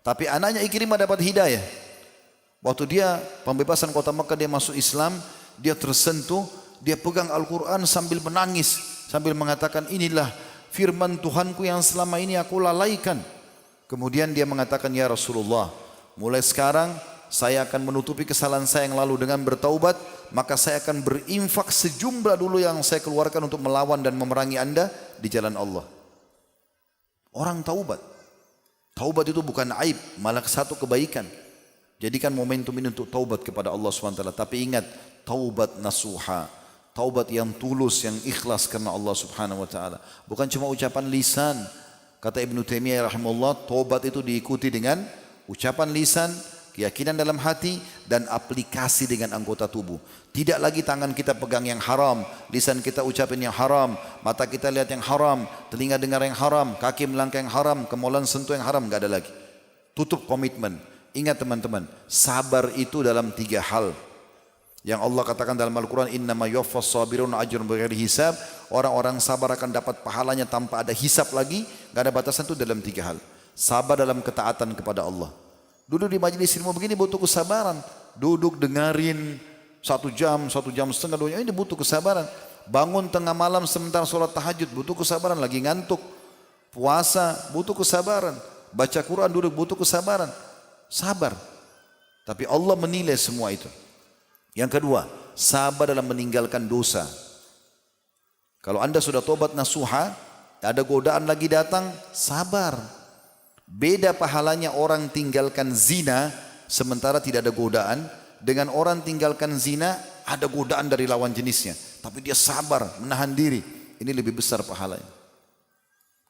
Tapi anaknya Ikrimah dapat hidayah. Waktu dia pembebasan kota Makkah, dia masuk Islam, dia tersentuh, dia pegang Al-Quran sambil menangis, sambil mengatakan inilah firman Tuhanku yang selama ini aku lalaikan. Kemudian dia mengatakan, ya Rasulullah, mulai sekarang saya akan menutupi kesalahan saya yang lalu dengan bertaubat, maka saya akan berinfak sejumlah dulu yang saya keluarkan untuk melawan dan memerangi anda di jalan Allah. Orang taubat. Taubat itu bukan aib, malah satu kebaikan. Jadikan momentum ini untuk taubat kepada Allah SWT. Tapi ingat, taubat nasuha, taubat yang tulus, yang ikhlas karena Allah Subhanahu wa taala. Bukan cuma ucapan lisan. Kata Ibnu Taimiyah rahimahullah, taubat itu diikuti dengan ucapan lisan, keyakinan dalam hati, dan aplikasi dengan anggota tubuh. Tidak lagi tangan kita pegang yang haram, lisan kita ucapin yang haram, mata kita lihat yang haram, telinga dengar yang haram, kaki melangkah yang haram, kemaluan sentuh yang haram, enggak ada lagi. Tutup komitmen. Ingat teman-teman, sabar itu dalam 3 hal. Yang Allah katakan dalam Al-Quran, innama yuwaffas sabirun ajrun bighairi hisab. Orang-orang sabar akan dapat pahalanya tanpa ada hisab lagi, enggak ada batasan. Itu dalam 3 hal. Sabar dalam ketaatan kepada Allah. Duduk di majelis ilmu begini butuh kesabaran. Duduk dengarin 1 jam, 1 jam setengah, 2 jam, ini butuh kesabaran. Bangun tengah malam sementara sholat tahajud, butuh kesabaran. Lagi ngantuk, puasa, butuh kesabaran. Baca Quran, duduk, butuh kesabaran. Sabar. Tapi Allah menilai semua itu. Yang kedua, sabar dalam meninggalkan dosa. Kalau anda sudah tobat nasuha, ada godaan lagi datang, sabar. Beda pahalanya orang tinggalkan zina sementara tidak ada godaan, dengan orang tinggalkan zina ada godaan dari lawan jenisnya, tapi dia sabar menahan diri. Ini lebih besar pahalanya.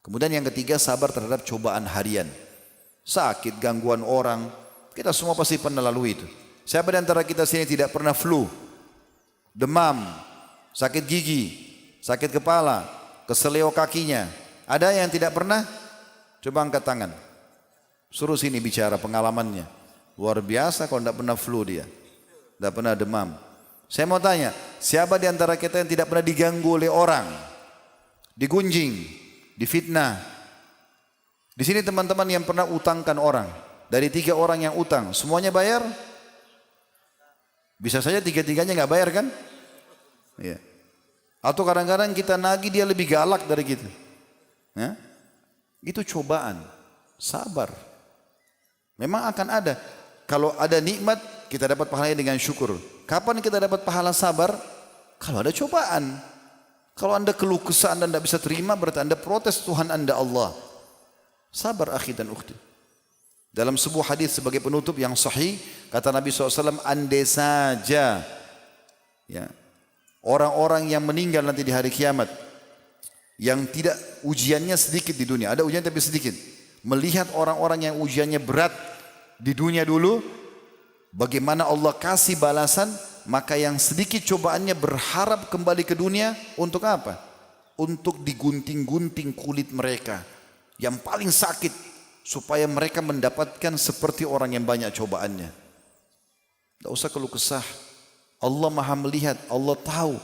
Kemudian yang ketiga, sabar terhadap cobaan harian. Sakit, gangguan orang, kita semua pasti pernah lalui itu. Siapa di antara kita sini tidak pernah flu, demam, sakit gigi, sakit kepala, keseleo kakinya? Ada yang tidak pernah? Coba angkat tangan. Suruh sini bicara pengalamannya. Luar biasa kalau tidak pernah flu dia. Tidak pernah demam. Saya mau tanya, siapa di antara kita yang tidak pernah diganggu oleh orang? Digunjing, difitnah. Di sini teman-teman yang pernah utangkan orang. Dari 3 orang yang utang, semuanya bayar? Bisa saja 3-3-nya nggak bayar kan? Ya. Atau kadang-kadang kita nagih dia lebih galak dari kita. Ya? Itu cobaan. Sabar. Memang akan ada. Kalau ada nikmat, kita dapat pahalanya dengan syukur. Kapan kita dapat pahala sabar? Kalau ada cobaan. Kalau anda keluh kesah, anda tidak bisa terima, berarti anda protes Tuhan anda Allah. Sabar akhi dan ukhti. Dalam sebuah hadis sebagai penutup yang sahih, kata Nabi SAW, andai saja orang-orang yang meninggal nanti di hari kiamat, yang tidak ujiannya sedikit di dunia, ada ujian tapi sedikit, melihat orang-orang yang ujiannya berat di dunia dulu, bagaimana Allah kasih balasan, maka yang sedikit cobaannya berharap kembali ke dunia untuk apa? untuk digunting-gunting kulit mereka yang paling sakit supaya mereka mendapatkan seperti orang yang banyak cobaannya. Tidak usah keluh kesah. Allah maha melihat, Allah tahu.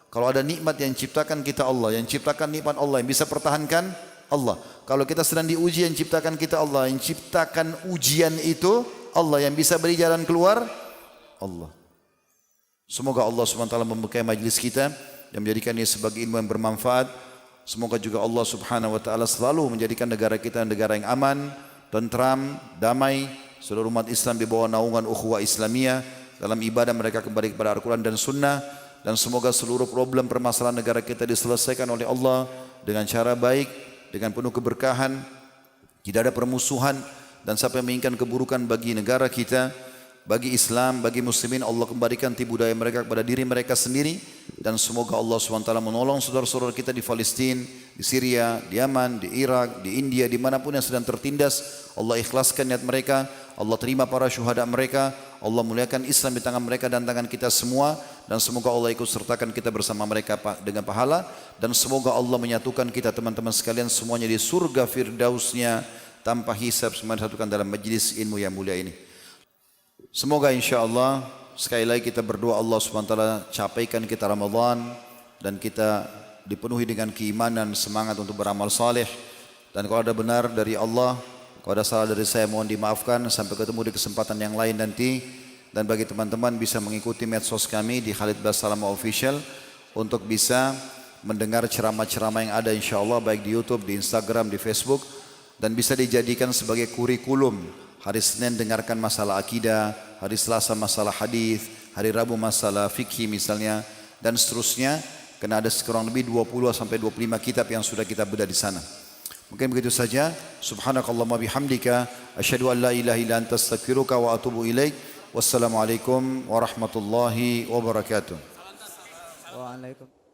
Kalau ada nikmat yang ciptakan kita Allah, yang ciptakan nikmat Allah, yang bisa pertahankan Allah. Kalau kita sedang diuji, yang ciptakan kita Allah, yang ciptakan ujian itu Allah, yang bisa beri jalan keluar Allah. Semoga Allah SWT memberkahi majlis kita dan menjadikannya sebagai ilmu yang bermanfaat. Semoga juga Allah Subhanahu wa taala selalu menjadikan negara kita negara yang aman, tentram, damai, seluruh umat Islam di bawah naungan ukhuwah Islamiyah, dalam ibadah mereka kembali kepada Al-Quran dan Sunnah, dan semoga seluruh problem permasalahan negara kita diselesaikan oleh Allah dengan cara baik, dengan penuh keberkahan, tidak ada permusuhan dan sampai menginginkan keburukan bagi negara kita, bagi Islam, bagi muslimin. Allah kembalikan budaya mereka kepada diri mereka sendiri, dan semoga Allah SWT menolong saudara-saudara kita di Palestina, di Syria, di Yaman, di Irak, di India, dimanapun yang sedang tertindas. Allah ikhlaskan niat mereka, Allah terima para syuhada mereka, Allah muliakan Islam di tangan mereka dan tangan kita semua, dan semoga Allah ikut sertakan kita bersama mereka dengan pahala, dan semoga Allah menyatukan kita teman-teman sekalian semuanya di surga firdausnya tanpa hisab, semua disatukan dalam majlis ilmu yang mulia ini. Semoga insyaAllah sekali lagi kita berdoa Allah SWT capaikan kita Ramadan dan kita dipenuhi dengan keimanan, semangat untuk beramal saleh. Dan kalau ada benar dari Allah, kalau ada salah dari saya mohon dimaafkan. Sampai ketemu di kesempatan yang lain nanti. Dan bagi teman-teman bisa mengikuti medsos kami di Khalid Basalamah Official untuk bisa mendengar ceramah-ceramah yang ada insyaAllah baik di YouTube, di Instagram, di Facebook, dan bisa dijadikan sebagai kurikulum. Hari Senin dengarkan masalah akidah, hari Selasa masalah hadis, hari Rabu masalah fikih misalnya, dan seterusnya. Karena ada kurang lebih 20 sampai 25 kitab yang sudah kita bedah di sana. Mungkin begitu saja. Subhanakallahumma bihamdika asyhadu an la ilaha illa anta astaghfiruka wa atubu ilaik. Wassalamualaikum warahmatullahi wabarakatuh. Waalaikumsalam.